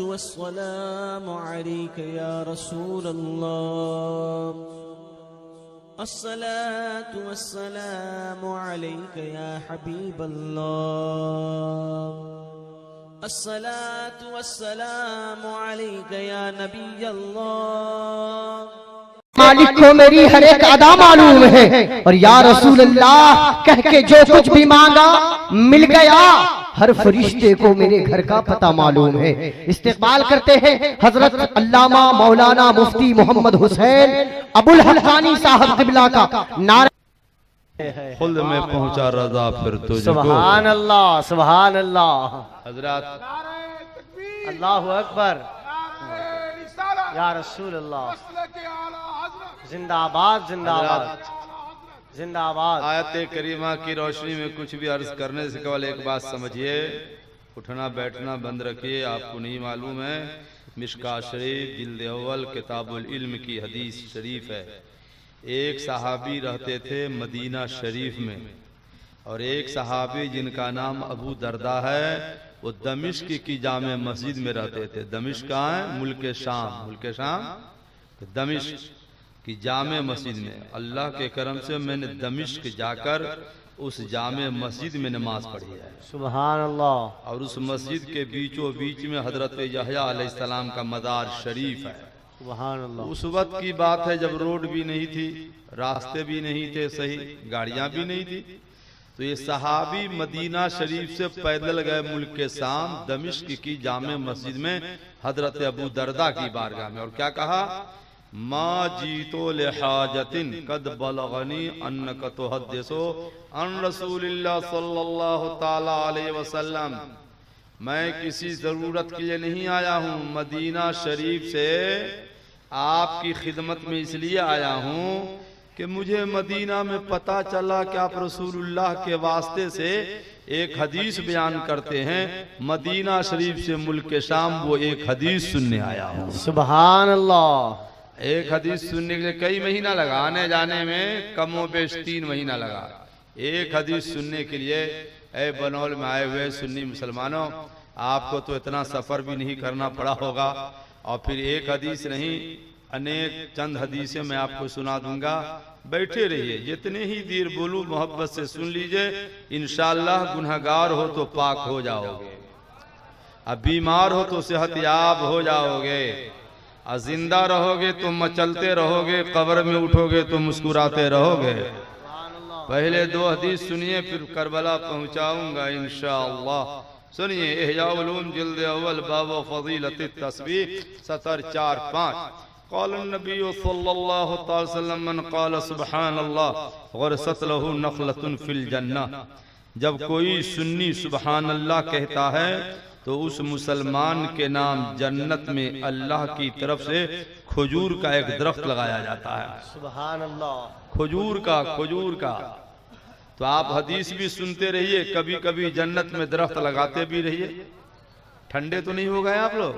वस्सलामु अलैका या रसूल अल्लाह, अस्सलातु वस्सलामु अलैका या हबीब अल्लाह, अस्सलातु वस्सलामु अलैका या नबी अल्लाह। मालिक को मेरी हर एक अदा मालूम है और या रसूल अल्लाह कह के जो कुछ भी मांगा मिल गया। हर फरिश्ते को मेरे घर का पता मालूम है। इस्तेक़बाल करते हैं हजरत अल्लामा मौलाना मुफ्ती मोहम्मद हुसैन अबुल हक़ानी साहब क़िबला का नारा। खुद में पहुंचा रज़ा फिर तुझको। सुभान अल्लाह, सुभान अल्लाह। हजरत अल्लाहु अकबर, या रसूल अल्लाह। जिंदाबाद जिंदाबाद जिंदाबाद। आयत करीमा की रोशनी में कुछ भी अर्ज करने से केवल एक बात समझिए, उठना बैठना बंद रखिए। आपको नहीं मालूम है, मिशका शरीफ जिल्द अव्वल किताबुल इल्म की हदीस शरीफ है। एक सहाबी रहते थे मदीना शरीफ में, और एक सहाबी जिनका नाम अबू दरदा है, वो दमिश्क की जामे मस्जिद में रहते थे। दमिश्क कहाँ है? मुल्क शाम। मुल्क शाम दमिश्क कि जामे मस्जिद में। अल्लाह के करम से मैंने दमिश्क जाकर उस जामे मस्जिद में नमाज पढ़ी है। सुभान अल्लाह। और उस मस्जिद के बीचों बीच में हजरत यहया अलैहिस्सलाम का मज़ार शरीफ है। सुभान अल्लाह। उस वक्त की बात है जब रोड भी नहीं थी, रास्ते भी नहीं थे सही, गाड़ियां भी नहीं थी। तो ये सहाबी मदीना शरीफ से पैदल गए मुल्क के शाम, दमिश्क की जामे मस्जिद में हजरत अबू दरदा की बारगाह में, और क्या कहा? मा जीतो लिहाजतिन कद बलगनी अन्नक तुहद्दिसु अन रसूलिल्लाह सल्लल्लाहु ताला अलैहि वसल्लम। मैं किसी जरूरत के लिए नहीं आया हूँ, मदीना शरीफ से आपकी खिदमत में इसलिए आया हूँ कि मुझे मदीना में पता चला कि आप रसूलुल्लाह के वास्ते से एक हदीस बयान करते हैं। मदीना शरीफ से मुल्क शाम वो एक हदीस सुनने आया हूँ। सुभान अल्लाह। एक हदीस सुनने के लिए कई महीना लगा, आने जाने में कमो बेश 3 महीना लगा। एक हदीस सुनने के लिए ए बनौल में आए हुए सुन्नी मुसलमानों, आपको तो इतना सफर भी नहीं करना पड़ा होगा। और फिर एक हदीस नहीं, अनेक चंद हदीसें मैं आपको सुना दूंगा। बैठे रहिए, जितने ही देर बोलूं मोहब्बत से सुन लीजिए। इंशाअल्लाह गुनहगार हो तो पाक हो जाओगे, अब बीमार हो तो सेहतयाब हो जाओगे, और जिंदा रहोगे तो मचलते रहोगे, कब्र में उठोगे तो मुस्कुराते रहोगे। पहले 2 हदीस सुनिए, फिर करबला पहुंचाऊंगा इंशाअल्लाह। सुनिए, इहया उलूम जिल्द अव्वल बाब फजीलत तस्बीह सतर 4-5। क़ाल नबी सल्लल्लाहु अलैहि वसल्लम मन क़ाल सुब्हानल्लाह ग़रसत लहू नख़लतुन फिल जन्नह। जब कोई सुन्नी सुब्हान अल्लाह कहता है तो उस मुसलमान के नाम जन्नत में अल्लाह की तरफ से खजूर का एक दरख्त लगाया जाता है। सुभान अल्लाह। खजूर का। तो आप हदीस भी सुनते रहिए, कभी कभी जन्नत में दरख्त लगाते भी रहिए। ठंडे तो नहीं हो गए आप लोग?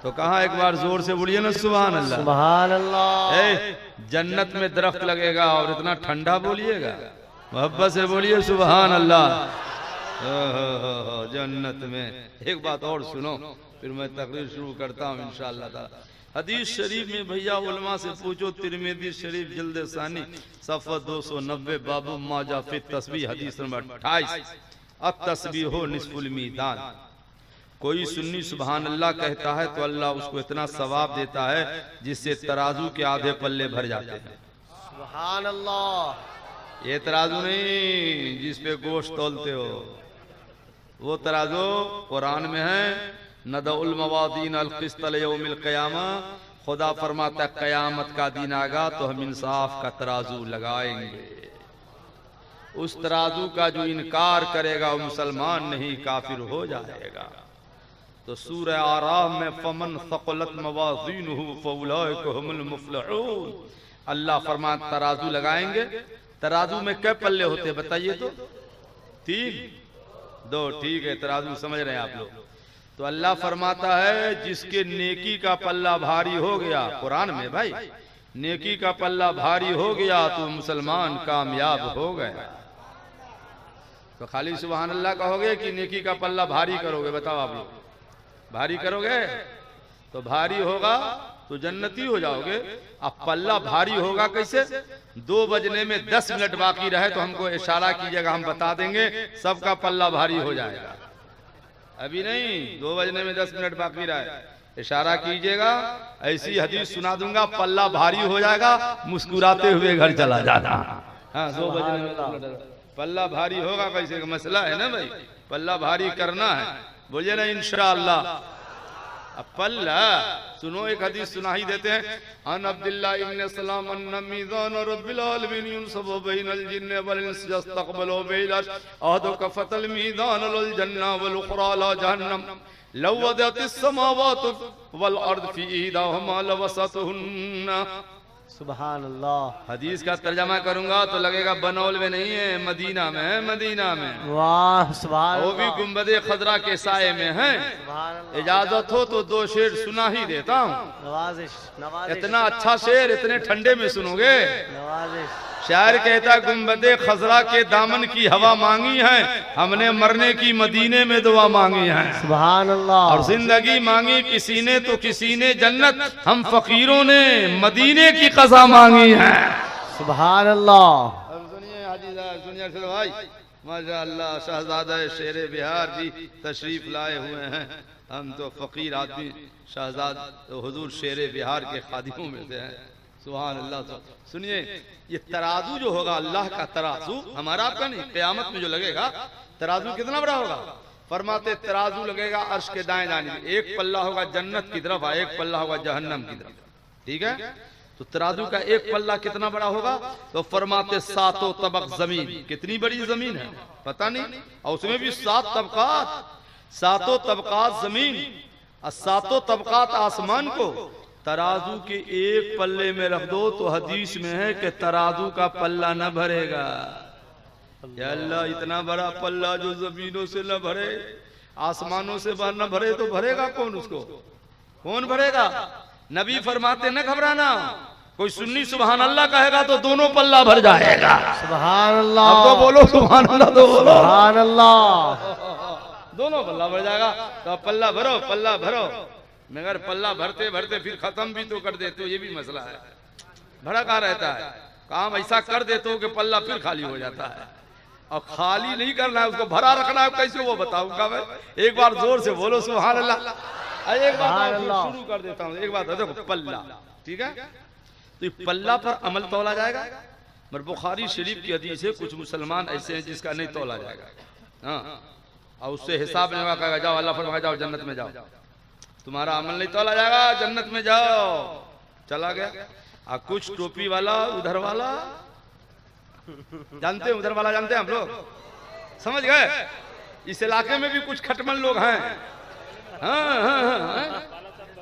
तो कहा एक बार जोर से बोलिए ना सुभान अल्लाह। सुभान अल्लाह। जन्नत में दरख्त लगेगा और इतना ठंडा बोलिएगा, मोहब्बत से बोलिए सुभान अल्लाह। जन्नत में। एक बात और सुनो, फिर मैं तकरीर शुरू करता हूँ इंशाअल्लाह ताला। हदीस शरीफ में भैया उलमा से पूछो, तिरमिज़ी शरीफ जिल्द सानी सफ़ा 290 बाबू माजा फी तस्बीह हदीस नंबर 28। अब तस्बीह हो निस्फुल मीदान। कोई सुन्नी सुभान अल्लाह कहता है तो अल्लाह उसको इतना सवाब देता है जिससे तराजू के आधे पल्ले भर जाते हैं। सुभान अल्लाह। ये तराजू नहीं जिस पे गोश्त तोलते हो, वो तराजू कुरान में है, नदउल मवादीन अल क़िस्त यौमिल क़यामा। खुदा फरमाता क़यामत का दिन आगा तो हम इंसाफ का तराजू लगाएंगे। उस तराजू का जो इनकार करेगा वो मुसलमान नहीं, काफिर हो जाएगा। तो सूरह आराफ में फमन सक़लत मवाज़ीनुहु फ़उलाइका हुमुल मुफ़्लिहून। अल्लाह फरमाता तराजू लगाएंगे। तराजू में क्या पल्ले होते हैं बताइए तो? 3, 2, ठीक है, तराजू समझ रहे हैं आप लोग। तो अल्लाह फरमाता है जिसके नेकी का पल्ला भारी हो गया, कुरान में भाई, नेकी का पल्ला भारी हो गया तो मुसलमान कामयाब हो गया। तो खाली सुभान अल्लाह कहोगे कि नेकी का पल्ला भारी करोगे? बताओ आप लोग। भारी करोगे तो भारी होगा तो जन्नती हो जाओगे। अब पल्ला भारी होगा कैसे? 2 बजने में 10 मिनट बाकी रहे तो हमको इशारा कीजिएगा, हम बता देंगे, सबका पल्ला भारी हो जाएगा। अभी नहीं, 2 बजने में 10 मिनट बाकी रहे, इशारा कीजिएगा, ऐसी हदीस सुना दूंगा, पल्ला भारी हो जाएगा, मुस्कुराते हुए घर चला जाना। हाँ, 2 बजने में पल्ला भारी होगा कैसे का मसला है ना भाई, पल्ला भारी करना है, बोलिए ना इंशाअल्लाह। अब पल्ला सुनो, एक हदीस सुना ही देते हैं। अन अब्दुल्लाह इब्न सलाम अन मीज़ान रब्बिल आलमीन युनसबु बैनल जिन्न वल इंस यस्तक़बिलु बिल अहदु कफतल मीज़ान लल जन्नह वल उखरा ला जहन्नम लव वदअतिस समावातु वल अर्द फी इहदाहुमा लवसतहुन्ना। सुभान अल्लाह। हदीस का तर्जमा करूंगा तो लगेगा बनौल में नहीं है, मदीना में है, मदीना में। वाह सुभान वो भी गुंबदे खजरा के साये में है। इजाजत हो तो 2 शेर सुना ही देता हूँ। नवाजिश नवाजिश। इतना अच्छा शेर इतने ठंडे में सुनोगे। नवाजिश। शायर कहता गुंबदे खजरा के दामन की हवा मांगी है, हमने मरने की मदीने में दुआ मांगी है। सुभान अल्लाह। और जिंदगी मांगी किसी ने तो किसी ने जन्नत, हम फकीरों ने मदीने की कज़ा मांगी है। सुभान अल्लाह। अब सुनिए हाजी साहब, सुनिए अरशद भाई, माशाअल्लाह शहजादा शेर बिहार जी तशरीफ लाए हुए हैं। हम तो फकीर आदमी, शहजाद हुजूर शेर बिहार के खादिमों में से हैं। सुभान अल्लाह। सुनिए, ये तराजू जो होगा, अल्लाह का तराजू, हमारा आपका नहीं, क़यामत में जो लगेगा तराजू कितना बड़ा होगा? फरमाते तराजू लगेगा अर्श के दाएं दाएं, एक पल्ला होगा जन्नत की तरफ, एक पल्ला होगा जहन्नम की तरफ। ठीक है, तो तराजू का एक पल्ला कितना बड़ा होगा? तो फरमाते 7 तबक जमीन। कितनी बड़ी जमीन है पता नहीं, और उसमें भी 7 तबकात, 7 तबकात जमीन और 7 तबकात आसमान को तराजू के एक पल्ले में रख दो तो हदीस में है कि तराजू का पल्ला न भरेगा। या अल्लाह, इतना बड़ा पल्ला जो जमीनों से न भरे, आसमानों से न भरे तो भरेगा कौन? उसको कौन भरेगा? नबी फरमाते न घबराना, कोई सुन्नी सुभान अल्लाह कहेगा तो दोनों पल्ला भर जाएगा। सुभान अल्लाह। अब तो बोलो सुभान अल्लाह, तो बोलो सुभान अल्लाह। दोनों पल्ला भर जाएगा। तो पल्ला भरो, पल्ला भरो, मगर पल्ला भरते भरते फिर खत्म भी तो कर देते हो, ये भी मसला है। भरा कहाँ रहता है? काम ऐसा कर देते हो कि पल्ला फिर खाली हो जाता है। और खाली नहीं करना है, उसको भरा रखना है। कैसे वो बताऊंगा मैं? एक बार जोर से बोलो सुभान अल्लाह। एक बार शुरू कर देता हूँ। एक बात है, देखो पल्ला, ठीक है, तो पल्ला पर अमल तोला जाएगा। मगर बुखारी शरीफ की हदीस है, कुछ मुसलमान ऐसे हैं जिसका नहीं तोला जाएगा। हाँ, और उससे हिसाब नहीं होगा, जाओ अल्लाह फरमाए जाओ जन्नत में जाओ, तुम्हारा अमल नहीं तोला जाएगा, जन्नत में जाओ, चला गया। और कुछ टोपी वाला, उधर वाला, जानते हैं उधर वाला, जानते हैं हम लोग, समझ गए? इस इलाके में भी कुछ खटमल लोग हैं। हाँ,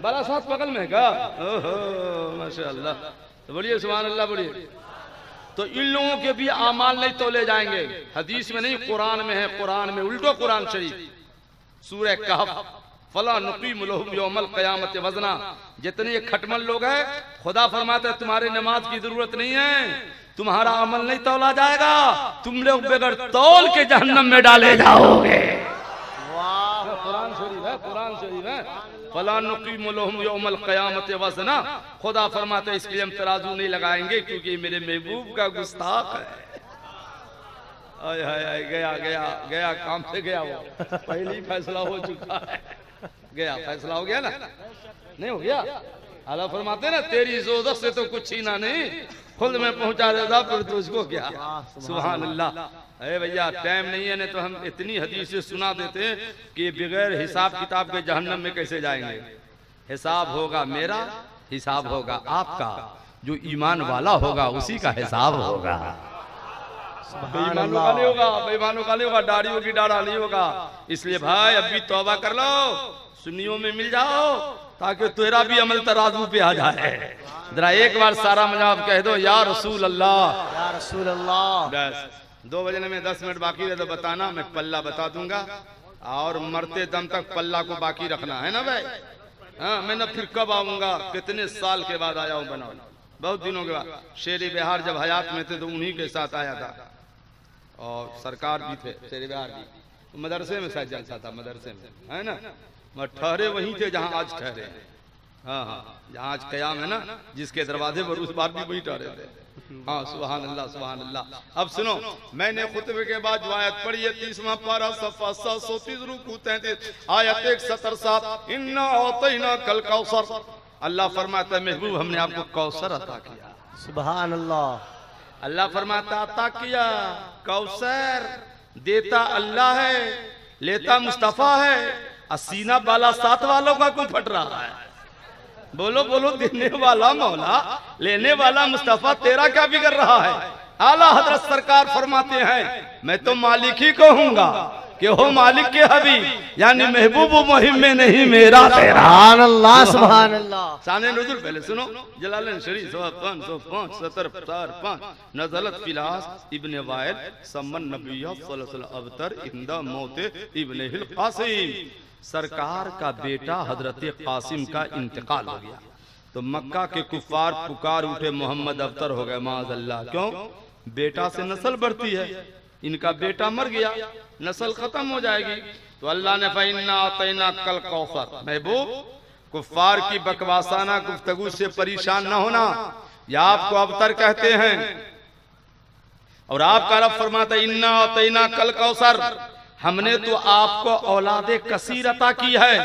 बड़ा साथ बगल में का, ओहो माशाअल्लाह। तो बोलिए सुभान अल्लाह, बोलिए। तो इन लोगों के भी आमाल नहीं तोले जाएंगे। हदीस में नहीं, कुरान में है। कुरान में उल्टो, कुरान शरीफ सूरह कहफ, फला नुकीम लहुम यौमल क़यामत वज़ना। जितने ये खटमल लोग हैं, खुदा फरमाता है तुम्हारे नमाज की जरूरत नहीं है, तुम्हारा अमल नहीं तौला जाएगा, तुम लोग बगैर तौल के जहन्नम में डाले जाओगे। कुरान शरीफ है, कुरान शरीफ है। फला नुकीम लहुम यौमल क़यामत वज़ना। खुदा फरमाता है इसके लिए हम तराजू नहीं लगाएंगे क्योंकि मेरे महबूब का गुस्ताख है। आय हाय हाय, गया गया गया, काम से गया, वो पहले ही फैसला हो चुका है। गया, फैसला हो गया ना? नहीं हो गया? अल्लाह फरमाते ना, तेरी इज़्ज़त से तो कुछ छीना नहीं, खुद में पहुंचा देता फिर तुझको क्या। सुभान अल्लाह। अरे भैया टाइम नहीं है, नहीं तो हम इतनी हदीसें सुना देते कि बगैर हिसाब किताब के जहन्नम में कैसे जाएंगे। हिसाब होगा मेरा, हिसाब होगा आपका, जो ईमान वाला होगा उसी का हिसाब होगा। बेईमानों का नहीं होगा, बेईमानों का नहीं होगा, दाढ़ियों की डाढ़ा नहीं होगा। इसलिए भाई अभी तौबा कर लो, सुन्नियों में मिल जाओ, ताकि तेरा भी अमल तराजू पे आ जाए। जरा एक बार सारा मजाब कह दो, या रसूल अल्लाह, या रसूल अल्लाह। बस 2 बजने में 10 मिनट बाकी रहे तो बताना, मैं पल्ला बता दूंगा। और मरते दम तक पल्ला को बाकी रखना है ना भाई। हाँ, मैं न फिर कब आऊंगा, कितने साल के बाद आया हूँ बनौल, बहुत दिनों के बाद। शेर बिहार जब हयात में थे तो उन्हीं के साथ आया था, और सरकार भी थे शेर बिहार भी। मदरसे में शायद जलसा था, मदरसे में है ना। मगर ठहरे वहीं थे जहां आज ठहरे हैं। हाँ हाँ, जहां आज कयाम है ना, जिसके दरवाजे पर उस बार भी वहीं ठहरे थे। हाँ, सुभान अल्लाह सुभान अल्लाह। अब सुनो, मैंने खुतबे के बाद जो आयत पढ़ी है 30वां पारा सफा 730 रुकू 33 आयत 177 इन्ना अतैना कल कौसर। अल्लाह फरमाता है महबूब हमने आपको कौसर अता किया। सुभान अल्लाह। अल्लाह फरमाता अता किया कौसर। देता अल्लाह है, लेता मुस्तफा है। सीना बाला साथ वालों का क्यों फट रहा है? बोलो बोलो, देने वाला मौला, लेने वाला मुस्तफा, तेरा क्या बिगड़ रहा है? आला हजरत सरकार फरमाते हैं मैं तो मालिक ही कहूंगा कि हो मालिक के हबीब, यानी महबूब मुहिम में नहीं मेरा तेरा। सुभान अल्लाह सुभान अल्लाह। सामने नजुल पहले सुनो, जलालन शरीफ 505 70 नजलत फिलास इब्ने वाइल सम्मन नबिय्या सल्लल्लाहु अलैहि वसल्लम अबतर इंदा मौते इब्ने हिल कासिम। सरकार का बेटा हजरत कासिम का इंतकाल हो गया तो मक्का के कुफार पुकार उठे मोहम्मद अबतर हो गए माज़अल्लाह। क्यों? बेटा से नस्ल बढ़ती है, इनका बेटा मर गया, नस्ल खत्म हो जाएगी। तो अल्लाह ने फइन्ना अतैना कल कौसर। महबूब, कुफार की बकवासाना गुफ्तगू से परेशान न होना, या आपको अबतर कहते हैं और आपका रब फरमाता है इन्ना अतैना कल कौसर। हमने तो आपको औलादे कसीर अता की है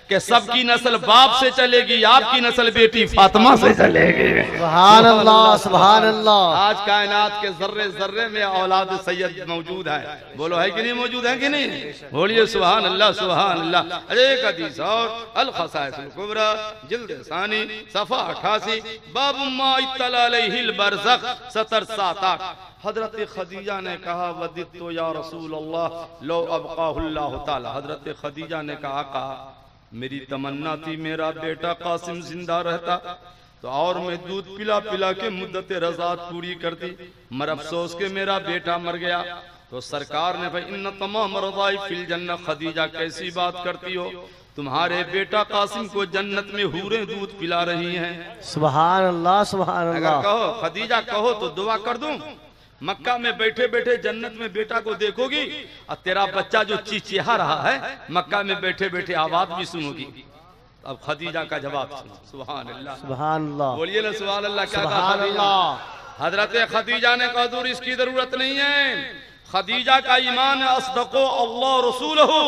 कि सबकी नस्ल बाप से चलेगी, आपकी नस्ल बेटी फातिमा से चलेगी। सुभान अल्लाह सुभान अल्लाह। आज कायनात के जर्रे जर्रे में औलाद सैयद मौजूद है। बोलो है कि नहीं? मौजूद है कि नहीं? बोलिए सुभान अल्लाह सुभान अल्लाह। एक हदीस और अल खसाइसुल कुबरा जिल्द सानी सफा 88 बाब मा इत्तला अलैहिल बरज़ख 77 हजरत खदीजा ने कहा वदित्तु या रसूल अल्लाह लो अबकाहुल्लाह ताला। हजरत खदीजा ने कहा मेरी तमन्ना थी मेरा बेटा कासिम जिंदा रहता तो और मैं दूध पिला पिला के मुद्दत रज़ात पूरी करती, मगर अफसोस के मेरा बेटा मर गया। तो सरकार ने भाई इन तमाम रज़ाई फिल जन्नत। खदीजा कैसी बात करती हो, तुम्हारे बेटा कासिम को जन्नत में हूरें दूध पिला रही हैं। सुभान अल्लाह सुभान अगर अल्लाह। कहो खदीजा कहो तो दुआ कर दूं, मक्का में बैठे बैठे जन्नत में बेटा को देखोगी और तेरा बच्चा जो चिचिहा रहा है मक्का में बैठे बैठे आवाज भी सुनोगी। अब खदीजा का जवाब सुनो। सुभान अल्लाह सुभान अल्लाह। बोलिए ना सुभान अल्लाह। क्या कहा सुभान खदीजा? अल्लाह। हजरत खदीजा ने कहा हुजूर इसकी जरूरत नहीं है। खदीजा का ईमान है अस्दक़ो अल्लाह रसूलहू,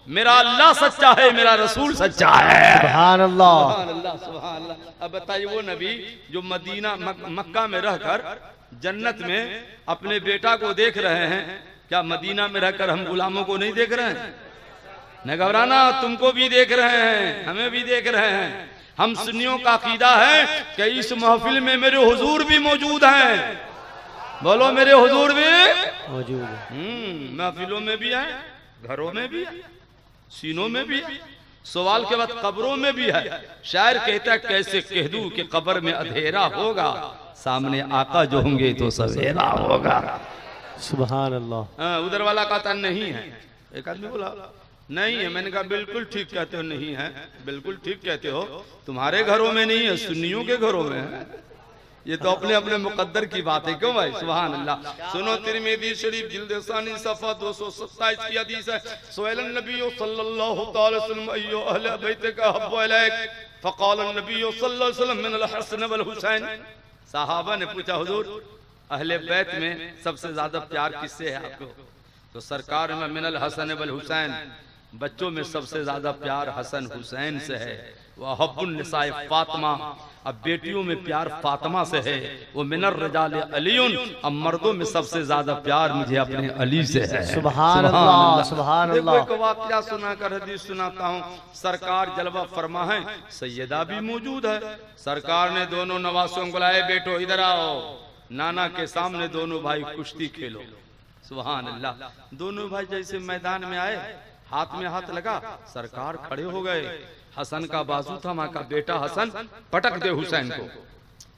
मेरा अल्लाह सच्चा है, मेरा रसूल सच्चा है। सुभान अल्लाह। सुभान अल्लाह सुभान अल्लाह। अब बताइए वो नबी जो मदीना मक्का में रहकर जन्नत में अपने बेटा को देख रहे हैं, क्या मदीना में रहकर हम गुलामों को नहीं देख रहे हैं? न घबराना, तुमको भी देख रहे हैं, हमें भी देख रहे हैं। हम सुन्नियों का अकीदा है कि इस महफिल में मेरे हुजूर भी मौजूद हैं। बोलो मेरे हुजूर भी मौजूद है। महफिलों में भी है, घरों में भी है, सीनों में भी है, सवाल के बाद कब्रों में भी है। शायर कहता है कैसे कह दूं कि कब्र में अंधेरा होगा, सामने आका जो होंगे तो सवेरा होगा। सुभान अल्लाह। उधर वाला कहता नहीं है, एक आदमी बोला नहीं है, मैंने कहा बिल्कुल ठीक कहते हो, नहीं है, बिल्कुल ठीक कहते हो, तुम्हारे घरों में नहीं है, सुन्नियों के घरों में है। ये तो अपने अपने मुकद्दर की बात है। क्यों भाई? सुभान अल्लाह। सुनो तिरमिज़ी शरीफ जिल्द सानी सफा 227 की हदीस है। सुअलन नबी सल्लल्लाहु अलैहि वसल्लम अय्यु अहले बैत का हब्बु इलैक फक़ाल नबी सल्लल्लाहु अलैहि वसल्लम मिनल हसन वल हुसैन। साहबा ने पूछा हुजूर अहले बैत में सबसे ज्यादा प्यार किससे है आपको? तो सरकार में मिनल हसन वल हुसैन, बच्चों में सबसे ज्यादा प्यार हसन हुसैन से है। वह हब्बुन निसाए फातिमा, अब बेटियों में प्यार फातिमा से है। वो मिनर रजाल अलीउन, अब मर्दों में सबसे ज्यादा प्यार मुझे अपने अली से है। सुभान अल्लाह सुभान अल्लाह। देखो एक वाकया सुनाकर हदीस सुनाता हूँ। सरकार जलवा फरमा है, सैयदा भी मौजूद है। सरकार ने दोनों नवासों को बुलाए, बेटो इधर आओ, नाना के सामने दोनों भाई कुश्ती खेलो। सुभान अल्लाह। दोनों भाई जैसे मैदान में आए, हाथ में हाथ लगा, सरकार खड़े हो गए। हसन का बाजू था, माँ का बेटा हसन पटक दे हुसैन को।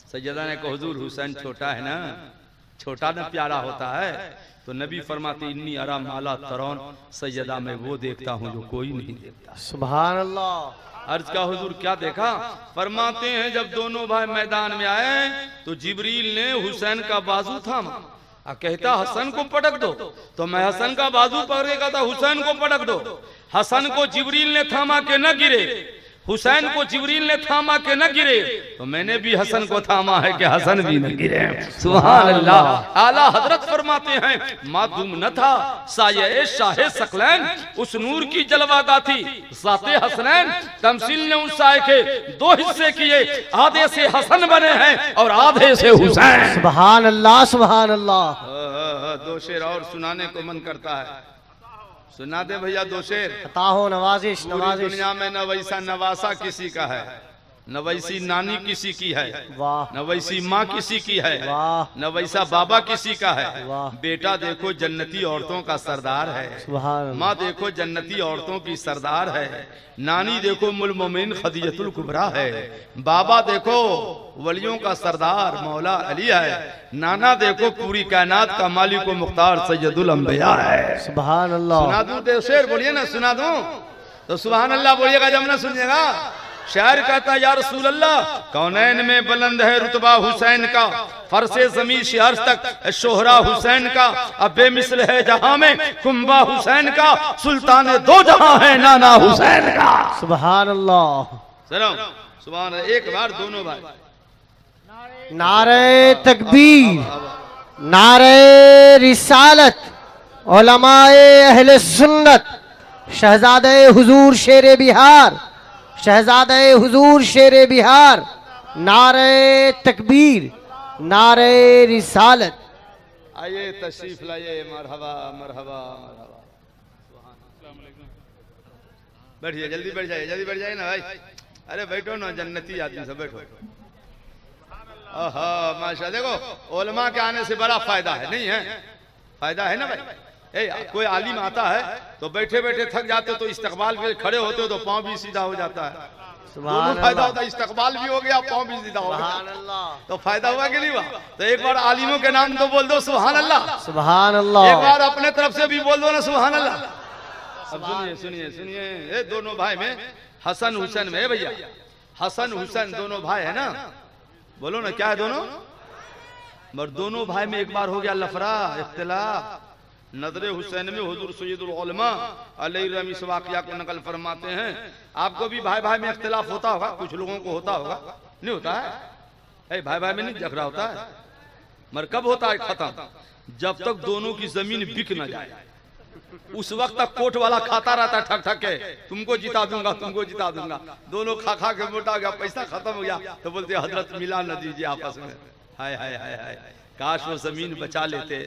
सैयदा ने कहा हुजूर हुसैन छोटा है ना, छोटा ना प्यारा होता है। तो नबी फरमाते इन्नी अरा माला तरौन, सैयदा मैं वो देखता हूँ जो कोई नहीं देखता। सुभान अल्लाह। अर्ज का हुजूर क्या देखा? फरमाते हैं जब दोनों भाई मैदान में आए तो जिब्रील ने हुसैन का बाजू थामा कहता हसन को पटक दो, तो मैं हसन का बाजू पकड़ के कहता हुसैन को पटक दो। हसन को जिब्रील ने थामा के न गिरे, हुसैन को जिब्रील ने थामा के न गिरे, तो मैंने भी हसन को थामा है कि हसन भी न गिरे। सुभान अल्लाह। आला हजरत फरमाते हैं मादूम न था साये शाहे सकलैन, उस नूर की जलवागा थी साते हसनैन। तमसील ने उस साये के दो हिस्से किए, आधे से हसन बने हैं और आधे से हुसैन। सुभान अल्लाह सुभान अल्लाह। दो शेर और सुनाने को मन करता है, सुना दे भैया दो शेर। ताहो नवाजिश पूरी नवाजिश। दुनिया में न वैसा नवासा किसी का है, न वैसी नानी किसी की है, वाह न वैसी माँ किसी की है, वाह न वैसा बाबा किसी का है। वाह। बेटा देखो जन्नती औरतों का सरदार है, सुभान माँ देखो जन्नती औरतों की सरदार है, नानी देखो मुल मोमिन खदीजतुल कुबरा है, बाबा देखो वलियों का सरदार मौला अली है, नाना देखो पूरी कायनात का मालिक व मुख्तार सैयदुल अंबिया है। सुभान अल्लाह। सुना दूं दे शेर, बोलिए ना, सुना दूं तो सुभान अल्लाह बोलिएगा जब ना सुनिएगा। शायर कहता या रसूल अल्लाह, कौनैन में बुलंद है रुतबा हुसैन का, फरसे ज़मीन से अर्श तक शोहरा हुसैन का, अब बेमिसल है जहां में कुंबा हुसैन का, सुल्तान दो जहां है नाना हुसैन का। सुभान अल्लाह। सुनो सुभान अल्लाह, एक बार दोनों भाई नारे तकबीर, नारे रिसालत, उलमाए अहले सुन्नत, शहजादे हुजूर शेरे बिहार, शहजादे हुजूर शेरे बिहार, नारे तकबीर, नारे रिसालत। आइए तशरीफ लाइए, मरहबा मरहबा मरहबा। बैठिए, जल्दी बैठ जाइए, जल्दी बैठ जाइए ना भाई। अरे बैठो ना, जन्नती आदमी सब बैठो। आहा माशा, देखो उलमा के आने से बड़ा फायदा है, नहीं है? फायदा है ना भाई। कोई आलिम आता है तो बैठे बैठे थक जाते हो तो इस्तकबाल पे खड़े होते हो तो पाँव भी सीधा हो जाता है। दोनों फायदा होता है, इस्तकबाल भी हो गया, पाँव भी सीधा हो गया, तो फायदा हुआ कि नहीं हुआ? तो एक बार आलिमों के नाम तो बोल दो सुभान अल्लाह, सुभान अल्लाह। एक बार अपने तरफ से भी बोल दो ना सुभान अल्लाह। अब सुनिए सुनिए सुनिए, ये दोनों भाई में हसन हुसैन में भैया, हसन हुसैन दोनों भाई है ना, बोलो ना क्या है दोनों? मगर दोनों भाई में एक बार हो गया लफड़ा इख्तिलाफ। नजरे हुसैन में हुजूर सैयदुल उलमा अलैहि इस वाक़या को नकल फरमाते हैं। आपको भी भाई भाई में इख्तिलाफ होता होगा, कुछ लोगों को होता होगा, नहीं होता है? भाई भाई में नहीं झगड़ा होता है, मगर कब होता है खत्म? जब तक दोनों की जमीन बिक न जाए, उस वक्त तक कोर्ट वाला खाता रहता ठक ठक के, तुमको जिता दूंगा तुमको जिता दूंगा। दोनों खा खा के मोटा गया, पैसा खत्म हो गया, तो बोलते हजरत मिला न दीजिए आपस में। हाय हाय हाय हाय, काश वो जमीन बचा लेते,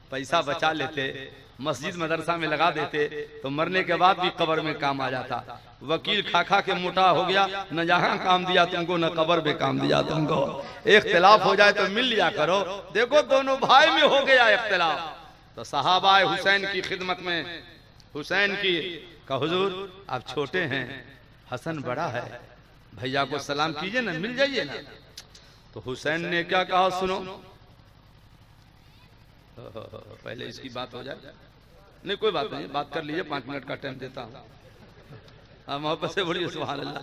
पैसा बचा लेते, मस्जिद मदरसा में लगा देते, तो मरने के बाद भी कब्र में काम आ जाता। वकील खा खा के मोटा हो गया, न जहां काम दिया तुमको न कब्र में काम दिया तुमको। इख्तिलाफ हो जाए तो मिल लिया करो। देखो दोनों भाई में हो गया इख्तिलाफ, तो सहाबा हुसैन की खिदमत में हुसैन की का हुजूर आप छोटे हैं, हसन बड़ा है, भैया को सलाम कीजिए ना, मिल जाइए ना। तो हुसैन ने क्या कहा सुनो, पहले इसकी बात हो जाए। नहीं कोई बात नहीं, बात कर लीजिए, 5 मिनट का टाइम देता हूँ। हाँ मोहब्बत से बोलिए सुभान अल्लाह।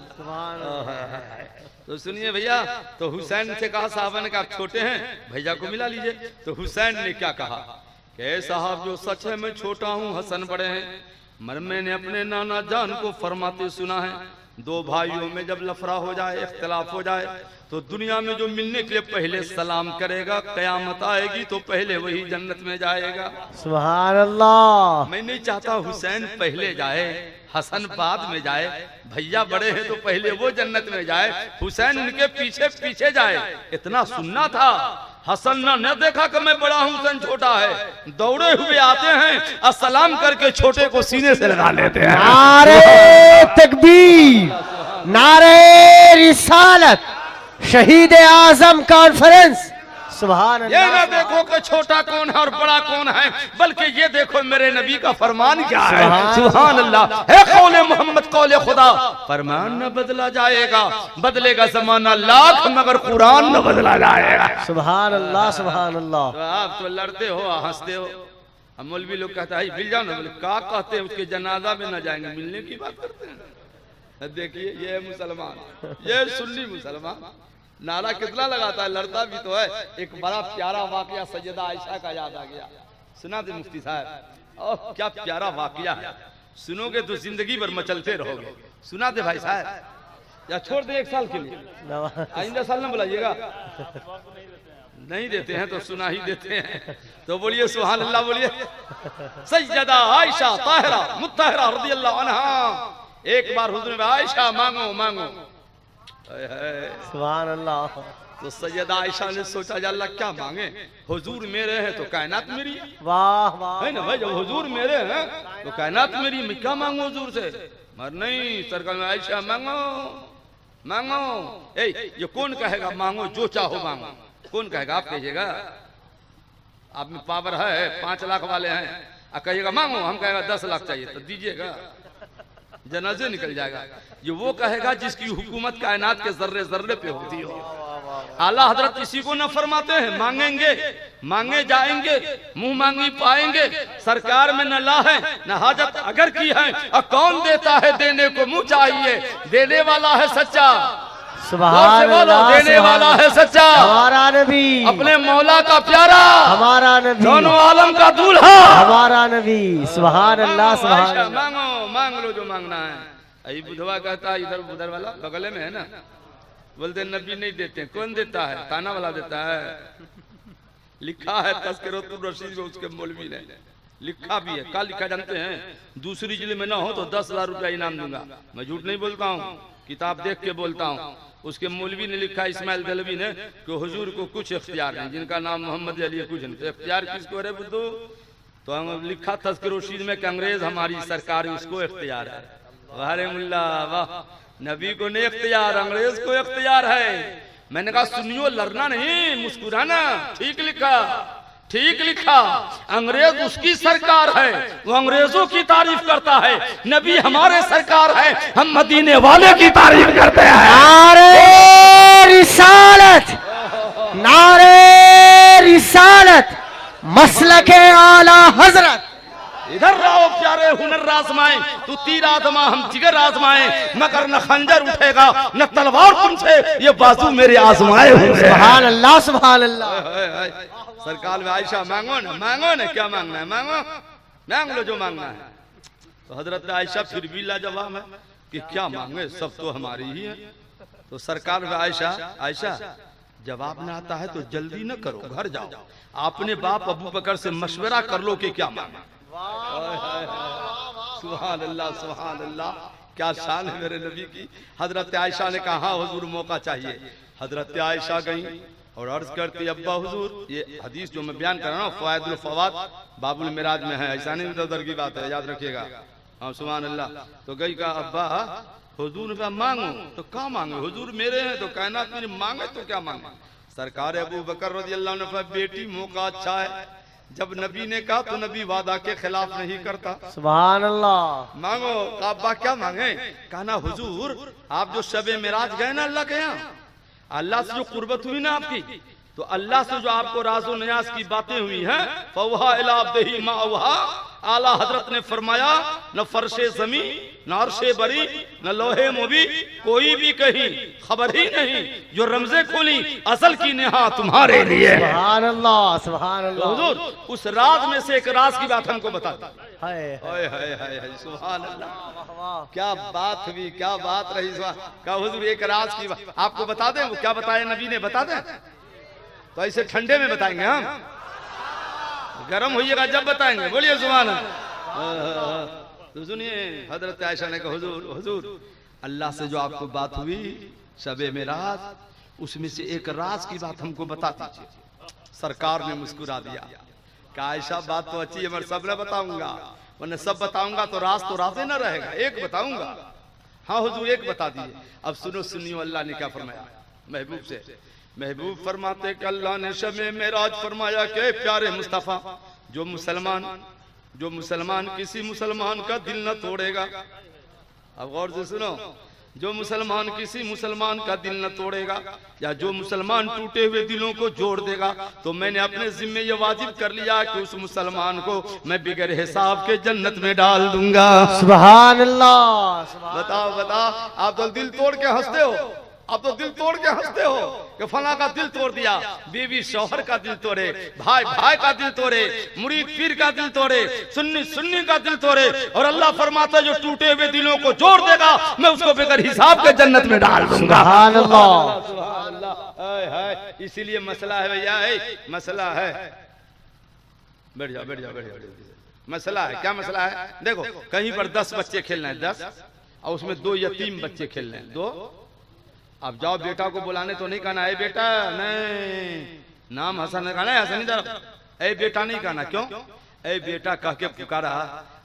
तो सुनिए भैया, तो हुसैन से कहा साहबा ने कहा आप छोटे हैं, भैया को मिला लीजिए। तो हुसैन ने क्या कहा कि साहब जो सच है मैं छोटा हूँ, हसन बड़े हैं, मगर मैंने अपने नाना जान को फरमाते सुना है, दो भाइयों में जब लफड़ा हो जाए, इख्तिलाफ हो जाए, तो दुनिया में जो मिलने के लिए पहले सलाम करेगा, कयामत आएगी तो पहले वही जन्नत में जाएगा। सुभान अल्लाह। मैं नहीं चाहता हुसैन पहले जाए, हसन बाद में जाए, भैया बड़े हैं तो पहले वो जन्नत में जाए, हुसैन उनके पीछे पीछे जाए। इतना सुनना था। हसन ने देखा कि मैं बड़ा हूं, हुसैन छोटा है, दौड़े हुए आते हैं और सलाम करके छोटे को सीने से लगा लेते हैं। नारे तकबीर, नारे रिसालत, शहीद आजम कॉन्फ्रेंस। सुभान ये अल्लाह। ना देखो कि छोटा कौन है और बड़ा कौन है, बल्कि ये देखो मेरे नबी का फरमान क्या है। सुभान अल्लाह। है कौले मोहम्मद कौले खुदा, फरमान न बदला जाएगा, बदलेगा जमाना लाख मगर कुरान न बदला जाएगा। सुभान अल्लाह सुभान अल्लाह। तो आप तो लड़ते हो, हंसते हो, अब मौलवी लोग कहता है मिल जाओ ना, बोले क्या कहते हैं, उसके जनाजा में न जाएंगे, मिलने की बात करते हैं। देखिए ये मुसलमान, ये सुन्नी मुसलमान, नारा कितना लगाता है, लड़ता भी तो है। एक बड़ा प्यारा वाकया सैयदा आयशा का याद आ गया, सुना दे मुफ्ती साहब। और क्या प्यारा वाकया है, सुनोगे तो जिंदगी भर मचलते रहोगे। सुना दे भाई साहब, या छोड़ दे 1 साल के लिए, आइंदा साल ना बुलाइएगा। नहीं देते हैं तो सुना ही देते हैं। तो बोलिए सुभान अल्लाह, बोलिए। सैयदा आयशा ताहिरा मुत्तहरा रज़ियल्लाहु अन्हा, एक बार हुजूर ने आयशा मांगो मांगो, सुभान अल्लाह। तो सैयदा आयशा ने सोचा या अल्लाह क्या मांगे, हुजूर मेरे हैं तो कायनात मेरी, वाह वाह है ना भाई। जब हुजूर मेरे हैं तो कायनात मेरी, मैं क्या मांगू हुजूर से। मगर नहीं, सरकार में आयशा मांगो मांगो। ये कौन कहेगा मांगो, जो चाहो मांगो, कौन कहेगा, आप कहिएगा। आप में पावर है, 5 लाख वाले हैं, और कहिएगा मांगो, हम कहेगा 10 लाख चाहिए तो दीजिएगा, जनाजे निकल जाएगा। ये वो कहेगा जिसकी हुकूमत कायनात के जर्रे जर्रे पे होती हो। आला हजरत इसी को न फरमाते हैं, मांगेंगे मांगे जाएंगे, मुंह मांगी पाएंगे, सरकार में न ला है न हाजत अगर की है, और कौन देता है देने को मुंह चाहिए, देने वाला है सच्चा। सुभान अल्लाह, देने वाला है सच्चा, हमारा नबी, अपने मौला का प्यारा, हमारा नबी, दोनों आलम का दूल्हा, हमारा नबी। सुभान अल्लाह, सुभान अल्लाह। मांगो मांग लो जो मांगना है। अभी बुधवा कहता है, इधर उधर वाला बगले में है ना, बोलते नबी नहीं देते, कौन देता है, थाना वाला देता है। लिखा है तज़किरतुर रशीद में, उसके मौलवी ने लिखा भी है। क्या लिखा जानते हैं, दूसरी जिले में ना हो तो 10,000 रुपया इनाम दूंगा। मैं झूठ नहीं बोलता हूँ, किताब देख के बोलता हूँ। उसके मौलवी ने लिखा, इस्माइल दलवी ने, कि हुजूर को कुछ इख्तियार नहीं, जिनका नाम मोहम्मद अली है, कुछ नहीं। तो इख्तियार किसको है बुद्धू? तो हम लिखा तज़किर रशीद में कि अंग्रेज हमारी सरकार, उसको इख्तियार है। वाह मुल्ला वाह, नबी को नहीं इख्तियार, अंग्रेज को इख्तियार है। मैंने कहा सुनियो, लड़ना नहीं, मुस्कुराना। ठीक लिखा, ठीक लिखा। अंग्रेज उसकी सरकार है, वो अंग्रेजों की तारीफ करता है। नबी हमारे सरकार है, हम मदीने वाले की तारीफ करते हैं। नारे रिसालत, नारे रिसालत, मसलके आला हजरत। इधर रहो प्यारे, हुनर आजमाए, तू तीर आजमा हम जिगर आजमाए, मगर न खंजर उठेगा न तलवार तुमसे, ये बाजू मेरे आजमाए हुए। सुभान अल्लाह, सुभान अल्लाह। सरकार में आयशा मांगो ना, क्या मांगना है मांगो, मांग लो जो मांगना है। तो हजरत आयशा फिर भी लाजवाब है कि क्या मांगे, सब तो हमारी ही है। तो सरकार में आयशा जवाब ना आता है तो जल्दी न करो, घर जाओ, आपने बाप अबू बकर से मशवरा कर लो कि क्या मांगे। सुभान अल्लाह, सुभान अल्लाह, क्या शान है मेरे नबी की। हजरत आयशा ने कहा हुजूर मौका चाहिए। हजरत आयशा गई और अर्ज करती, अब्बा हुजूर, ये हदीस जो मैं बयान कर रहा हूँ फ़वाइदुल फ़वाद बाबुल मिराज में है, ऐसा नहीं इधर उधर की बात है, याद रखिएगा। हाँ सुभान अल्लाह। तो गई कहा, अब्बा हुजूर का मांगो, तो क्या मांगे, हुजूर मेरे हैं तो कायनात मेरी, मांगे तो क्या मांगे। सरकार अबू बकर रज़ियल्लाहु अन्हु ने, बेटी मौका अच्छा है, जब नबी ने कहा तो नबी वादा के खिलाफ नहीं करता। सुभान अल्लाह। मांगो। अब्बा क्या मांगे? कहना हुजूर आप जो शबे मिराज गए ना अल्लाह के यहाँ, अल्लाह से जो कुर्बत हुई ना आपकी, तो अल्लाह से जो आपको राजो नियाज की बातें हुई हैं, फवहा इला अब्दिही मा अवहा। आला हजरत ने फरमाया, न फर्शे जमी, न अर्शे बरी, न लोहे मुबी, कोई भी कहीं खबर ही नहीं, जो रमजे खोली असल की नेहा तुम्हारे लिए। सुभान अल्लाह, सुभान अल्लाह। हुजूर उस राज में से एक राज की बात हमको बता दी। हाय हाय हाय हाय हाय, सुभान अल्लाह, क्या बात हुई, क्या बात रही। क्या हुजूर एक राज की बात आपको बता दें, वो क्या बताया नबी ने, बता दें? तो ऐसे ठंडे में बताएंगे हम, गरम होइएगा जब बताएंगे। बोलिए सुभान अल्लाह। तो सुनिए, हजरत आयशा ने कहा, हुजूर अल्लाह से जो आपको बात हुई शबे मेराज, उसमें से एक राज की बात हमको बता दीजिए। सरकार ने मुस्कुरा दिया कि आयशा बात तो अच्छी है, मैं सब न बताऊंगा, वरना सब बताऊंगा तो राजे न रहेगा, एक बताऊंगा। हाँ हुजूर एक बता दिए। अब सुनियो अल्लाह ने क्या फरमाया महबूब से। महबूब फरमाते कि अल्लाह ने शबे मेराज फरमाया कि प्यारे मुस्तफ़ा, जो मुसलमान किसी मुसलमान का दिल न तोड़ेगा, अब गौर से सुनो, जो मुसलमान किसी मुसलमान का दिल न तोड़ेगा, या जो मुसलमान टूटे हुए दिलों को जोड़ देगा, तो मैंने अपने जिम्मे ये वाजिब कर लिया कि उस मुसलमान को मैं बिगर हिसाब के जन्नत में डाल दूंगा। सुभान अल्लाह। बताओ, आप तो दिल तोड़ के हंसते हो, अब तो दिल तोड़ के हंसते हो कि फला का दिल तोड़ दिया। बीवी शौहर का दिल तोड़े, भाई भाई का दिल तोड़े, मुरीद पीर का दिल तोड़े, सुन्नी सुन्नी का दिल तोड़े, और अल्लाह फरमाता है जो टूटे हुए दिलों को जोड़ देगा मैं उसको बगैर हिसाब के जन्नत में डाल दूंगा। सुभान अल्लाह। सुभान अल्लाह। हाय इसीलिए मसला है भैया, मसला है। बैठ जाओ बैठ जाओ बैठ जाओ। मसला है, क्या मसला है? देखो कहीं पर 10 बच्चे खेल रहे हैं, 10, और उसमें 2 यतीम बच्चे खेल रहे हैं, 2। अब जाओ बेटा को बुलाने तो नहीं कहना है बेटा, नहीं नाम हसन ने कहना है, हसन इधर ए बेटा नहीं कहना। क्यों? ए बेटा कह के पुकारा,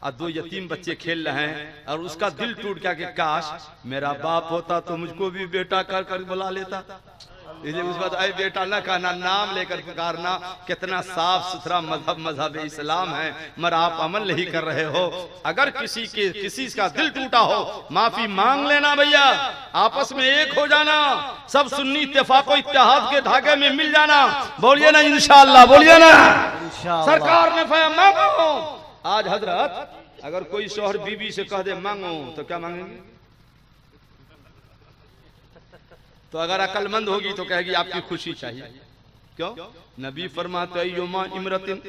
और 2 यतीम बच्चे खेल रहे हैं और उसका दिल टूट गया कि काश मेरा बाप होता तो मुझको भी बेटा कर कर बुला लेता। इसलिए उस बात ऐ बेटा ना कहना, नाम लेकर पुकारना। कितना साफ सुथरा मजहब इस्लाम है, मगर आप अमल नहीं कर रहे हो। अगर किसी का दिल टूटा हो, माफी मांग लेना भैया, आपस में एक हो जाना, सब सुन्नी इत्तेफाक इत्तेहाद के धागे में मिल जाना। बोलिए ना इंशाअल्लाह, बोलिए ना। सरकार ने फरमाया मांगो। आज हजरत अगर कोई शौहर बीवी से कह दे मांगो तो क्या मांगेंगे? तो अगर अकलमंद होगी तो कहेगी आपकी खुशी चाहिए। क्यों? नबी फरमाते युमा इमरतिन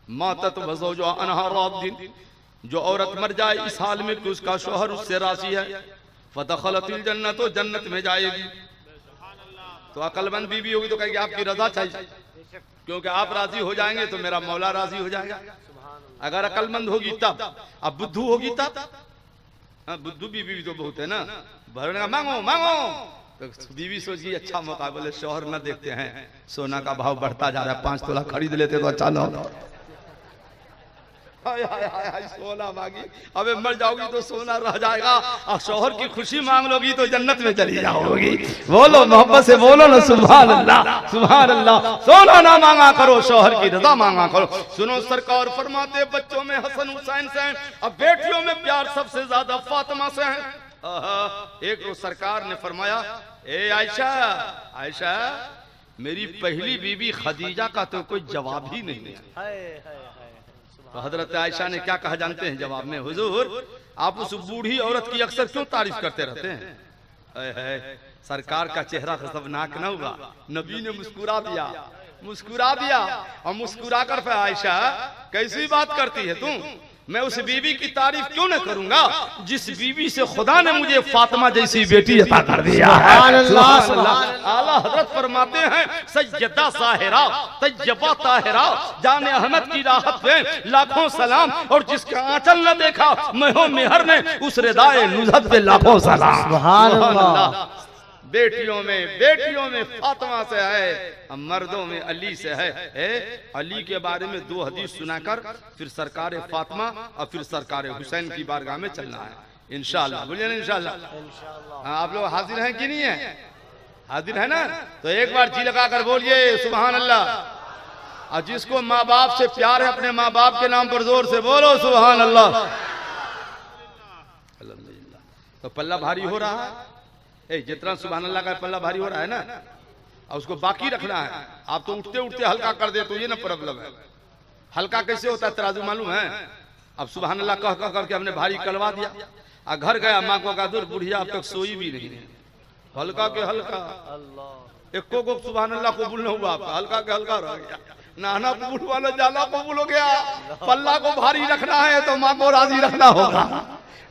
मातत वज़ौजुहा अनहा रादिन, जो औरत मर जाए इस हाल में कि उसका शौहर उससे राजी है, फदखलतिल जन्नत, तो जन्नत में जाएगी। तो अकलमंद बीवी होगी तो कहेगी आपकी रजा चाहिए, क्योंकि आप राजी हो जाएंगे तो मेरा मौला राजी हो जाएगा। अगर अकलमंद होगी तब। अब बुद्धू होगी तब। बुद्धू बीवी तो बहुत है ना, भरने का मांगो मांगो, तो बीवी सोची अच्छा मौका, बोले शौहर न देखते हैं, सोना का भाव बढ़ता जा रहा है, 5 तोला खरीद लेते तो अच्छा ना होता। हाय हाय हाय हाय, सोना मांगी, अबे मर जाओगी तो सोना रह जाएगा, और शौहर की खुशी मांग लोगी तो जन्नत में चली जाओगी। बोलो मोहब्बत से बोलो ना सुभान अल्लाह, सुभान अल्लाह। सोना ना मांगा करो, शौहर की रजा मांगा करो। सुनो सरकार फरमाते बच्चों में हसन हुसैन से हैं, अब बेटियों में प्यार सबसे ज्यादा फातिमा से है। एक रोज सरकार ने फरमाया ए आयशा, आयशा मेरी पहली बीवी खदीजा का तो कोई जवाब ही नहीं है। तो हजरत आयशा ने क्या कहा जानते हैं जवाब में? हुजूर आप उस बूढ़ी औरत की अक्सर क्यों तारीफ करते रहते हैं? सरकार का चेहरा खसबनाक न हुआ, नबी ने मुस्कुरा दिया, मुस्कुरा दिया, और मुस्कुरा कर फिर आयशा कैसी बात करती है तुम, मैं उस बीवी की तारीफ क्यों न करूंगा जिस बीवी से खुदा ने मुझे फातिमा जैसी बेटी अता कर दिया है। आला हजरत फरमाते हैं सैयदा साहिरा तैयबा ताहिरा जाने अहमद की राहत में लाखों सलाम, और जिसका आंचल न देखा महो मेहर ने उस रिदाए नुज़हत पे लाखों सलाम। सुभान अल्लाह। बेटियों में फातिमा से है, मर्दों में अली से है। अली के बारे में 2 हदीस सुनाकर फिर सरकार फातिमा और फिर सरकार हुसैन की बारगाह में चलना है इंशाअल्लाह। बोलिए ना इंशाअल्लाह। आप लोग हाजिर हैं कि नहीं है? हाजिर है ना? तो एक बार जी लगा कर बोलिए सुभान अल्लाह। और जिसको माँ बाप से प्यार है अपने माँ बाप के नाम पर जोर से बोलो सुभान अल्लाह। अल्हम्दुलिल्लाह। तो पल्ला भारी हो रहा है, जितना सुभान अल्लाह का पल्ला भारी हो रहा है ना, और उसको बाकी रखना है। आप तो उठते उठते हल्का कर दे तो ये ना प्रॉब्लम है। हल्का कैसे होता है तराजू मालूम है? अब सुभान अल्लाह कह कह करके हमने भारी करवा दिया, और घर गया माँ को कहा दूर बुढ़िया अब तक सोई भी नहीं है। हल्का के हल्का, एको को सुभान अल्लाह कबूल न हुआ आपका, हल्का के हल्का रह गया। नहाना कबूल वाला जाला कबूल हो गया। पल्ला को भारी रखना है तो माँ को राजी रखना होगा।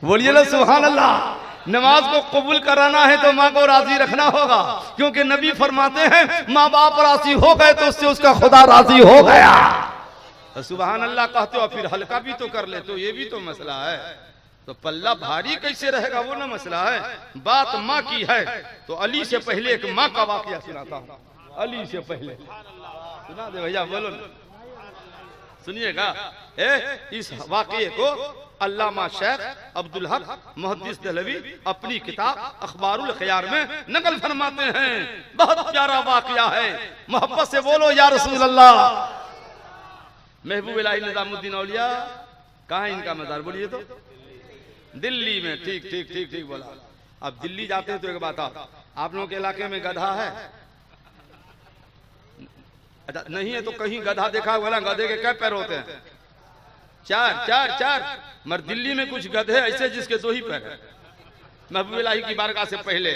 बोलिए ना सुभान अल्लाह। नमाज को कबूल कराना है तो माँ को राजी रखना होगा, क्योंकि नबी फरमाते हैं माँ बाप राजी हो गए तो उससे उसका खुदा राजी हो गया। तो सुभान अल्लाह कहते हो फिर हल्का भी तो कर ले, तो ये भी तो मसला है। तो पल्ला भारी कैसे रहेगा वो ना मसला है। बात माँ की है तो अली से पहले एक माँ का वाकया सुनाता हूँ। अली से पहले सुना दे भैया, बोलो सुनिएगा। इस वाकये को अल्लामा शेख अब्दुल हक मुहद्दिस दहलवी अपनी किताब अखबारुल खयार में नकल फरमाते हैं। बहुत प्यारा वाकया है, मोहब्बत से बोलो या रसूल अल्लाह। महबूब इलाही निजामुद्दीन औलिया कहाँ है इनका मज़ार? बोलिए तो दिल्ली में। ठीक ठीक ठीक ठीक बोला। अब दिल्ली जाते हैं तो एक बात आप लोगों के इलाके में गधा है? अच्छा नहीं है तो कहीं गधा देखा हुआ ना? गधे के क्या पैर होते हैं? 4 मगर दिल्ली में कुछ गधे ऐसे जिसके 2 ही पैर है। महबूब इलाही की बारगाह से पहले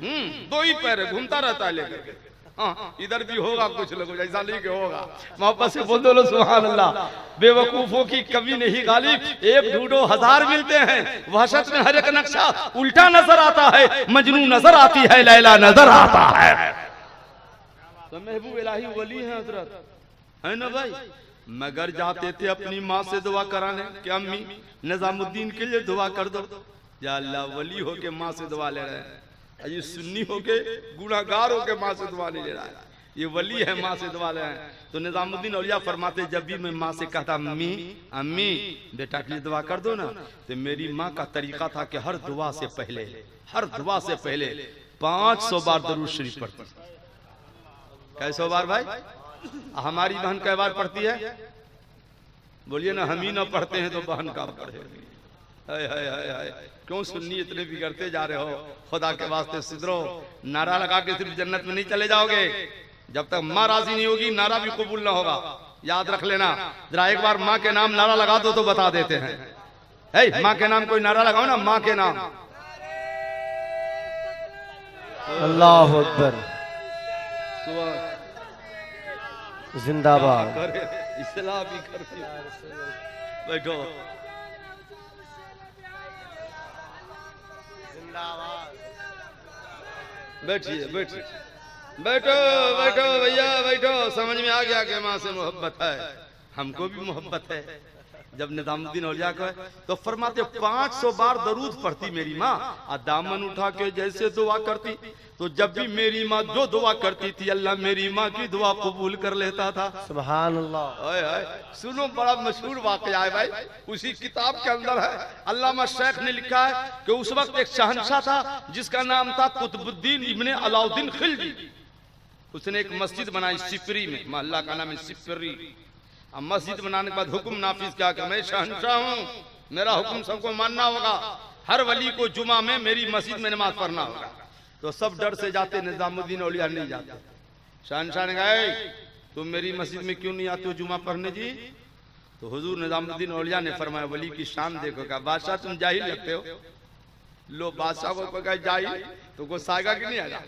दो ही पैर है, घूमता रहता है लेकर के। हाँ, इधर भी होगा कुछ लोग ऐसा नहीं कि होगा। मोहब्बत से बोल दो सुभान अल्लाह। बेवकूफों की कभी नहीं गालिब, एक ढूंढो हजार मिलते हैं। वहशत में हर एक नक्शा उल्टा नजर आता है, मजनू नजर आती है, लैला नजर आता है। तो महबूब इलाही वली है हजरत, है ना भाई। मगर जाते थे अपनी माँ से दुआ कराने कि अम्मी निजामुद्दीन के लिए दुआ कर दो। या अल्लाह, वली होके माँ से दुआ ले रहे हैं, ये सुन्नी होके गुनाहगार होके माँ से दुआ नहीं ले रहा है। ये वली है, माँ से दुआ ले रहे हैं। तो निजामुद्दीन औलिया फरमाते, जब भी मैं माँ से कहता अम्मी अम्मी बेटा के लिए दुआ कर दो ना, तो मेरी माँ का तरीका था कि हर दुआ से पहले 500 बार दरूद शरीफ पढ़ती। कैसो बार भाई? हमारी बहन कै बार पढ़ती है? बोलिए ना, हम ही ना पढ़ते हैं तो बहन का पढ़े। हाय हाय हाय हाय, क्यों सुन्नी इतने बिगड़ते जा रहे हो? खुदा के वास्ते सुधरो। नारा लगा के सिर्फ जन्नत में नहीं चले जाओगे, जब तक माँ राजी नहीं होगी नारा भी कबूल ना होगा। याद रख लेना। जरा एक बार माँ के नाम नारा लगा दो तो बता देते हैं। माँ के नाम कोई नारा लगाओ ना, माँ के नाम। अल्लाह अकबर, जिंदाबाद। इस्लाम भी करती। बैठो, बैठिए बैठिए, बैठो बैठो भैया बैठो। समझ में आ गया कि माँ से मोहब्बत है, हमको भी मोहब्बत है। जब निजामुद्दीन औलिया को तो फरमाते 500 बार दरूद पढ़ती मेरी माँ, और दामन उठा के जैसे दुआ करती। तो जब भी मेरी माँ जो दुआ करती थी, अल्लाह मेरी माँ की दुआ कबूल कर लेता था। सुभान अल्लाह। हाय हाय, सुनो, बड़ा मशहूर वाकया है भाई, उसी किताब के अंदर है। अल्लामा शेख ने लिखा है कि उस वक्त एक शहंशाह था जिसका नाम था कुतुबुद्दीन इब्ने अलाउद्दीन खिलजी। उसने एक मस्जिद बनाई सिपरी में, मोहल्ला का नाम है सिपरी। अब मस्जिद बनाने के बाद हुक्म नाफिज किया कि मैं शहंशाह हूँ, मेरा हुक्म सबको मानना होगा, हर वली को जुमा में मेरी मस्जिद में नमाज पढ़ना होगा। तो सब डर से जाते, निजामुद्दीन औलिया नहीं जाते। शहंशाह ने कहा, तुम मेरी मस्जिद में क्यों नहीं आते हो जुमा पढ़ने जी? तो हुजूर निजामुद्दीन औलिया ने फरमाया, वली की शान देखो। क्या बादशाह तुम जाहिल लगते हो? लो, बादशाह को कहा जाहिल तो गुस्सा आएगा कि नहीं आएगा?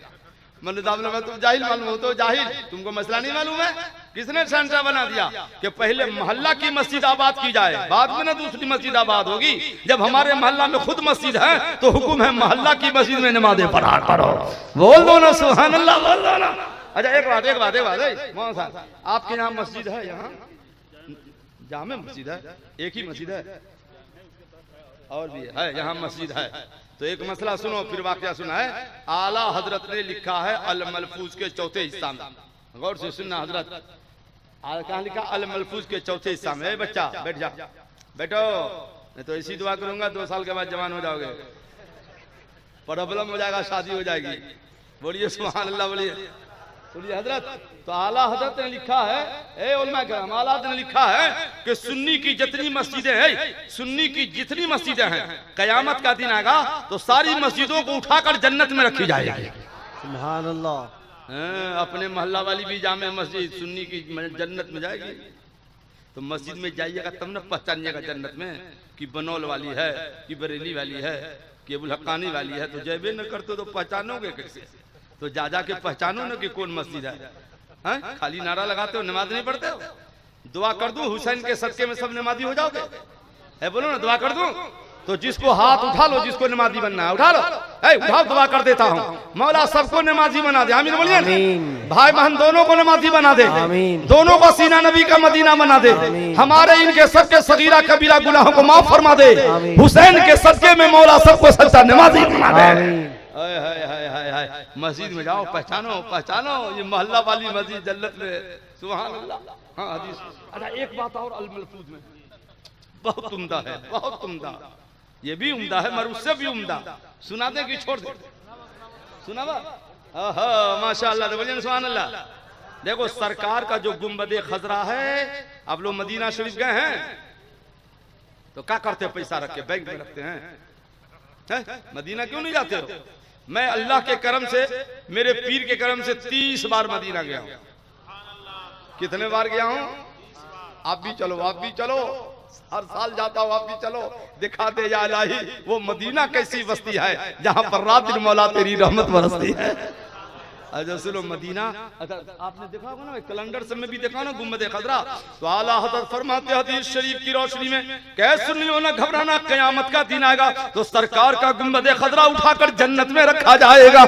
मैं तुम जाहिल मालूम हो तो जाहिल, तुमको मसला नहीं मालूम है? किसने शहंशाह बना दिया कि पहले मोहल्ला की मस्जिद आबाद की जाए, बाद में ना दूसरी मस्जिद आबाद होगी। जब हमारे मोहल्ला में खुद मस्जिद है तो हुक्म है मोहल्ला की मस्जिद में नमाज़ें पढ़ा करो। बोल दो ना सुभान अल्लाह, बोल दो ना। अच्छा एक बात मोहन साहब, आपके यहाँ मस्जिद है? यहाँ जामे मस्जिद है, एक ही मस्जिद है और भी है? यहाँ मस्जिद है। तो एक मसला सुनो, फिर वाकया सुना है। आला हजरत ने लिखा है अल मलफूज के चौथे हिस्सा में, गौर से सुनना हजरत। कहाँ लिखा? अल मलफूज के चौथे हिस्सा में। बच्चा बैठ जा, बैठो, नहीं तो ऐसी दुआ करूंगा 2 साल के बाद जवान हो जाओगे, प्रॉब्लम हो जाएगा, शादी हो जाएगी। बोलिए सुभान अल्लाह, बोलिए बोलिए हजरत। तो आला हजरत ने लिखा है, ए उलमा करम, आला हजरत ने लिखा है कि सुन्नी की जितनी मस्जिदें हैं, सुन्नी की जितनी मस्जिदें हैं, कयामत का दिन आएगा तो सारी मस्जिदों को उठाकर जन्नत में रखी जाएगी। सुभान अल्लाह। अपने मोहल्ला वाली भी जामे मस्जिद सुन्नी की जन्नत में जाएगी। तो मस्जिद में जाइएगा तब न पहचानिएगा जन्नत में कि बनौल वाली है, कि बरेली वाली है, कि अबुल हक्कानी वाली है। तो जयबे न करते तो पहचानोगे कैसे? तो जा के पहचानो ना कि कौन मस्जिद है। हैं? खाली नारा लगाते हो, नमाज नहीं पढ़ते हो? दुआ कर दूं हुसैन के सदके में सब नमाजी हो जाओगे? है बोलो ना, दुआ कर दूं? तो जिसको हाथ उठा लो, जिसको नमाजी बनना है उठा लो। उठाओ, दुआ कर देता हूँ, मौला सबको नमाजी बना दे। आमीन बोलिए। भाई बहन दोनों को नमाजी बना दे, दोनों को सीना नबी का मदीना बना दे। हमारे इनके सबके सगीरा कबीरा गुनाहों को माफ फरमा दे। हुसैन के सदके में मौला सबको सच्चा नमाजी बना दे। हाय मस्जिद में जाओ, पहचानो पहचानो, ये मोहल्ला वाली मस्जिद जन्नत में। सुभान अल्लाह। हाँ हदीस। अच्छा एक बात और, अल मलफूज में बहुत उम्दा है, बहुत उम्दा। ये भी उम्दा है मगर उससे भी उम्दा। सुना दे कि छोड़ दे? सुना बा? माशाअल्लाह, बोलिए सुभान अल्लाह। देखो सरकार का जो गुंबदे खजरा है, अब लोग मदीना शरीफ गए हैं तो क्या करते? पैसा रख के बैंक में रखते हैं। मदीना क्यों नहीं जाते हो? मैं अल्लाह के करम से, मेरे पीर के करम से 30 बार मदीना गया हूं। कितने बार गया हूं? आप भी चलो, आप भी चलो। हर साल जाता हूँ, आप भी चलो दिखा दे या इलाही वो मदीना कैसी बस्ती है जहाँ पर रात दिन मौला तेरी रहमत बरसती है। अच्छा सुनो मदीना, अच्छा आपने देखा होगा ना कैलेंडर से में भी देखा ना गुम्बद खजरा, तो आला हज़रत फरमाते हदीस शरीफ की रोशनी में कह सुनियो ना घबराना, कयामत का दिन आएगा तो सरकार का गुम्बद खजरा उठाकर जन्नत में रखा जाएगा।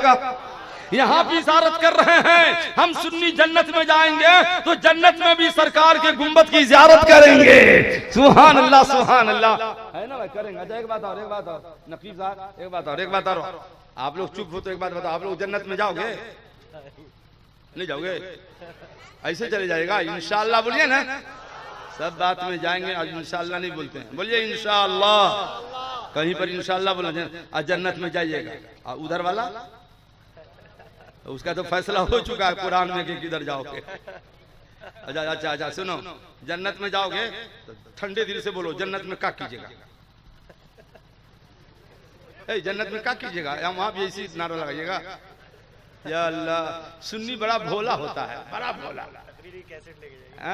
यहाँ भी इशारत कर रहे हैं हम सुन्नी जन्नत में जाएंगे तो जन्नत में भी सरकार के गुम्बद की ज़ियारत करेंगे। सुभान अल्लाह सुभान अल्लाह, है ना भाई करेंगे। अच्छा एक बात और नकीब साहब, एक बात और आप लोग चुप हो तो एक बात बताओ, आप लोग जन्नत में जाओगे नहीं जाओगे? ऐसे चले जाएगा इंशाअल्लाह, बोलिए ना, सब बात में जाएंगे। आज इंशाअल्लाह नहीं बोलते हैं, बोलिए इंशाअल्लाह, कहीं पर इंशाअल्लाह बोला आज जन्नत में जाइएगा। उधर वाला उसका तो फैसला हो चुका है कुरान में कि किधर जाओगे। अच्छा सुनो, जन्नत में जाओगे तो ठंडे दिल से बोलो जन्नत में क्या कीजिएगा, जन्नत में क्या कीजिएगा, वहां भी ऐसी नारा लगाइएगा या अल्लाह। सुन्नी बड़ा भोला होता है, बड़ा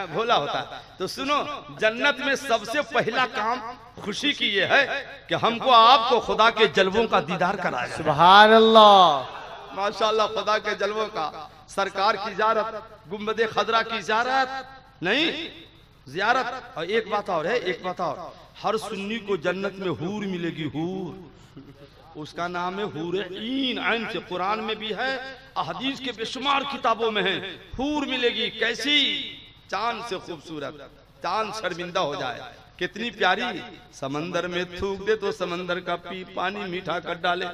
भोला होता है। तो सुनो, जन्नत में सबसे पहला काम खुशी की ये है कि हमको आपको खुदा के जलवों का दीदार कराया। सुभान अल्लाह, माशाअल्लाह, खुदा के जलवों का, सरकार की ज़ियारत, गुम्बद खजरा की ज़ियारत नहीं ज़ियारत। और एक बात और है, एक बात और, हर सुन्नी को जन्नत में हूर मिलेगी, हूर, उसका नाम है हूर ईन, ऐन से कुरान में भी है, अहदीस के बेशुमार किताबों में है। हूर मिलेगी कैसी, चांद से खूबसूरत, चांद शर्मिंदा हो जाए, कितनी प्यारी, समंदर में थूक दे तो समंदर का पानी मीठा कर डाले,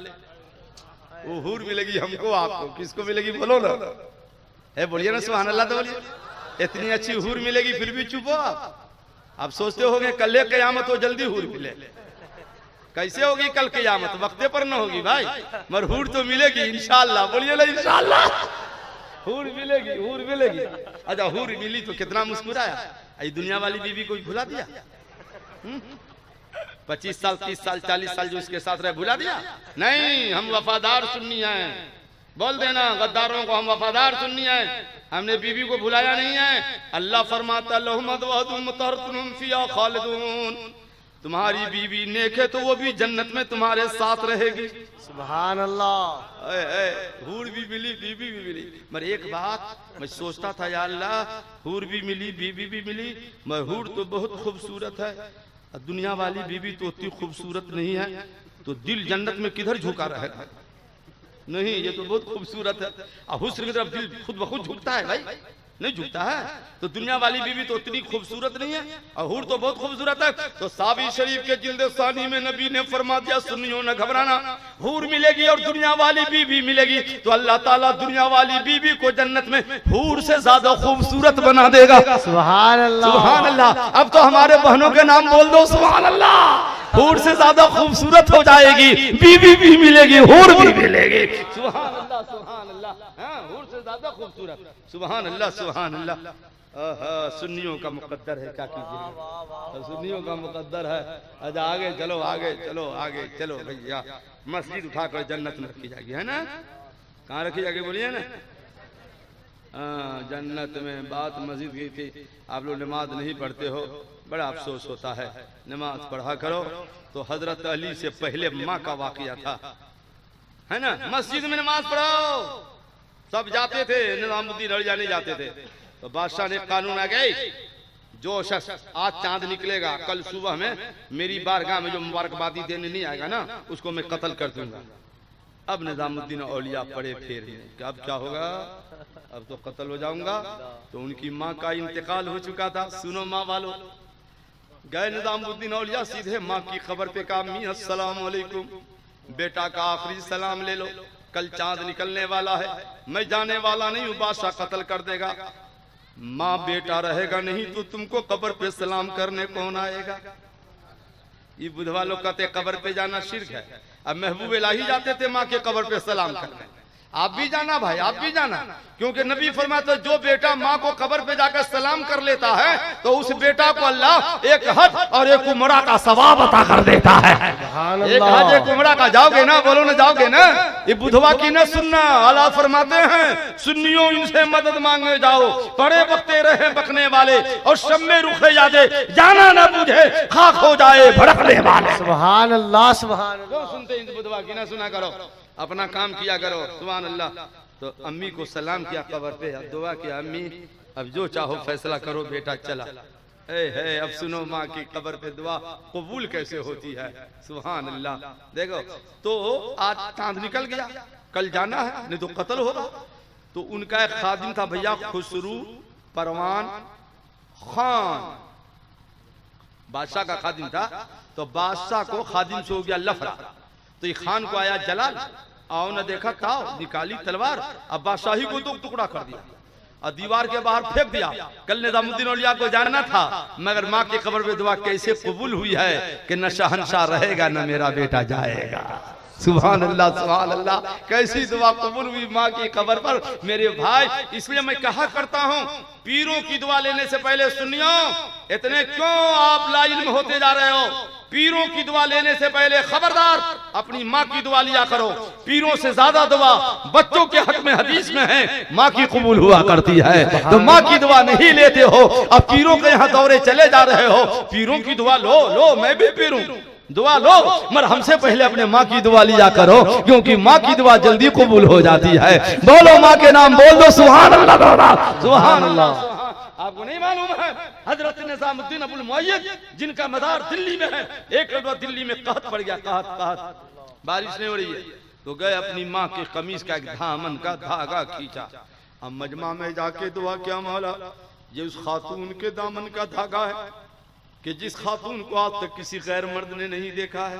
वो हूर मिलेगी हमको आपको। किसको मिलेगी बोलो ना, है बोलिए ना सुभान अल्लाह। तो बोलिए इतनी अच्छी हूर मिलेगी फिर भी चुप हो आप सोचते होगे कल क़यामत हो जल्दी हूर मिले, कैसे होगी कल क़यामत, वक्ते पर ना होगी भाई, मगर हूर तो मिलेगी इंशाअल्लाह, बोलिए ना इंशाअल्लाह, हूर मिलेगी, हूर मिलेगी। अच्छा हूर मिली तो कितना मुस्कुराया, ये दुनिया वाली बीवी कोई भुला दिया? 25 साल 30 साल 40 साल जो इसके साथ रहे भुला दिया? नहीं, हम वफादार सुन्नी हैं, बोल देना गद्दारों को हम वफादार सुन्नी हैं, हमने बीवी को भुलाया नहीं है। अल्लाह फरमाता तुम्हारी बीवी नेक है तो वो भी जन्नत में तुम्हारे साथ रहेगी। सुभान अल्लाह, हूर भी मिली, बीवी भी मिली। मगर एक बात मैं सोचता था, या अल्लाह, हूर भी मिली, बीवी भी मिली, मगर हूर तो बहुत खूबसूरत है, दुनिया वाली बीवी तो उतनी खूबसूरत नहीं है, तो दिल जन्नत में किधर झुका रहेगा? नहीं, ये तो बहुत खूबसूरत है। हुस्न की तरफ दिल खुद ब खुद झुकता है भाई, नहीं झुकता है। तो दुनिया वाली बीवी तो उतनी खूबसूरत नहीं है और हूर तो बहुत खूबसूरत है। तो सावी शरीफ के जिल्द सानी में नबी ने फरमा दिया, सुनियो न घबराना, हूर मिलेगी और दुनिया वाली बीवी मिलेगी तो अल्लाह ताला दुनिया वाली बीवी को जन्नत में हूर से ज्यादा खूबसूरत बना देगा। सुभान अल्लाह, सुभान अल्लाह। अब तो हमारे बहनों के नाम बोल दो, सुभान अल्लाह। हूर से ज्यादा खूबसूरत हो जाएगी, बीवी भी मिलेगी, हूर भी मिलेगी। सुभान अल्लाह, सुभान अल्लाह। हाँ, हूर से ज्यादा खूबसूरत, सुभान अल्लाह, सुभान अल्लाह। सुन्नियों का मुकद्दर है, क्या कीजिए, सुन्नियों का मुकद्दर है। अच्छा आगे चलो, आगे चलो, आगे चलो भैया। मस्जिद उठाकर जन्नत में रखी जाएगी, है ना? कहाँ रखी जाएगी बोलिए ना? जन्नत में। बात मस्जिद की थी, आप लोग नमाज नहीं पढ़ते हो, बड़ा अफसोस होता है। नमाज पढ़ा करो। तो हजरत अली से पहले माँ का वाकया था, है ना? मस्जिद में नमाज पढ़ो, सब जाते थे, निजामुद्दीन औलिया नहीं जाते थे। तो बादशाह ने कानून आ गई, जो शख्स आज चांद निकलेगा कल सुबह में मेरी बारगाह में जो मुबारकबादी देने नहीं आएगा ना, उसको मैं कत्ल कर दूंगा। अब निजामुद्दीन औलिया पड़े फेर में, अब क्या होगा, अब तो कत्ल हो जाऊंगा। तो उनकी माँ का इंतकाल हो चुका था। सुनो माँ वालों, गए निजामुद्दीन औलिया सीधे माँ की खबर पे कहा, मी अस्सलाम वालेकुम, बेटा का आखिरी सलाम ले लो, कल चांद निकलने वाला है, मैं जाने वाला नहीं हूँ, बादशाह कत्ल कर देगा। माँ बेटा रहेगा नहीं तो तुमको कब्र पे सलाम करने कौन आएगा? ये बुधवा लोग कहते कब्र पे जाना शिर्क है। अब महबूब इलाही जाते थे माँ के कब्र पे सलाम करने, आप भी जाना भाई, आप भी जाना, क्योंकि नबी फरमाते जो बेटा माँ को कब्र पे जाकर सलाम कर लेता है तो उस बेटा को अल्लाह एक हज और एक उमरा का सवाब अता कर देता है। एक हज एक उमरा का, जाओगे ना, बोलो ना, जाओगे ना। ये बुधवा की न सुनना, अल्लाह फरमाते हैं सुन्नियों इनसे मदद मांगे जाओ, बड़े बकते रहे बकने वाले और शब में रुखे जाते, जाना ना बुझे खाक हो जाए भड़कने वाले। सुभान अल्लाह, सुभान अल्लाह। सुनते इस बुधवा की ना सुना करो, अपना काम किया करो। सुभान अल्लाह। तो अम्मी को सलाम किया कब्र पे, अब दुआ किया अम्मी अब जो चाहो फैसला करो, बेटा चला। है अब सुनो माँ की कब्र पे दुआ कबूल कैसे होती है। सुभान अल्लाह। देखो तो आज चांद निकल गया, कल जाना है, नहीं तो कत्ल होगा। तो उनका एक खादिम था भैया, खुसरू परवान खान, बादशाह का खादिम था। तो बादशाह को खादिम से हो गया लफड़ा, तो ये खान को आया जलाल, आओ न देखा ताओ, निकाली तलवार, अब बादशाही को दो टुकड़ा कर दिया और दीवार के बाहर फेंक दिया। कल निजामुद्दीन औलिया को जानना था, मगर माँ की कब्र पे दुआ कैसे कबूल हुई है कि न शहंशाह रहेगा न मेरा बेटा जाएगा। सुभान अल्लाह, सुभान अल्लाह। कैसी दुआ कबूल हुई माँ की कब्र पर मेरे भाई। इसलिए मैं कहा करता हूँ पीरों की दुआ लेने से पहले सुनियो, इतने क्यों आप लाइल्म होते जा रहे हो। पीरों की दुआ लेने से पहले खबरदार अपनी माँ की दुआ लिया करो। पीरों से ज्यादा दुआ बच्चों के हक में हदीस में है, माँ की कबूल हुआ करती है। तो माँ की दुआ नहीं लेते हो, अब पीरों के यहाँ दौरे चले जा रहे हो, पीरों की दुआ लो लो, मैं भी पीरूं दुआ लो, मगर हमसे पहले अपने माँ की दुआ लिया करो, क्योंकि माँ की दुआ जल्दी कबूल हो जाती है। बोलो माँ के नाम बोल दो, सुभान अल्लाह, सुभान अल्लाह। आपको नहीं मालूम है हजरत निजामुद्दीन अबुल मुअय्यद जिनका मदार दिल्ली में है, एक लड़का दिल्ली में कहत पड़ गया, कहत बारिश नहीं हो रही है, तो गए अपनी माँ के कमीज का एक दामन का धागा खींचा। अब मजमा में जाके दुआ क्या मौला, ये उस खातून के दामन का धागा है कि जिस खातून को आज तक किसी गैर मर्द ने नहीं देखा है,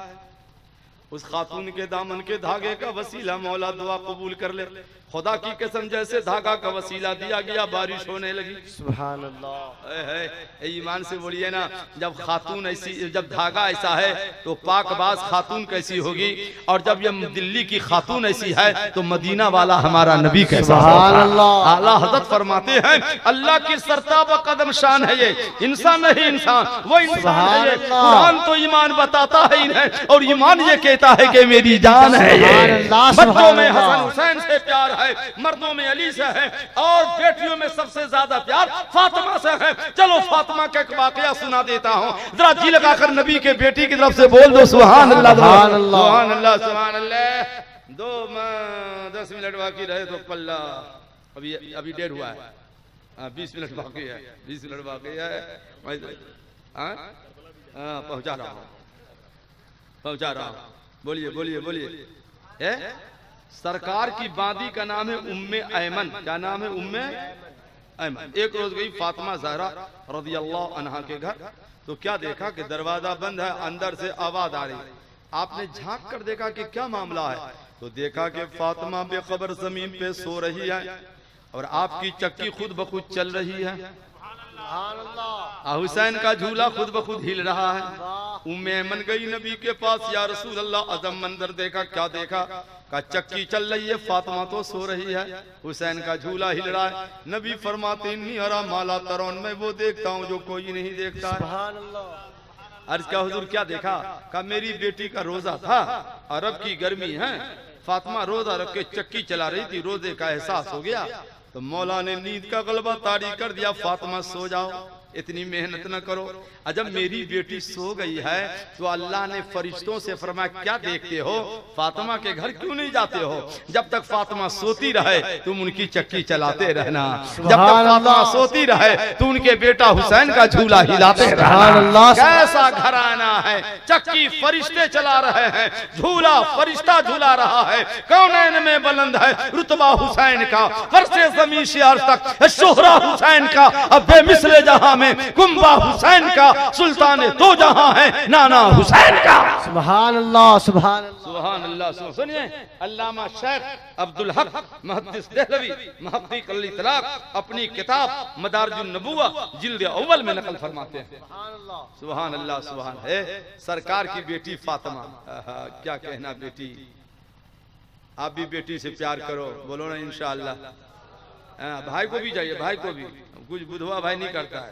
उस खातून के दामन के धागे का वसीला मौला दुआ कबूल कर ले। खुदा की कसम जैसे धागा का वसीला दिया गया, बारिश होने लगी। सुभान अल्लाह। ईमान से बोलिए ना, जब खातून ऐसी, जब धागा ऐसा है तो पाकबाज खातून कैसी होगी, और जब ये दिल्ली की खातून ऐसी है तो मदीना वाला हमारा नबी कैसा होगा। आला हज़रत फरमाते हैं अल्लाह की सरताब कदम शान है ये, इंसान नहीं इंसान, वो इंसान है ये। कुरान तो ईमान बताता है इन्हें, और ईमान ये कहता है कि मेरी जान है ये। बच्चों में हसन हुसैन से प्यार है, मर्दों में अली से है, और बेटियों में सबसे ज्यादा प्यार फातिमा से है। चलो फातिमा का एक वाकया सुना देता हूँ, जरा जी लगाकर नबी के बेटी की तरफ से बोल दो सुभान अल्लाह, सुभान अल्लाह, सुभान अल्लाह। 10 मिनट बाकी रहे तो पल्ला, अभी डेढ़ हुआ है, 20 मिनट बाकी है, 20 मिनट बाकी है। पहुंचा रहा हूँ, पहुंचा रहा हूँ। बोलिए बोलिए बोलिए। सरकार की बादी का नाम है उम्मे ऐमन। क्या नाम है? उम्मे ऐमन। एक रोज गई फातिमा ज़हरा रज़ियल्लाहु अन्हा के घर, तो क्या देखा कि दरवाजा बंद है, अंदर से आवाज आ रही। आपने झांक कर देखा कि क्या मामला है, तो देखा कि फातिमा बेखबर जमीन पे सो रही है और आपकी चक्की खुद ब खुद चल रही है, हुसैन का झूला खुद ब खुद हिल रहा है। उम्मे ऐमन गई नबी के पास, या रसूल अल्लाह, अजब मंजर देखा। क्या देखा? का चक्की चल रही है, फातिमा तो सो रही है, हुसैन का झूला हिल रहा है। नबी फरमाते इन्नी हरा माला तरौन, मैं वो देखता हूँ जो कोई नहीं देखता है। अर्ज क्या हुजूर क्या देखा? का मेरी बेटी का रोजा था, अरब की गर्मी है, फातिमा रोजा रख के चक्की चला रही थी, रोजे का एहसास हो गया तो मौला ने नींद का गलबा तारी कर दिया, फातिमा सो जाओ, इतनी मेहनत न करो। जब मेरी बेटी सो गई है तो अल्लाह ने फरिश्तों से फरमाया क्या देखते हो, फातिमा के घर क्यों नहीं जाते हो? जब तक फातिमा सोती रहे तुम उनकी चक्की चलाते रहना, जब तक फातिमा सोती रहे तो उनके बेटा हुसैन का झूला हिलाते रहना। कैसा घराना है, चक्की फरिश्ते चला रहे हैं, झूला फरिश्ता झूला रहा है, कौनैन में बुलंद है रुतबा हुसैन का, फर्शे ज़मीन से अर्श तक शोहरा हुसैन का, अब बेमिसले जहां में कुंबा हुसैन का, सुल्तान दो जहां है नाना हुसैन का। सुभान अल्लाह, सुभान अल्लाह, सुभान अल्लाह। सुनिए अल्लामा शेख अब्दुल हक मुहद्दिस देहलवी मुहक्किक अल इतलाक अपनी किताब मदारिजुन नबुव्वा जिल्द अव्वल में नकल फरमाते हैं। सुभान अल्लाह, सुभान है। सरकार की बेटी फातिमा, क्या कहना बेटी, आप भी बेटी से प्यार करो, बोलो ना इंशाअल्लाह। भाई को भी चाहिए, भाई को भी। कुछ बुधवा भाई नहीं करता है,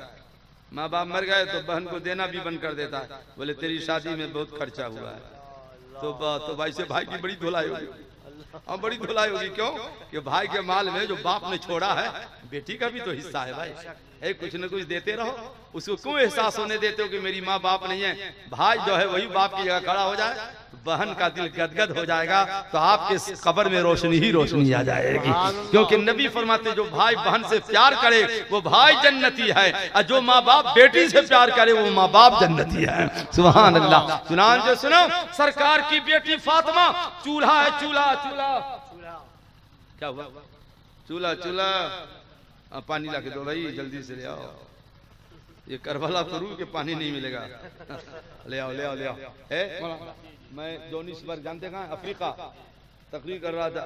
माँ बाप मर गए तो बहन को देना भी बंद कर देता है, बोले तेरी शादी में बहुत खर्चा हुआ है। तो भाई से भाई की बड़ी धुलाई होगी, और बड़ी धुलाई होगी। क्यों? कि भाई के माल में जो बाप ने छोड़ा है, बेटी का भी तो हिस्सा है भाई। कुछ न कुछ देते रहो, उसको क्यों एहसास होने देते हो कि मेरी माँ बाप नहीं है। भाई जो है वही बाप की जगह खड़ा हो जाए, बहन का दिल गदगद हो जाएगा, तो आपके कब्र में रोशनी ही रोशनी आ जाएगी। क्योंकि नबी फरमाते जो भाई बहन से प्यार करे वो भाई जन्नती है, और जो माँ बाप बेटी से प्यार करे वो माँ बाप जन्नती है। सुभान अल्लाह। चुनांचे सुनो, सरकार की बेटी फातिमा, चूल्हा है, चूल्हा चूल्हा क्या हुआ? चूल्हा चूल्हा, पानी ला के दो भाई, जल्दी से ले आओ। ये करबला करूँ कि पानी नहीं मिलेगा। ले आओ ले आओ ले आओ। मैं जोनिसबर्ग जानते कहाँ, अफ्रीका तकरीर कर रहा था।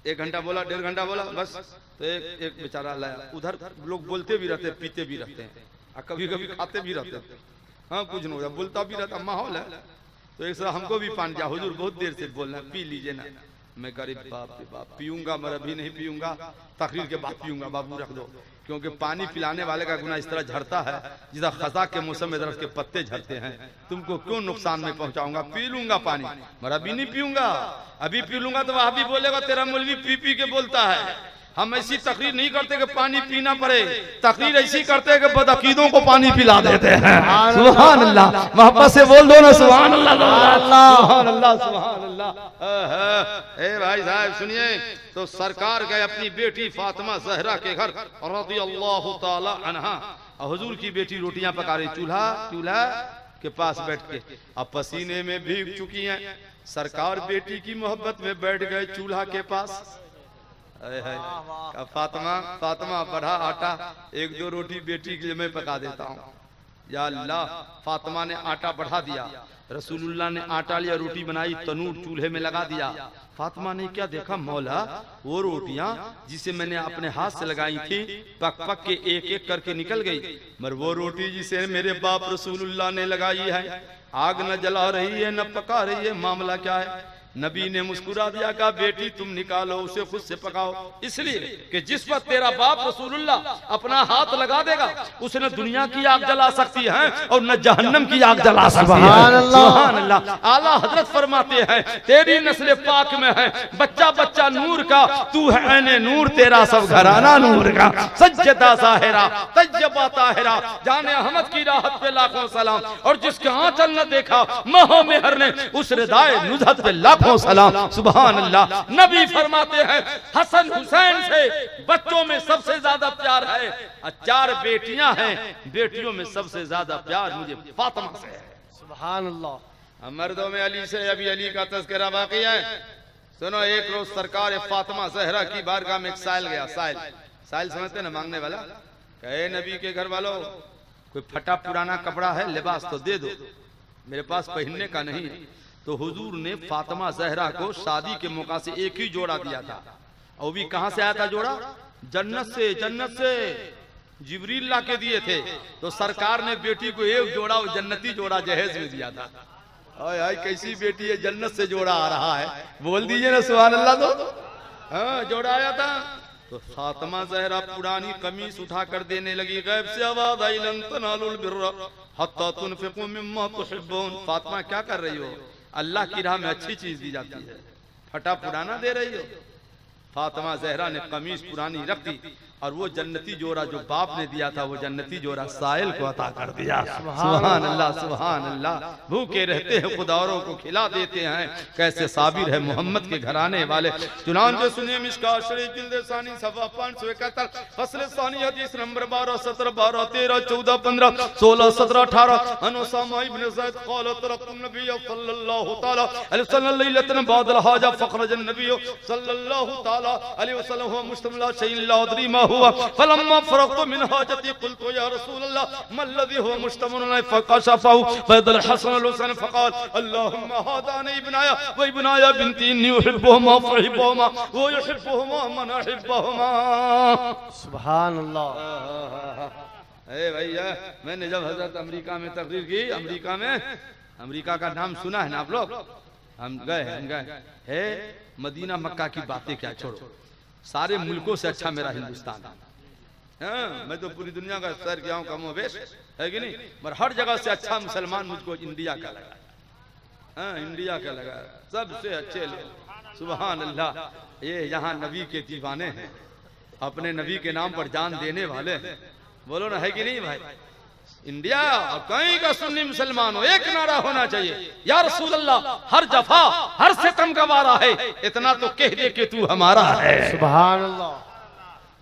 1 घंटा बोला, 1.5 घंटा बोला, बस। तो एक बेचारा लाया। उधर लोग बोलते भी रहते, पीते भी रहते हैं, और कभी कभी खाते भी रहते हैं। हाँ, कुछ नहीं होता, बोलता भी रहता, माहौल है। तो एक हमको भी पानी दिया, हुजूर बहुत देर से बोल रहे हैं, पी लीजिए ना। मैं गरीब बाप रे बाप, पीऊंगा मगर अभी नहीं पीऊंगा, तकरीर के बाद पीऊंगा, बाबू रख दो। क्योंकि पानी पिलाने वाले का गुनाह इस तरह झड़ता है जिस खजा के मौसम में दरख्त के पत्ते झड़ते हैं। तुमको क्यों नुकसान में पहुंचाऊंगा, पी लूंगा पानी, मगर अभी नहीं पीऊंगा। अभी पी लूंगा तो वह भी बोलेगा तेरा मौलवी पी पी के बोलता है। हम ऐसी तकरीर नहीं करते कि पानी पीना पड़े, तकरीर ऐसी करते हैं कि बदअकीदों को पानी पिला देते हैं। सुभान अल्लाह, मोहब्बत से बोल दो ना सुभान अल्लाह, सुभान अल्लाह, सुभान अल्लाह। ए भाई साहब सुनिए, तो सरकार गए अपनी बेटी फातिमा ज़हरा के घर रज़ियल्लाहु ताला अन्हा। हुजूर की बेटी रोटियां पका रही, चूल्हा के पास बैठ के, अब पसीने में भीग चुकी हैं। सरकार बेटी की मोहब्बत में बैठ गए चूल्हा के पास। फातिमा बढ़ा आटा, 1-2 रोटी बेटी के लिए मैं पका देता हूँ। या अल्लाह, फातिमा ने आटा बढ़ा दिया, रसूलुल्लाह ने आटा लिया, रोटी बनाई, तनूर चूल्हे में लगा दिया। फातिमा ने क्या देखा, मौला वो रोटियां जिसे मैंने अपने हाथ से लगाई थी पक पक के एक एक करके निकल गई, मगर वो रोटी जिसे मेरे बाप रसूलुल्लाह ने लगाई है, आग न जला रही है न पका रही है, मामला क्या है? नबी ने मुस्कुरा दिया, कहा बेटी तुम निकालो, उसे खुद से पकाओ। इसलिए कि जिस पर तेरा बाप रसूलुल्लाह अपना हाथ लगा देगा, उसने दुनिया की आग जला सकती है और न जहन्नम की आग जला सकती है। सुभान अल्लाह। आला हजरत फरमाते हैं तेरी नस्ल पाक में है बच्चा बच्चा नूर का, तू है ऐने नूर, तेरा सब घराना नूर का। सज्जदा ज़ाहिरा तज्जबा ताहिरा, जाने अहमद की राहत पे लाखों सलाम, और जिसके आंचल न देखा महो मेहर ने, उस रिदाए नुज़हत पे लाखों सलाम। सुभान अल्लाह। नबी फरमाते हैं हसन हुसैन से बच्चों में सबसे ज्यादा प्यार है, 4 बेटियां हैं, बेटियों में सबसे ज्यादा प्यार मुझे फातिमा से है। सुभान अल्लाह। मर्दों में अली से अभी अली का तज़किरा बाकी है। सुनो, एक रोज सरकार फातिमा ज़हरा की बारगाह में एक साइल गया। साइल समझते ना, मांगने वाला। कहे नबी के घर वालों, कोई फटा पुराना कपड़ा है, लिबास तो दे दो, मेरे पास पहनने का नहीं। तो हुजूर ने फातिमा ज़हरा को शादी के मौका से एक ही जोड़ा दिया था, और भी कहां से आया था जोड़ा? जन्नत से जिब्रील ला के दिए थे। तो सरकार ने बेटी को एक जोड़ा, वो जन्नती जोड़ा जहेज में दिया था। आय आय, कैसी बेटी है, जन्नत से जोड़ा आ रहा है, बोल दीजिए ना सुभान अल्लाह। तो हाँ, जोड़ा आया था। तो फातिमा ज़हरा पुरानी कमीज उठा कर देने लगी। गैब से आवाज आई, लन तनालुल बिर्रा हत्ता तुनफिकू मिम्मा तुहिब्बून। फातिमा क्या कर रही हो? अल्लाह की राह में अच्छी चीज दी जाती है, फटा पुराना दे रही हो। फातिमा ज़हरा ने कमीज पुरानी रख दी, और वो जन्नती जोड़ा जो बाप ने दिया था, वो जन्नती जोड़ा साहिल को अता कर दिया। सुभान अल्लाह, सुभान अल्लाह। भूखे रहते हैं खुदारों को खिला देते हैं, कैसे साबिर है मोहम्मद के घराने वाले। चुनांचे सुनिए मिशकात शरीफ जिल्द सानी सफ़ा 571 फस्ल सानी हदीस नंबर 12, 17, 12, 13, 14, 15, 16, 17, 18। अन उसामा इब्न ज़ैद क़ाल तरक़्तु नबी सल्लल्लाहु तआला अलैहि वसल्लम लैलतन बअदल हाजा फ़ख़रज नबी सल्लल्लाहु तआला अलैहि वसल्लम हुवा मुश्तमिल शैइन ला अदरी मा हुआ। फलम्मा फरग़्तु मिन हाजती क़ुल्तु या रसूलल्लाह मल्लज़ी हुवा मुश्तमिल फ़कशफ़हु फ़अदल हसन वल हुसैन फ़क़ाल अल्लाहुम्मा हादानी इब्नाया व इब्नाया बिन्ती इन्नी उहिब्बुहुमा फ़अहिब्बुहुमा व युहिब्बुहुमा मन अहिब्बुहुमा। सुभान अल्लाह। ए भैया, मैंने जब हजरत अमेरिका में तकरीर की, अमेरिका का नाम सुना है ना आप लोग? हम गए है मदीना मक्का की बातें क्या छोड़ो, सारे मुल्कों से अच्छा मेरा हिंदुस्तान है। हाँ, मैं तो पूरी दुनिया का सैर किया हूँ कमो बेश, है कि नहीं, मगर हर जगह से अच्छा मुसलमान मुझको इंडिया का लगा। हाँ, इंडिया का लगा सबसे अच्छे लोग। सुभान अल्लाह। ये यहाँ नबी के दीवाने हैं, अपने नबी के नाम पर जान देने वाले हैं। बोलो ना, है कि नहीं भाई। इंडिया और कहीं का सुन्नी मुसलमान हो, एक नारा होना चाहिए, या रसूल अल्लाह, हर जफा हर सितम का वारा है, इतना तो कह दे कि तू हमारा है। सुभान अल्लाह।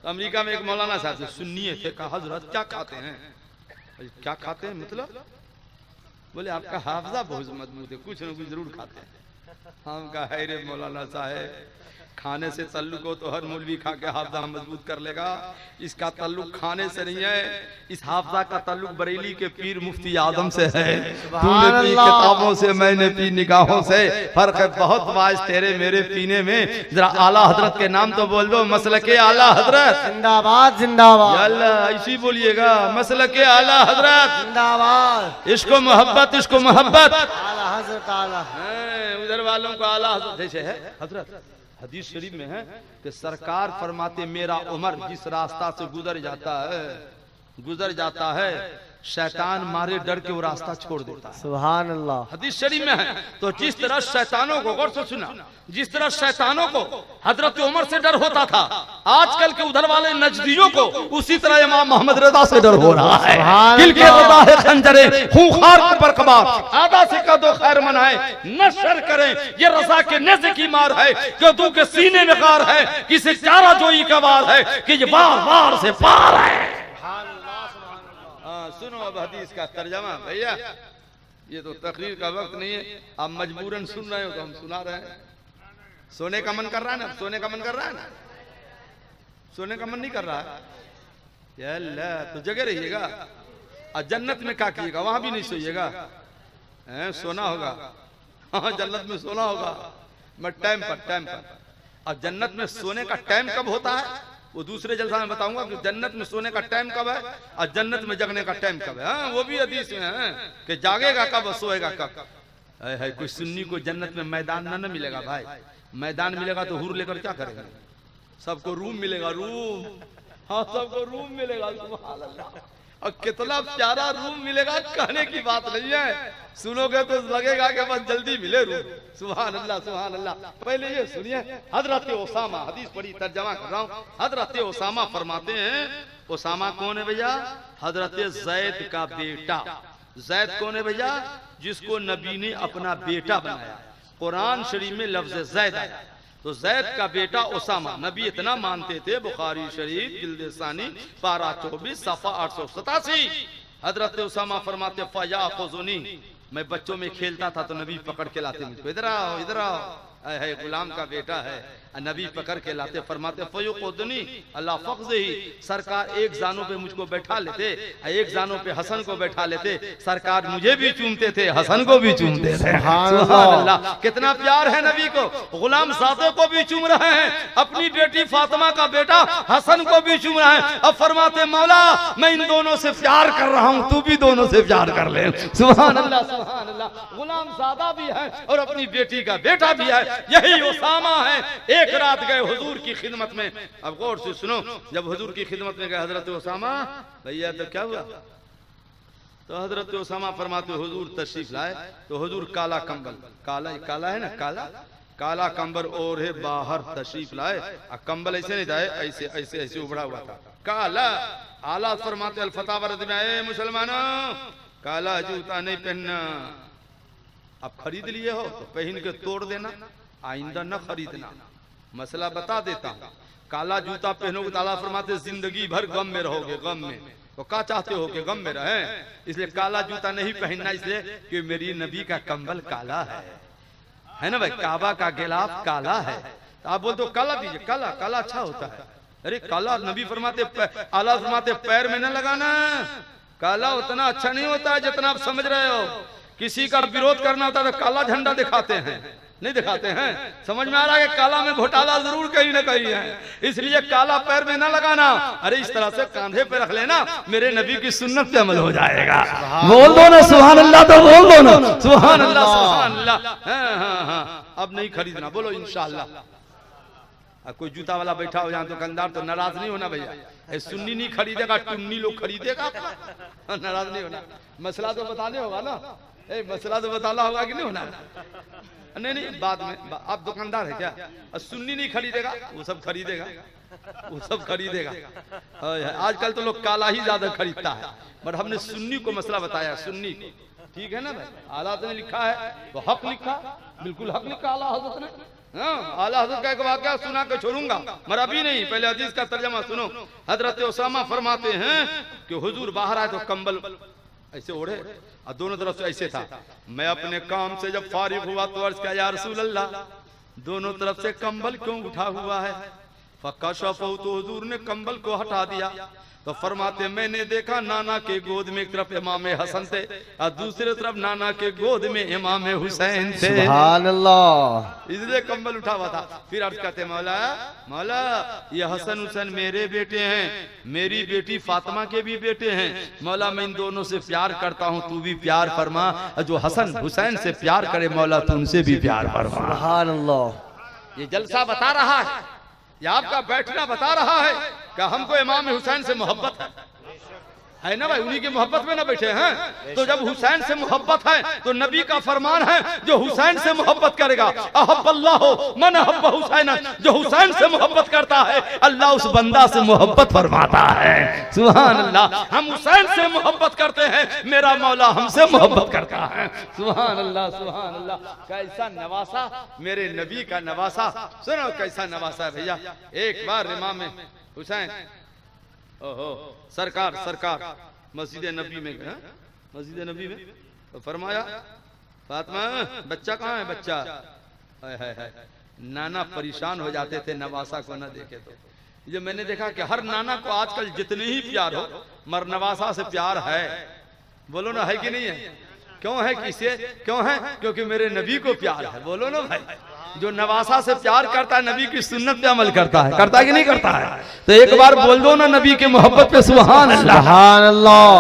अमेरिका में एक मौलाना साहब से सुन्नी थे, कहा हजरत क्या खाते हैं? क्या खाते हैं मतलब? बोले आपका हाफजा बहुत मजबूत है, कुछ न कुछ जरूर खाते हैं। हम कहा है रे मौलाना साहब, खाने से तल्लुक हो तो हर मौलवी खा के हाफजा मजबूत कर लेगा, इसका तल्लुक खाने से नहीं है, इस हाफजा का तल्लुक बरेली के पीर मुफ्ती आदम से है। तूने पी किताबों से, मैंने पी निगाहों से, फर्क है बहुत वाज तेरे मेरे पीने में। जरा आला हजरत के नाम तो बोल दो, मसलके आला हजरत जिंदाबाद जिंदाबाद। अल्लाह ऐसी बोलिएगा, मसलके आला हजरत जिंदाबाद। इसको मोहब्बत, इसको मोहब्बत। आला हजरत आला। उधर वालों को आला हजरत जैसे है हजरत। हदीस शरीफ में है कि सरकार फरमाते मेरा उमर जिस रास्ता से गुजर जाता है शैतान मारे डर के वो रास्ता छोड़ देता है। सुभान अल्लाह। हदीस शरीफ में है। तो जिस तरह शैतानों को, गौर से सुना, जिस तरह शैतानों को हजरत उमर से डर होता था, आजकल के उधर वाले नजदियों को उसी तरह इमाम मोहम्मद रजा से डर हो रहा है। किल के रजा है खंजरे, खूंखार पर कबार, आधा से का दो खैर मनाए, न शर करें ये रजा के नेज़े की मार है, कि तू के सीने में गार है, किसी चारा जोई का वार है, कि ये बार बार से पार है। सुनो अब हदीस का तर्जमा भैया, ये तो तकरीर का वक्त नहीं है, आप मजबूरन सुन रहे हो तो हम सुना रहे हैं। सोने का मन कर रहा है ना, सोने का मन कर रहा है ना, सोने का मन नहीं कर रहा है अल्लाह, तो जगह रहिएगा। और जन्नत में क्या कीजिएगा, वहां भी नहीं सोइएगा, सोना होगा। हाँ, जन्नत में सोना होगा, मैं टाइम पर। और जन्नत में सोने का टाइम कब होता है वो दूसरे जलसा में बताऊंगा कि जन्नत में सोने का टाइम कब है और जन्नत में जगने का टाइम कब है। हाँ, वो भी हदीस में है कि जागेगा कब और सोएगा कब। है कोई सुन्नी को जन्नत में मैदान ना मिलेगा भाई, मैदान मिलेगा तो हुर लेकर क्या करेगा, सबको रूम मिलेगा, रूम। हाँ, सबको रूम मिलेगा। सुभान अल्लाह। और कितना प्यारा रूम मिलेगा, कहने की बात नहीं है, सुनोगे तो लगेगा कि बस जल्दी मिले रूम। सुभान अल्लाह, सुभान अल्लाह। पहले ये सुनिए, हजरत ओसामा, हदीस पढ़ी तर्जमा कर रहा हूँ। हजरत ओसामा फरमाते हैं, ओसामा कौन है भैया? हजरत जैद का बेटा। जैद कौन है भैया? जिसको नबी ने अपना बेटा बनाया। कुरान शरीफ में लफ्ज जैद आया, तो जैद का बेटा ओसामा नबी इतना मानते थे। बुखारी शरीफ जिल्द सानी पारा 24 सफा 887। हजरत ओसामा फरमाते फया खुजुनी, मैं बच्चों में खेलता था तो नबी पकड़ के लाते मुझको, इधर आओ इधर आओ, है गुलाम का बेटा है, नबी पकड़ के लाते। फरमाते फयुकुदनी अल्लाह फख्ज़ही, सरकार एक जानों पे मुझको बैठा लेते, एक जानों पे हसन को बैठा लेते, सरकार मुझे भी चूमते थे, हसन को भी चूमते थे। सुभान अल्लाह। कितना प्यार है नबी को, गुलाम सादे को भी चूम रहे हैं, अपनी बेटी फातिमा का बेटा हसन को भी चूम रहे हैं। अब फरमाते मौला मैं इन दोनों से प्यार कर रहा हूँ, तू भी दोनों से प्यार कर ले। सुभान अल्लाह, सुभान अल्लाह। गुलाम सादा भी है और अपनी बेटी का बेटा भी है, यही ओसामा है। एक रात गए हुजूर की खिदमत में, अब गौर से सुनो, जब हुजूर की खिदमत में गए हजरत ओसामा, भैया तो क्या हुआ, तो हजरत ओसामा फरमाते हुजूर तशरीफ लाए, तो हुजूर काला कंबल, काला है ना, काला कंबल ओढ़े बाहर तशरीफ लाए। कंबल ऐसे नहीं था, ऐसे ऐसे ऐसे उबड़ा हुआ था, काला। आला फरमाते अल-फतावा में, मुसलमानों काला जूता नहीं पहनना, अब खरीद लिए हो तो पहन के तोड़ देना, आइंदा न खरीदना। मसला बता देता हूँ, काला जूता पहनोगे तो अल्लाह फरमाते जिंदगी भर गम में रहोगे, गम में। तो क्या चाहते हो कि गम में रहे, इसलिए काला जूता नहीं पहनना, इसलिए कि मेरी नबी का कंबल काला है ना भाई, काबा का गिलाफ काला है। तो आप बोल दो काला दीजिए, काला काला अच्छा होता है। अरे काला नबी फरमाते, अल्लाह फरमाते पैर में न लगाना, काला उतना अच्छा नहीं होता है जितना आप समझ रहे हो। किसी का विरोध करना होता है तो काला झंडा दिखाते हैं, नहीं दिखाते हैं। समझ में आ रहा है कि काला में घोटाला जरूर कहीं ना कहीं है, इसलिए काला पैर में ना लगाना। अरे इस तरह से कांधे पे रख लेना, मेरे नबी की सुन्नत पे अमल हो जाएगा। बोल दो ना सुभान अल्लाह, तो बोल दो ना सुभान अल्लाह सुभान अल्लाह। हाँ। अब नहीं खरीदना, बोलो इंशाअल्लाह। कोई जूता वाला बैठा हो जाए दुकानदार तो नाराज नहीं होना भैया, सुन्नी नहीं खरीदेगा, टुन्नी लोग खरीदेगा, नाराज नहीं होना। मसला तो बताने होगा ना, मसला तो बताना होगा कि नहीं होना। नहीं बाद में, आप दुकानदार है क्या? सुन्नी नहीं खरीदेगा, वो सब खरीदेगा, वो सब खरीदेगा। आजकल तो लोग काला ही ज्यादा खरीदता है, पर हमने सुन्नी को मसला बताया, सुन्नी को। ठीक है ना भाई, आला ने लिखा है तो हक लिखा, बिल्कुल हक लिखा आला हजरत ने। हाँ, आला हजरत का एक वाकया सुना के छोड़ूंगा, मगर अभी नहीं, पहले हदीस का तर्जमा सुनो। हजरत उसामा फरमाते हैं कि हुजूर बाहर आए तो कंबल ऐसे ओढ़े और दोनों तरफ से ऐसे था। मैं अपने काम से जब फारिग हुआ तो अर्ज किया, या रसूल अल्लाह, दोनों तरफ से कंबल क्यों उठा हुआ है? फकशफहु, तो हुजूर ने कंबल को हटा दिया। तो फरमाते, मैंने देखा नाना के गोद में एक तरफ इमाम हसन थे और दूसरी तरफ नाना के गोद में इमाम हुसैन थे। सुभान अल्लाह। इसलिए कंबल उठा हुआ था। फिर अर्ज करते, मौला मौला, ये हसन हुसैन मेरे बेटे हैं, मेरी बेटी फातिमा के भी बेटे हैं। मौला मैं इन दोनों से प्यार करता हूँ, तू भी प्यार फरमा। जो हसन हुसैन से प्यार करे मौला तू उनसे भी प्यार फरमा। सुभान अल्लाह। ये जलसा बता रहा है, ये आपका बैठना बता रहा है कि हमको इमाम हुसैन से मोहब्बत है ना भाई, उन्हीं की मोहब्बत में ना बैठे हैं। तो जब हुसैन से मोहब्बत है तो नबी का फरमान है, जो हुसैन से मोहब्बत करेगा, अहब्बल्लाहु मन अहब्ब हुसैन, जो हुसैन से मोहब्बत करता है अल्लाह उस बंदा से मोहब्बत फरमाता है। सुभान अल्लाह। हम हुसैन से मोहब्बत करते हैं, मेरा मौला हमसे मोहब्बत करता है। सुभान अल्लाह सुभान अल्लाह। कैसा नवासा, मेरे नबी का नवासा। सुनो कैसा नवासा है भैया। एक बार इमाम हुसैन, ओहो, सरकार मस्जिद नबी में गए, मस्जिद नबी में तो फरमाया, फातिमा बच्चा कहाँ है? बच्चा हाय हाय हाय। नाना परेशान हो जाते थे नवासा को न देखे तो। ये मैंने देखा कि हर नाना को आजकल जितने ही प्यार हो, मगर नवासा से प्यार है। बोलो ना, है कि नहीं है? क्यों है? किसे क्यों है? क्योंकि मेरे नबी को प्यार है। बोलो ना भाई, जो नवासा से प्यार करता है नबी की सुन्नत पे अमल करता है कि नहीं करता है? तो एक बार बोल दो ना नबी के मोहब्बत पे सुभान अल्लाह। सुभान अल्लाह।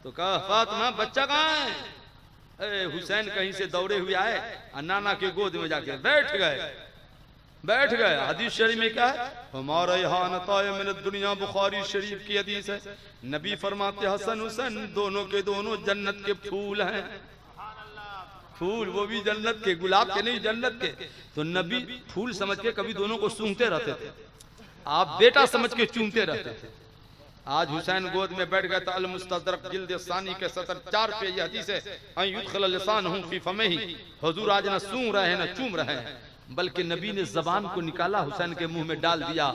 तो कहा, फातिमा बच्चा कहाँ है? हुसैन कहीं से दौड़े हुए आए और नाना के गोद में जाके बैठ गए। हदीस शरीफ में क्या है? हमारा यहाँ मिन दुनिया, बुखारी शरीफ की हदीस है। नबी फरमाते, हसन हुसैन दोनों के दोनों जन्नत के फूल हैं। फूल वो भी जन्नत के, गुलाब के नहीं, जन्नत के। तो नबी फूल समझ के कभी दोनों को सूंघते रहते थे, आप बेटा समझ के चूमते रहते थे। आज हुसैन गोद में बैठ गए तो अल मुस्तदरक जिल्द सानी के 74 पे यह हदीस है, अयुदखिल लिसानहु फी फमिही। हुजूर आज न सूंघ रहे हैं न चूम रहे हैं, बल्कि नबी ने जबान को निकाला, हुसैन के मुंह में डाल दिया।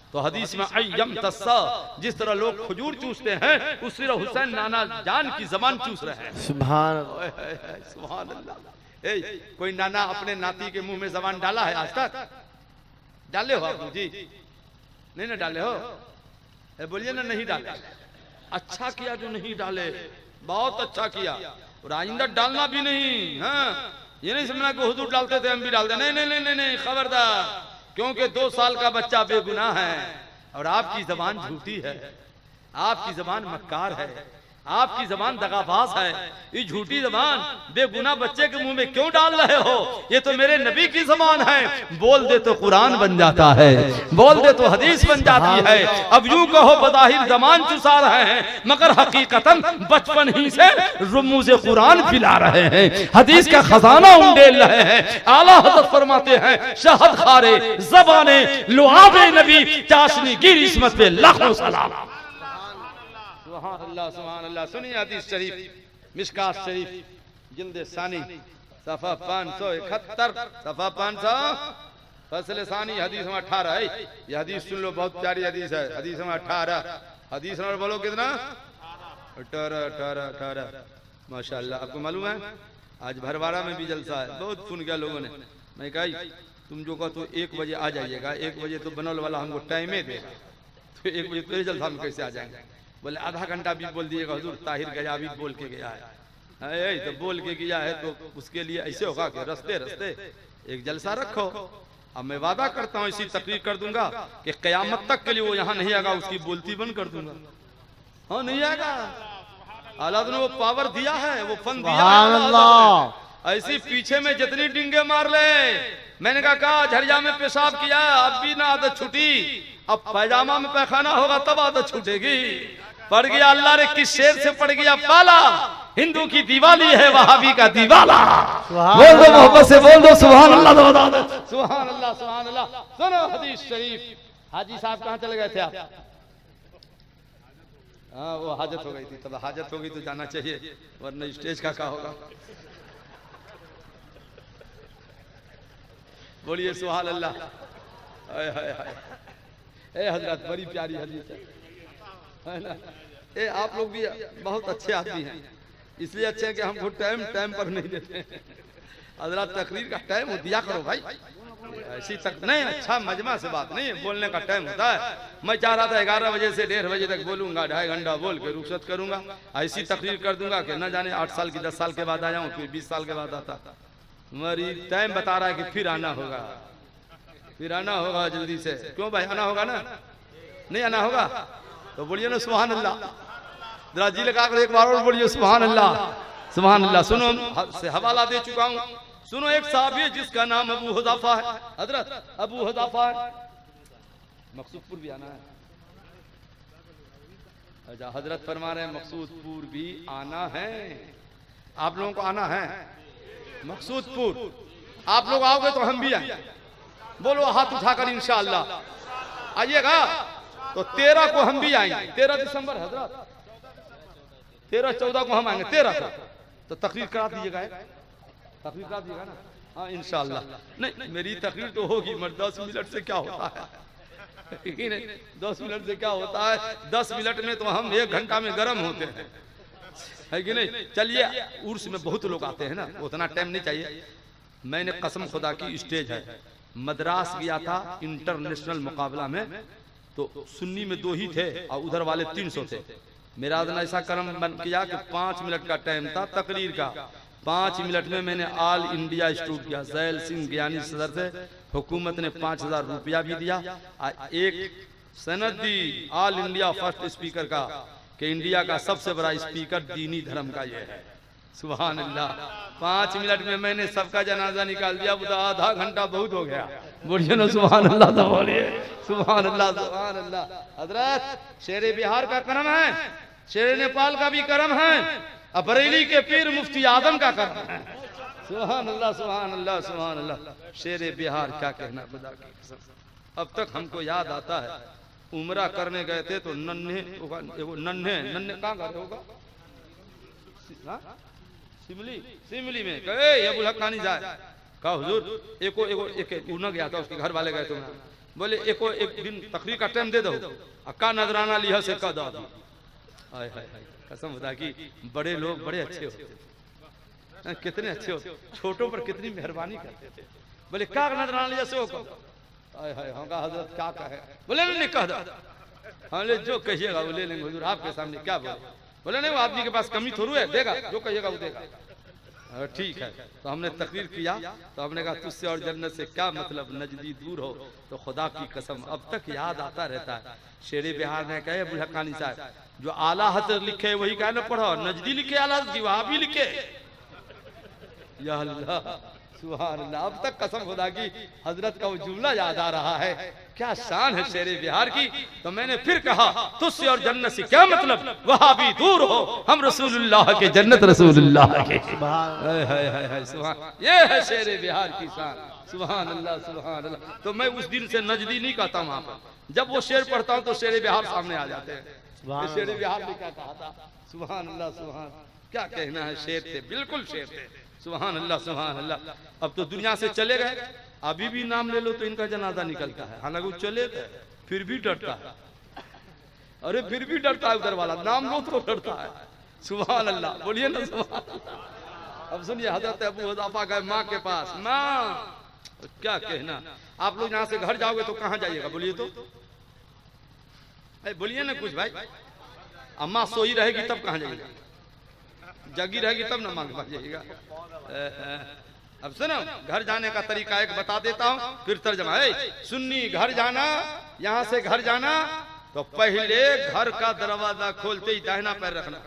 तो हदीस में अय्यम तस्सा, जिस तरह लोग खजूर चूसते हैं उसी तरह हुसैन नाना जान की जबान चूस रहे हैं। सुभान अल्लाह। कोई नाना अपने नाती के मुंह में जबान डाला है आज तक? डाले हो आप जी? नहीं ना डाले हो? बोलिए ना, नहीं डाले। अच्छा किया जो नहीं डाले, बहुत अच्छा किया। और आइंदा डालना भी नहीं। हाँ, ये नहीं समझना कि हुजूर डालते थे हम भी डालते। नहीं नहीं नहीं नहीं, खबरदार, क्योंकि 2 साल का बच्चा बेगुनाह है और आपकी जबान झूठी है, आपकी जबान मक्कार है, आपकी जबान दगाबाज है। ये झूठी जबान बेगुनाह बच्चे के मुंह में क्यों डाल रहे हो? ये तो मेरे नबी की जबान है। बोल दे तो कुरान बन जाता है, बोल दे तो हदीस बन जाती है। अब यूं कहो बज़ाहिर जबान चुसा रहे हैं, मगर हकीकतन बचपन ही से रुमू से कुरान पिला रहे हैं, हदीस का खजाना उंडेल रहे हैं। आला हज़रत फरमाते हैं, शहद खारे ज़बाने लुआबे नबी, चाशनी गिर इस्मत पे लाखों सलाम। सुभान अल्लाह सुभान अल्लाह। सुनिए हदीस शरीफ, मिशकात शरीफ जिल्द सानी सफा 571, सफा 500 फसल सानी, हदीस में 18 है। ये हदीस सुन लो, बहुत प्यारी हदीस है। हदीस में 18, हदीस नंबर बोलो कितना? 18। माशाअल्लाह। आपको मालूम है आज भरवाड़ा में भी जलसा है, बहुत सुन गया लोगों ने। मैं कहा तुम जो कहो तो 1 बजे आ जाइएगा। 1 बजे तो बनौल वाला हमको टाइम ही देगा, तो 1 बजे तेरे जलसा में कैसे आ जाएंगे? बोले आधा घंटा भी बोल दिएगा, हुजूर ताहिर गया भी बोल के गया है। तो बोल के किया है तो उसके लिए ऐसे होगा कि रस्ते रस्ते एक जलसा रखो। अब मैं वादा करता हूँ इसी तकरीर कर दूंगा कि कयामत तक के लिए वो यहाँ नहीं आएगा, उसकी बोलती बंद कर दूंगा। हाँ नहीं आएगा, अल्लाह ने वो पावर दिया है, वो फन दिया है। ऐसी पीछे में जितनी डिंगे मार ले, मैंने कहा झरिया में पेशाब किया अब भी ना आदत छूटी, अब पैजामा में पैखाना होगा तब आदत छूटेगी। पड़ गया अल्लाह ने किस शेर से पड़ गया पाला, हिंदू की दिवाली है वहाबी का दिवाला। बोल दो मोहब्बत से, बोल दो सुभान अल्लाह, सुभान अल्लाह, सुभान अल्लाह। सुनो हदीस शरीफ। हाजी साहब कहाँ चले गए थे आप? हाँ वो हाजत हो गई थी, तब हाजत हो गई तो जाना चाहिए, वरना स्टेज का क्या होगा। बोलिए सुभान अल्लाह। ए हजरत बड़ी प्यारी हदीस है ना। ए आप लोग भी बहुत अच्छे आदमी हैं, इसलिए अच्छे हैं कि हमको टाइम टाइम पर नहीं देते हैं। हजरत तकरीर का टाइम दिया करो भाई, ऐसी तक नहीं। अच्छा मजमा से बात नहीं है, बोलने का टाइम होता है। मैं चाह रहा था 11 बजे से 1:30 बजे तक बोलूंगा, 2.5 घंटा बोल के रुखसत करूंगा। ऐसी तकरीर कर दूंगा कि न जाने 8 साल की 10 साल के बाद आ जाऊं, फिर 20 साल के बाद आता। मरी टाइम बता रहा है कि फिर आना होगा, फिर आना होगा जल्दी से। क्यों भाई आना होगा ना, नहीं आना होगा तो बोलिए ना सुभान अल्लाह। जरा जी लगा कर एक बार और बोलिए सुभान अल्लाह, सुभान अल्लाह। सुनो से हवाला दे चुका हूं, सुनो एक साहबी है जिसका नाम अबू हुज़ाफा है। हजरत अबू हुज़ाफा है, मकसूदपुर भी आना है। अच्छा हजरत फरमा रहे हैं मकसूदपुर भी आना है, आप लोगों को आना है मकसूदपुर। आप लोग आओगे तो हम भी आएंगे, बोलो हाथ उठाकर इंशाअल्लाह आइएगा। तो 13 को हम भी आएंगे, 13 दिसंबर हजरत, 13-14 को हम आएंगे, 13 को तो तकरीर करा दीजिएगा, तकरीर करा दीजिएगा ना। हाँ इंशाअल्लाह। नहीं मेरी तकरीर तो होगी, मगर 10 मिनट से क्या होता है, 10 मिनट से क्या होता है। 10 मिनट में तो हम 1 घंटा में गर्म होते हैं, है कि नहीं। चलिए उर्स में बहुत लोग आते हैं ना, उतना टाइम नहीं चाहिए। मैंने कसम खुदा की स्टेज है, मद्रास गया था इंटरनेशनल मुकाबला में, तो सुन्नी में 2 ही थे और उधर वाले 300 थे। मेरा दिन ऐसा कर्म बन किया कि 5 मिनट का टाइम था तकरीर का, 5 मिनट में मैंने ऑल इंडिया स्टूट किया। जैल सिंह ज्ञानी सदर से हुकूमत ने 5000 रुपया भी दिया, एक सनद the all India first speaker का कि इंडिया का सबसे बड़ा स्पीकर दीनी धर्म का ये है। सुभान अल्लाह। 5 मिनट में मैंने सबका जनाजा निकाल दिया, वो आधा घंटा बहुत हो गया। बोलिए ना सुभान अल्लाह, तो बोलिए सुभान अल्लाह, सुभान अल्लाह। हजरत शेरे बिहार का करम है, शेरे नेपाल का भी करम है, अब बरेली के पीर मुफ्ती आदम का करम है। सुभान अल्लाह, सुभान अल्लाह, सुभान अल्लाह। शेरे बिहार क्या कहना खुदा की कसम। अब तक हमको याद आता है उमरा करने गए थे तो नन्हे नन्हे कहाँ गए होगा, सिमली में कहे ये बुलहक कहानी जाए, कहा हुजूर एक न गया था, उसके घर वाले गए थे, बोले एक दिन तकरीर का टाइम दे दो, अक्का नजराना लिहा से का दो। कसम खुदा की बड़े लोग बड़े अच्छे होते, कितने अच्छे होते, छोटों पर कितनी मेहरबानी करते थे। बोले क्या नजराना लिया से हो, हम कहा हजरत क्या कहे, बोले नहीं कह दो, हम जो कहिएगा वो ले लेंगे हुजूर आपके सामने, क्या बोले। बोले नहीं वो आदमी के पास कमी थोड़ी है, देगा जो कहिएगा वो देगा। ठीक है, तो हमने तकरीर किया तो हमने कहा तुझसे और जन्नत से क्या मतलब, नजदी दूर हो। तो खुदा की कसम अब तक याद आता रहता है। शेरे बिहार ने कहे बुलहकानी साहब जो आला हजरत लिखे वही कहना पढ़ो, नजदी लिखे आला हजरत वहां भी लिखे, या अल्लाह सुभान अल्लाह। अब तक कसम खुदा की हजरत का वो जुमला याद आ रहा है, क्या शान है शेरे बिहार की। तो मैंने फिर कहा तुझसे और जन्नत से क्या मतलब, वहां भी दूर हो, हम रसूलुल्लाह के जन्नत रसूलुल्लाह के। सुभान, ये है शेरे बिहार की शान। सुभान अल्लाह, सुभान अल्लाह। तो मैं उस दिन से नजदी नहीं कहता वहां पर, जब वो शेर पढ़ता हूँ तो शेरे बिहार सामने आ जाते हैं। शेरे बिहार ने क्या कहा था, सुभान अल्लाह, सुभान, क्या कहना है, शेर थे, बिल्कुल शेर थे। सुभान अल्लाह, सुभान अल्लाह। अब तो दुनिया से चले गए, अभी भी नाम ले लो तो इनका जनाजा निकलता है, हालांकि वो चले गए फिर भी डरता है, अरे फिर भी डरता है उधर वाला, नाम लो तो डरता है। सुभान अल्लाह, बोलिए ना सुभान अल्लाह। अब सुनिए हजरत अबू हुज़ाफा गए माँ के पास, माँ क्या कहना। आप लोग यहाँ से घर जाओगे तो कहाँ जाइएगा, बोलिए तो, बोलिए ना कुछ भाई। अम्मा सोई रहेगी तब कहाँ जाइएगा, जगी रहेगी तब ना मांग पाइएगा। अब सुनो, घर जाने का तरीका एक बता देता हूँ, फिर तर्जमा है। सुन्नी घर जाना, यहाँ से घर जाना तो पहले घर का दरवाजा खोलते ही दाहिना पैर रखना।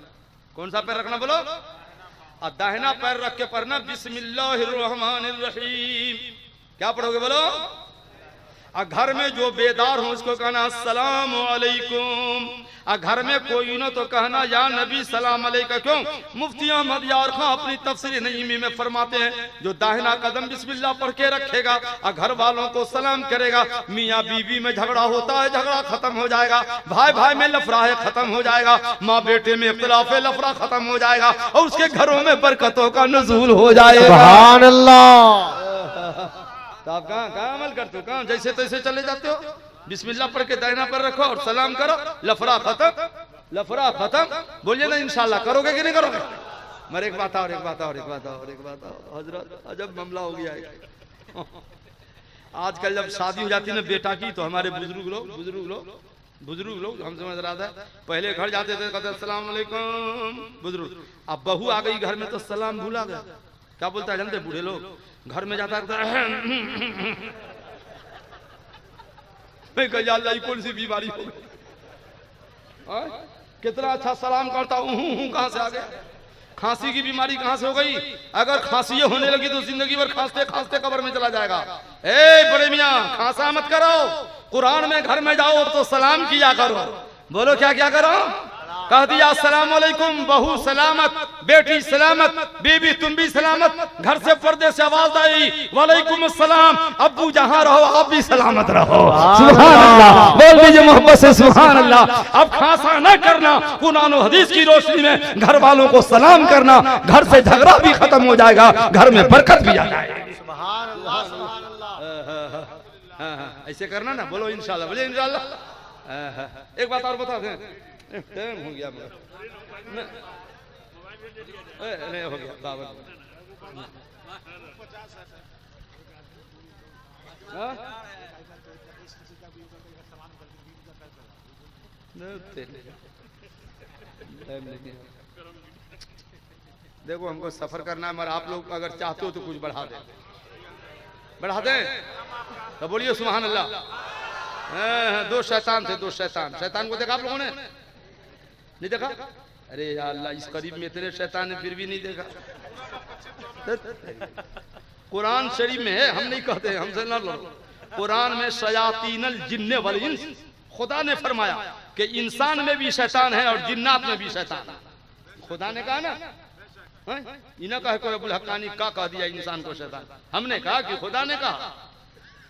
कौन सा पैर रखना बोलो? और दाहिना पैर रख के पढ़ना बिस्मिल्लाहिर्रहमानिर्रहीम। क्या पढ़ोगे बोलो? और घर में जो बेदार हो उसको कहना अस्सलाम वालेकुम। और घर में कोई न तो कहना या नबी सलाम अलैका। क्यों? मुफ्ती अहमद यार खां अपनी तफसीर नईमी में फरमाते हैं, जो दाहिना कदम बिस्मिल्लाह पढ़ के रखेगा और घर वालों को सलाम करेगा, मियाँ बीवी में झगड़ा होता है, झगड़ा खत्म हो जाएगा। भाई भाई में लफड़ा है, खत्म हो जाएगा। माँ बेटे में इख्तिलाफ है, लफड़ा खत्म हो जाएगा। और उसके घरों में बरकतों का नुज़ूल हो जाएगा। सुभान अल्लाह। तो आप कहाँ अमल करते हो? कहाँ जैसे तैसे चले जाते हो? बिस्मिल्लाह पढ़ के दाहिना पर रखो और सलाम करो, लफड़ा खत्म, लफड़ा खत्म। बोलिए ना इंशाल्लाह, करोगे कि नहीं करोगे? मगर एक बात और हजरत अजब मामला हो गया है। आजकल जब शादी हो जाती है ना बेटा की, तो हमारे बुजुर्ग लोग हम समझ रहा था, पहले घर जाते थे कहते अस्सलाम वालेकुम बुजुर्ग। अब बहू आ गई घर में तो सलाम भूला गया। क्या बोलता है जानते बूढ़े लोग? घर में जाता है मैं कहा अल्लाह कौन सी बीमारी हो गई? कितना अच्छा सलाम करता हूँ, कहाँ से आ गया? खांसी की बीमारी कहाँ से हो गई? अगर खांसी होने लगी तो जिंदगी भर खांसते खांसते कब्र में चला जाएगा। ए बड़े मियाँ, खांसा मत करो। कुरान में घर में जाओ तो सलाम किया करो। बोलो क्या क्या करो? कह दिया अस्सलाम वालेकुम, बहू सलामत, बेटी सलामत, बीबी तुम भी सलामत। घर से पर्दे से आवाज आई वालेकुम अस्सलाम, अब्बू जहां रहो आप भी सलामत रहो। सुभान अल्लाह, बोल दीजिए मोहब्बत से सुभान अल्लाह। अब खांसा न करना, कुरान और हदीस की रोशनी में घर वालों को सलाम करना, घर से झगड़ा भी खत्म हो जाएगा, घर में बरकत भी आ जाएगी। सुभान अल्लाह, सुभान अल्लाह। ऐसे करना ना, बोलो इंशाल्लाह, बोले इंशाल्लाह। एक बात और बता दें, टाइम हो गया नहीं हो गया बाबा। देखो हमको सफर करना है, मगर आप लोग अगर चाहते हो तो कुछ बढ़ा दें तो बोलिए सुभान अल्लाह। दो शैतान थे, शैतान को देखा आप लोगों ने? नहीं देखा? अरे या अल्लाह, इस करीब में इतने शैतान है फिर भी नहीं देखा। कुरान शरीफ में है, हम नहीं कहते, हमसे ना लो। कुरान में शयातीनल जिन्ने वल इंस, खुदा ने फरमाया कि इंसान में भी शैतान है और जिन्नात में भी शैतान है। खुदा ने कहा ना, इन्हें कहा कोई अबुल हक्कानी का कह दिया इंसान को शैतान? हमने कहा कि खुदा ने कहा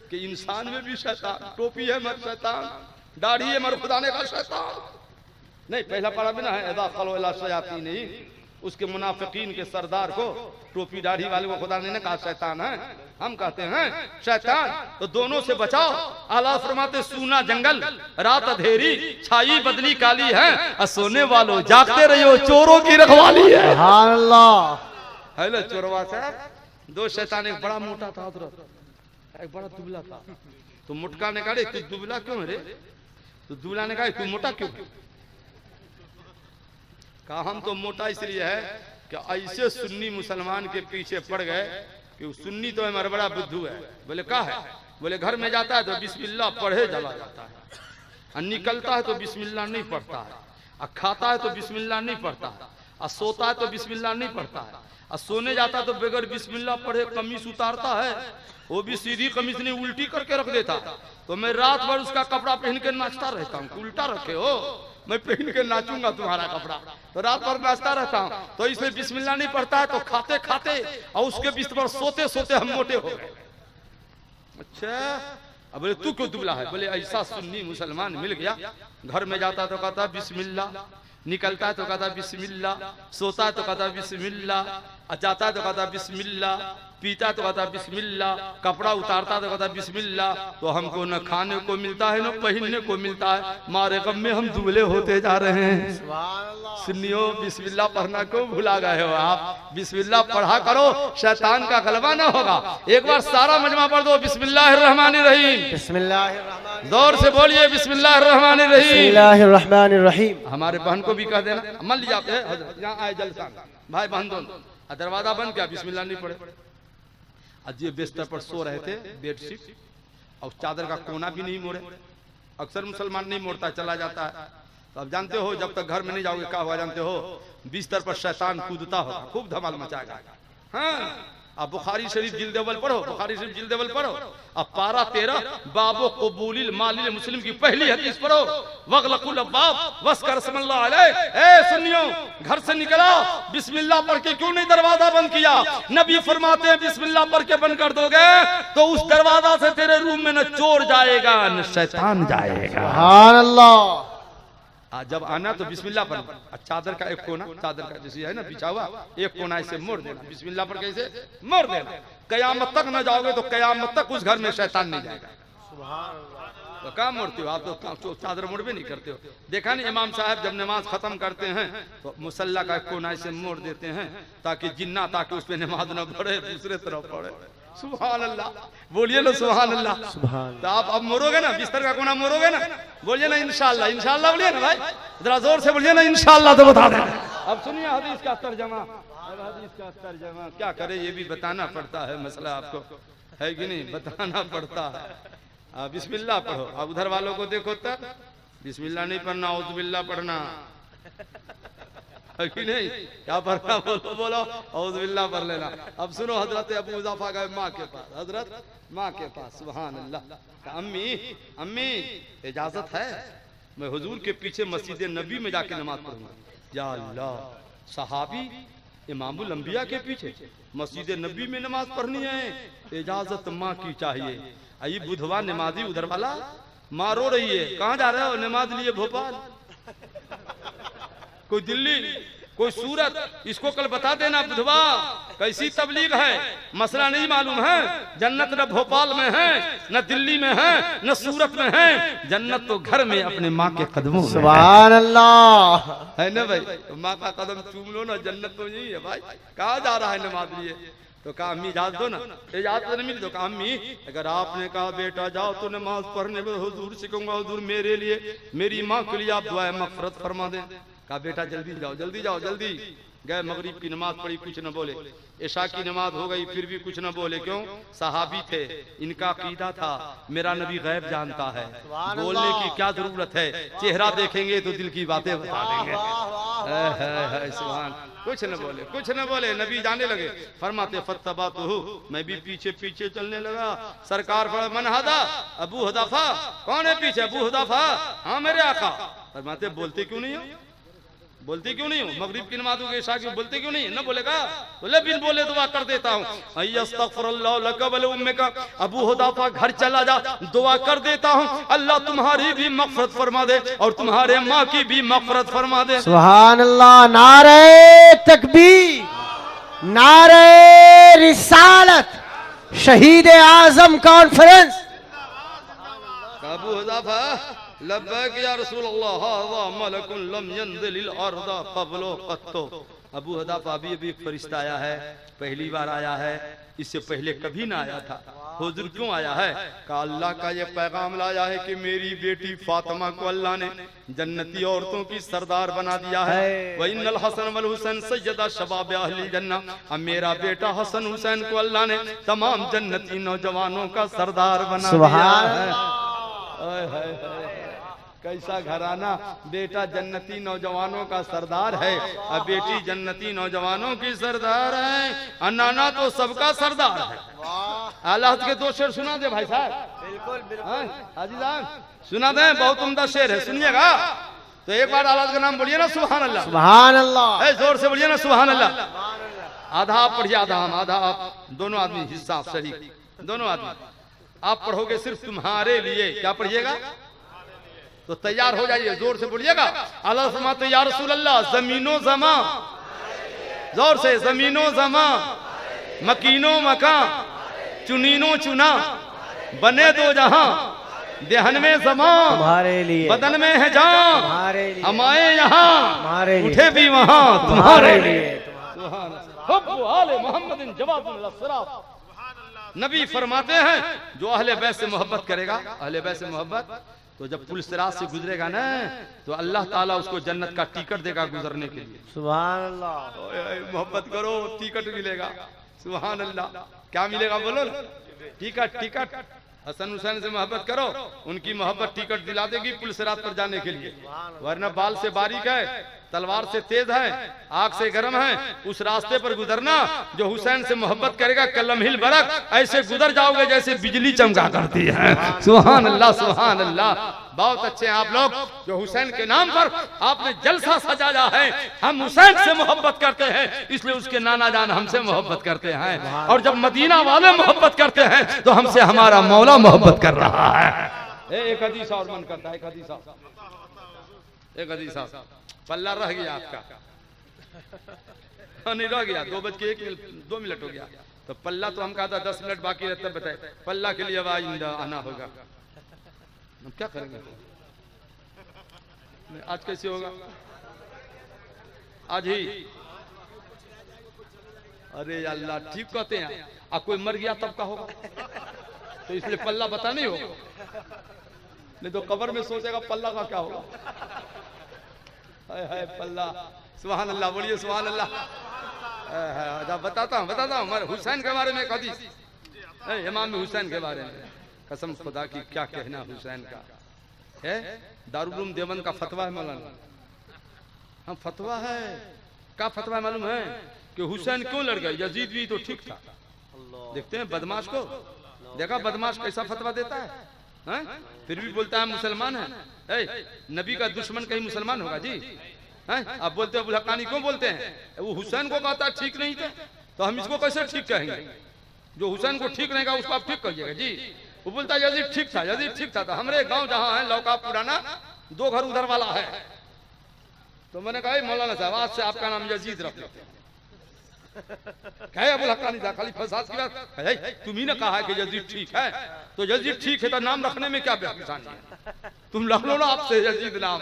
कि इंसान में भी शैतान, टोपी है मर शैतान, दाढ़ी है मर खुदा ने कहा शैतान नहीं। पहला पढ़ा भी ना है, एदा खलो इला शयातीन नहीं, उसके मुनाफिकीन के सरदार को, टोपी दाढ़ी वाले को खुदा ने कहा शैतान है। हम कहते हैं शैतान तो दोनों से बचाओ। आला फरमाते सूना जंगल रात अंधेरी, छाई बदली काली है, और सोने वालों जागते रहियो चोरों की रखवाली है। सुभान अल्लाह। हेलो चोरवा साहब, दो शैतान, एक बड़ा मोटा था एक बड़ा दुबला था। तो मुटका ने कहा तू दुबला क्यों है रे? तो दुबला ने कहा तू मोटा क्यों? कहा हम तो मोटा इसलिए है कि ऐसे सुन्नी मुसलमान के पीछे पड़ गए कि सुन्नी तो हमारा बड़ा बुद्धू है। बोले क्या है? बोले घर में जाता है तो बिस्मिल्लाह पढ़े चला जाता है, और निकलता है तो बिस्मिल्लाह नहीं पढ़ता है, और खाता है तो बिस्मिल्लाह नहीं पढ़ता है, और सोता है तो बिस्मिल्लाह नहीं पढ़ता है, और सोने जाता है तो बगैर बिस्मिल्लाह पढ़े कमीज उतारता है, वो भी सीधी कमीज नहीं उल्टी करके रख देता। तो मैं रात भर उसका कपड़ा पहन के नाचता रहता हूँ। उल्टा रखे हो, मैं पहन के नाचूंगा तुम्हारा कपड़ा, तो रात भर नाचता रहता हूँ। तो इसलिए बिस्मिल्लाह नहीं पढ़ता है, तो खाते खाते और उसके बिस्तर पर सोते सोते हम मोटे हो गए। अच्छा, अब बोले तू क्यों दुबला है? बोले ऐसा सुन्नी मुसलमान मिल गया, घर में जाता तो कहता बिस्मिल्लाह, निकलता है तो कहता बिस्मिल्लाह, सोता है तो कहता बिस्मिल्लाह, जाता है तो कहता बिस्मिल्लाह, पीता तो कहता बिस्मिल्लाह, कपड़ा उतारता तो कहता बिस्मिल्लाह। तो हमको न खाने को मिलता है न पहनने को मिलता है, मारे गम में हम दुबले होते जा रहे हैं। सुनियो, बिस्मिल्लाह पढ़ना क्यों भुला गए हो आप? बिस्मिल्लाह पढ़ा करो, शैतान का गलबा ना होगा। एक बार सारा मजमा पढ़ दो, बिस्मिल्लाहिर्रहमानिर्रहीम। बिस्मिल्लाहिर्रहमानिर्रहीम। जोर से बोलिए बिस्मिल्लाहिर्रहमानिर्रहीम। बिस्मिल्लाहिर्रहमानिर्रहीम। हमारे बहन को भी कह देना, मान लीजिए आप यहाँ आए जलसा, भाई बहन दोनों, दरवाजा बंद किया, बिस्मिल्लाह नहीं पड़े। आज ये बिस्तर पर सो रहे थे, बेडशीट और चादर का कोना भी नहीं मोड़े। अक्सर मुसलमान नहीं मोड़ता, चला जाता है। तो अब जानते हो जब तक घर में नहीं जाओगे क्या हुआ जानते हो, बिस्तर पर शैतान कूदता होगा, खूब धमाल मचाएगा। हाँ, अब बुखारी शरीफ जिल्द अव्वल पढ़ो, बुखारी शरीफ जिल्द अव्वल पढ़ो, अब पारा 13 बाबो कबूलिल मालिल मुस्लिम की पहली हदीस पढ़ो, वगलकुल अब्वाब वस्कर रसमल्लाह अलैह। ए सुनियो, घर से निकला बिस्मिल्लाह पढ़ के क्यों नहीं दरवाजा बंद किया? नबी फरमाते हैं बिस्मिल्लाह पढ़ के बंद कर दोगे तो उस दरवाजा से तेरे रूम में न चोर जाएगा न शैतान जाएगा। सुभान अल्लाह। जब आना तो बिस्मिल्लाह पर, चादर का एक कोना, चादर का जैसे है ना बिछा हुआ, एक कोना ऐसे मोड़ देना, बिस्मिल्लाह पर कैसे मोड़ देना। कयामत तक न जाओगे तो कयामत तक उस घर में शैतान नहीं जाएगा। तो क्या मोड़ते हो आप? तो चादर मोड़ भी नहीं करते हो। देखा नहीं इमाम साहब जब नमाज खत्म करते हैं तो मुसल्ला का एक कोना ऐसे मोड़ देते हैं ताकि जिन्ना, ताकि उस पर नमाज न पढ़े, दूसरे तरफ पढ़े। सुभान अल्लाह, बोलिए ना सुभान अल्लाह। तो आप अब मोड़ोगे ना, बिस्तर का कोना मोड़ोगे ना, बोलिए ना इंशाल्लाह, इंशाल्लाह बोलिए ना भाई, जरा जोर से बोलिए ना इंशाल्लाह। तो बता देना। अब सुनिए हदीस का तर्जमा, हदीस का तर्जमा क्या करे ये भी बताना पड़ता है, मसला आपको है कि नहीं, बताना पड़ता है। बिस्मिल्लाह पढ़ो। अब उधर वालों को देखो तब बिस्मिल्लाह नहीं पढ़ना, औज़ुबिल्लाह पढ़ना है कि नहीं? क्या पढ़ना? बोलो बोलो, औज़ुबिल्लाह पढ़ लेना। अब सुनो, हजरत अबू हुज़ैफा गए माँ के पास, हजरत माँ के पास, सुभान अल्लाह। अम्मी अम्मी इजाजत है मैं हुजूर के पीछे मस्जिद नबी में जाके नमाज पढ़ूंगा। या अल्लाह, सहाबी इमामुल अंबिया के पीछे मस्जिद नबी में नमाज पढ़नी है, इजाजत माँ की चाहिए। आई बुधवा नमाजी उधर वाला माँ रो रही है, कहाँ जा रहे हो? नमाज लिए भोपाल, कोई दिल्ली, कोई सूरत, इसको कल बता देना बुधवा कैसी तबलीग है, मसला नहीं मालूम है। जन्नत न भोपाल में है, न दिल्ली में है, न सूरत में है, जन्नत तो घर में अपने माँ के कदमों में। सुभान अल्लाह। है ना भाई? तो माँ का कदम चूम लो ना, जन्नत तो यही है भाई। कहाँ जा रहा है नमाज लिए? तो कहा अम्मी इजाजत दो ना, इजाजत नहीं मिली तो कहा अम्मी अगर आपने कहा बेटा जाओ तो नमाज पढ़ने में हुजूर सिखाऊंगा, हुजूर मेरे लिए, मेरी माँ के लिए आप दुआ मग़फ़िरत फरमा दें। कहा बेटा जल्दी जाओ, जल्दी जाओ, जल्दी। गए, मगरिब की नमाज पढ़ी, कुछ न बोले। इशा की नमाज हो गई, फिर भी कुछ न बोले। क्यों? सहाबी थे, इनका अकीदा था मेरा नबी गैब जानता है, बोलने की क्या जरूरत है, चेहरा देखेंगे तो दिल की बातें बता देंगे। सुभान, कुछ न बोले, कुछ न बोले। नबी जाने लगे, फरमाते फत्तबातुहु, मैं भी पीछे पीछे चलने लगा। सरकार मन हादा अबू हुज़ैफा, कौन है पीछे? अबू हुज़ैफा, हाँ मेरे आका। फरमाते बोलते क्यों नहीं हो, बोलते क्यों नहीं हो? मगरिब की नमाज के इशा की बोलते क्यों नहीं? न बोलेगा? बोले बिन बोले दुआ कर देता हूँ। अस्तगफिरुल्लाह लक व लिउम्मिका, अबू हुज़ैफा घर चला जा, दुआ कर देता हूँ अल्लाह तुम्हारी भी मग़फ़िरत फरमा दे और तुम्हारे माँ की भी मग़फ़िरत फरमा दे। सुभान अल्लाह। नारे तकबीर, नारे रिसालत, शहीद आज़म कॉन्फ्रेंस। अबू हुज़ैफा लब्बैक या रसूल अल्लाह, हाज़ा मलकुन लम यंज़िलिल अर्ज़ क़ब्लो क़त्तो। अबू हुज़ैफा अभी एक फरिश्ता आया है, पहली बार आया है, इससे पहले कभी ना आया था। हुजूर क्यों आया है? कहा अल्लाह का ये पैगाम लाया है कि मेरी बेटी फातिमा को अल्लाह ने जन्नती औरतों की सरदार बना दिया है। व इन्नल हसन वल हुसैन सय्यदा शबाब अहलिल जन्नह, अब मेरा बेटा हसन हुसैन को अल्लाह ने तमाम जन्नती नौजवानों का सरदार बना दिया है। कैसा घराना, बेटा जन्नती नौजवानों का सरदार है और बेटी जन्नती नौजवानों की सरदार है। नाना तो सबका सरदार है। अल्लाह के दो शेर सुना दे भाई साहब। बिल्कुल हाजी साहब सुना दे, बहुत उम्दा शेर है, सुनिएगा। तो एक बार अल्लाह का नाम बोलिए ना, सुभान अल्लाह। सुभान अल्लाह। जोर से बोलिए ना सुभान अल्लाह। आधा आप पढ़िए, आधा हम, आधा आप, दोनों आदमी हिस्सा शरीक, दोनों आदमी। आप पढ़ोगे सिर्फ तुम्हारे लिए, क्या पढ़िएगा? तो तैयार हो जाइए, जोर से बोलिएगा। अल्लाह फरमाते या रसूल अल्लाह, जमीनो जमा, जोर से, जमीनो जमा, मकीनो मका, चुनीनो चुना, बने दो जहां, देहन में जमा, तुम्हारे लिए, बदन में है जान, तुम्हारे लिए, हम आए यहाँ, तुम्हारे लिए, उठे भी वहां, तुम्हारे लिए। नबी फरमाते हैं जो अहले बैत से मोहब्बत करेगा, अहले बैत से मोहब्बत, तो जब पुल सिरात से गुजरेगा ना तो अल्लाह ताला उसको जन्नत का टिकट देगा गुजरने के लिए। सुभान अल्लाह। मोहब्बत करो टिकट मिलेगा। सुभान अल्लाह। क्या मिलेगा बोलो ना? टिकट। टिकट। हसन हुसैन से मोहब्बत करो, उनकी मोहब्बत टिकट दिला देगी पुल सिरात पर जाने के लिए। वरना बाल से बारीक है, तलवार से तेज है, आग से गर्म है, उस रास्ते पर गुजरना जो हुसैन से मोहब्बत करेगा कलमहिल बरक ऐसे गुजर जाओगे जैसे बिजली चमका करती है। सुभान अल्लाह, सुभान अल्लाह। बहुत अच्छे हैं आप लोग जो हुसैन के नाम पर आपने जलसा सजाया है। हम हुसैन से मोहब्बत करते हैं इसलिए उसके नाना जान हमसे मोहब्बत करते हैं, और जब मदीना वाले मोहब्बत करते हैं तो हमसे हमारा मौला मोहब्बत कर रहा है। एक हदीस और मन करता है, एक हदीस पल्ला रह गया आपका। नहीं रह गया, 2 मिनट हो गया तो पल्ला तो हम कहा था 10 मिनट बाकी रहता, बताए पल्ला के लिए अब आना होगा। हम क्या करेंगे आज? कैसे होगा आज ही? अरे अल्लाह, ठीक कहते हैं। कोई मर गया तब का होगा तो इसलिए पल्ला बता नहीं होगा, नहीं तो कब्र में सोचेगा पल्ला का क्या होगा। है पल्ला। सुभान अल्लाह, बोलिए सुभान अल्लाह। बताता हूँ हुसैन के बारे में एक हदीस, इमाम हुसैन के बारे में। कसम खुदा की क्या कहना हुसैन का है। दारुल उलूम देवबंद का फतवा है मौलाना। हम फतवा है, क्या फतवा है मालूम है कि हुसैन क्यों लड़ गए? यजीद भी तो ठीक था। देखते हैं बदमाश को, देखा बदमाश कैसा फतवा देता है, फिर भी बोलता है मुसलमान है। नबी का दुश्मन कहीं मुसलमान होगा जी? आप बोलते हैं अबुल हक्कानी क्यों बोलते हैं? वो हुसैन को कहता है ठीक नहीं थे तो हम इसको कैसे ठीक कहेंगे? जो हुसैन को ठीक नहीं कहा उसको आप ठीक कहिएगा जी। वो बोलता है यजीद ठीक था, यजीद ठीक था। तो हमारे गांव जहां है लौका पुराना, 2 घर उधर वाला है। तो मैंने कहा मौलाना साहब आज से आपका नाम यजीद रख लेते हैं। कहे अबुल हक्कानी था खाली फसाद की बात। तुम ही ने कहा है कि यजीद ठीक है, तो यजीद ठीक है तो नाम रखने में क्या परेशानी है? तुम रख लो ना आपसे यजीद नाम।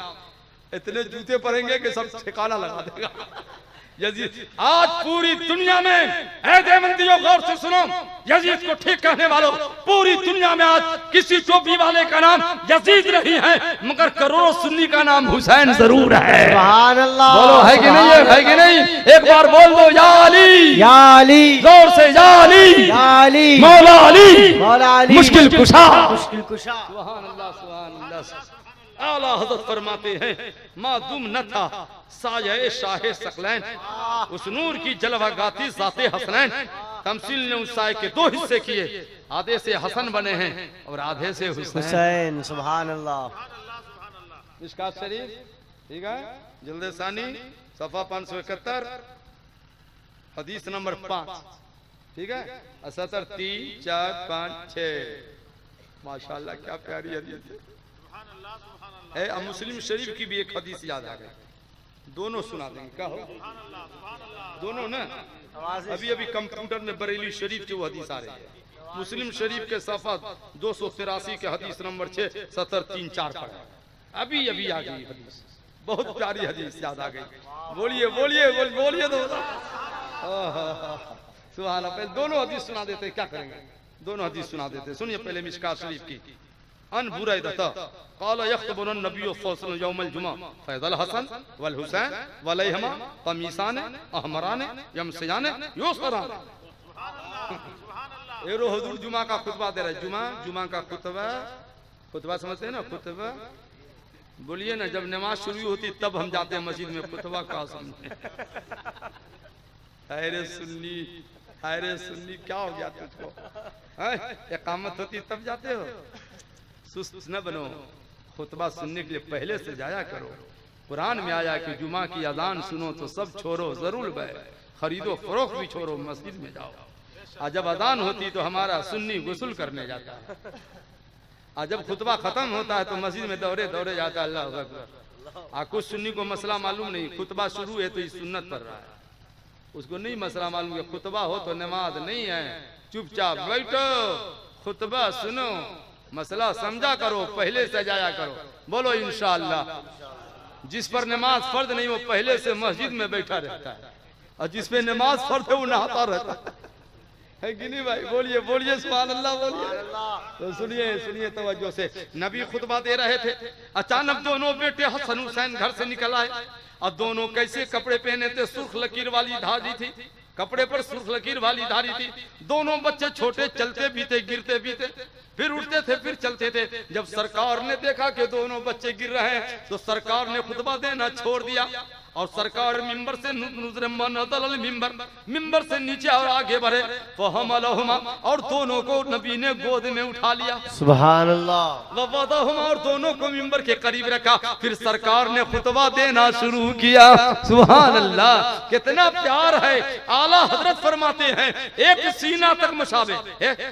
इतने जूते पड़ेंगे कि सब ठिकाना लगा देगा यजीद। आज पूरी दुनिया में ऐ देवबंदियों गौर से सुनो, यजीद को ठीक कहने वालों, पूरी दुनिया में आज किसी टोपी वाले का नाम यजीद नहीं है, मगर करोड़ों सुन्नी का नाम हुसैन जरूर है। सुभान अल्लाह। बोलो है कि नहीं, है कि नहीं? एक बार बोल दो या अली, या अली, जोर से या अली, या अली, मौला अली, मौला अली, मुश्किल कुशा। मुश्किल कुशा। सुभान अल्लाह, सुभान अल्लाह। आला हज़रत फरमाते हैं मादुम न था साये शाहे सकलैन, उस नूर की जलवा गाती ज़ाते हसनैन। तमसील ने उस साये के 2 हिस्से किए, आधे से हसन बने हैं और आधे से हुसैन। सुभान अल्लाह। मिशकात शरीफ, ठीक है, जल्द सानी सफा 571 हदीस नंबर 5, ठीक है, 77 3 4 5 6। माशाल्लाह क्या प्यारी हदीस है। अब मुस्लिम शरीफ की भी एक हदीस याद आ गई, दोनों सुना देंगे। क्या हो दोनों ना? अभी अभी कंप्यूटर में बरेली शरीफ की वो हदीस आ रही है। मुस्लिम शरीफ के सफा 283 के हदीस नंबर 6 70 3 4 पर अभी अभी आ गई हदीस, बहुत प्यारी हदीस याद आ गई। बोलिए बोलिए बोलिए दो। सुभान अल्लाह। दोनों हदीस सुना देते, क्या करेंगे? दोनों हदीस सुना देते। सुनिए पहले मिशकात शरीफ की। अन बुरैदा क़ाल यख्तबुन नबी सल्लल्लाहु यौमल जुमा फैज़ल हसन वल हुसैन वलैहिमा कमीसान अहमरान यमसियान युसरान। ये रो हुजूर जुमा का खुतबा दे रहे। जुमा का खुतबा समझते हैं ना? खुतबा बोलिए ना, जब नमाज शुरू होती तब हम जाते हैं मस्जिद में, खुतबा का समझे। हैरे सुन्नी क्या हो गया तुझको? इकामत होती तब जाते हो? सुस्त न बनो, खुतबा सुनने के लिए पहले से जाया करो। कुरान में आया कि जुमा की अजान सुनो तो सब छोड़ो, जरूर बे खरीदो फरोख्त भी छोड़ो, मस्जिद में जाओ। और जब अजान होती तो हमारा सुन्नी गुस्ल करने जाता है, और जब खुतबा खत्म होता है तो मस्जिद में दौड़े दौड़े जाता है। अल्लाह अकबर। कुछ सुन्नी को मसला मालूम नहीं, खुतबा शुरू है तो इस सुन्नत पढ़ रहा है, उसको नहीं मसला मालूम है खुतबा हो तो नमाज नहीं है। चुपचाप बैठो, खुतबा सुनो, मसला समझा करो, पहले से जाया करो। बोलो इंशाअल्लाह। जिस पर नमाज फर्ज नहीं वो पहले से मस्जिद में बैठा रहता है, और जिस पे नमाज फर्ज है वो नहाता रहता है। है कि नहीं भाई? बोलिए बोलिए सुभान अल्लाह बोलिए। तो सुनिए सुनिए तवज्जो से, नबी खुतबा दे रहे थे, अचानक दोनों बेटे हसन हुसैन घर से निकल आए। और दोनों कैसे कपड़े पहने थे? सुर्ख लकीर वाली धारी थी, कपड़े पर सुर्ख लकीर वाली धारी थी। दोनों बच्चे छोटे, चलते भी थे, गिरते भी थे, फिर उठते थे, फिर चलते थे। जब सरकार ने देखा कि दोनों बच्चे गिर रहे हैं तो सरकार ने खुतबा देना छोड़ दिया और सरकार मिंबर से मिंबर से नीचे और आगे बढ़े, फहमलहुमा, और दोनों को नबी ने गोद में उठा लिया। सुभान अल्लाह। ववदहुमा, और दोनों को मिंबर के करीब रखा। फिर सरकार ने खुतबा देना शुरू किया। सुभान अल्लाह, कितना प्यार है। आला हजरत फरमाते हैं एक सीना तक मुशाबे।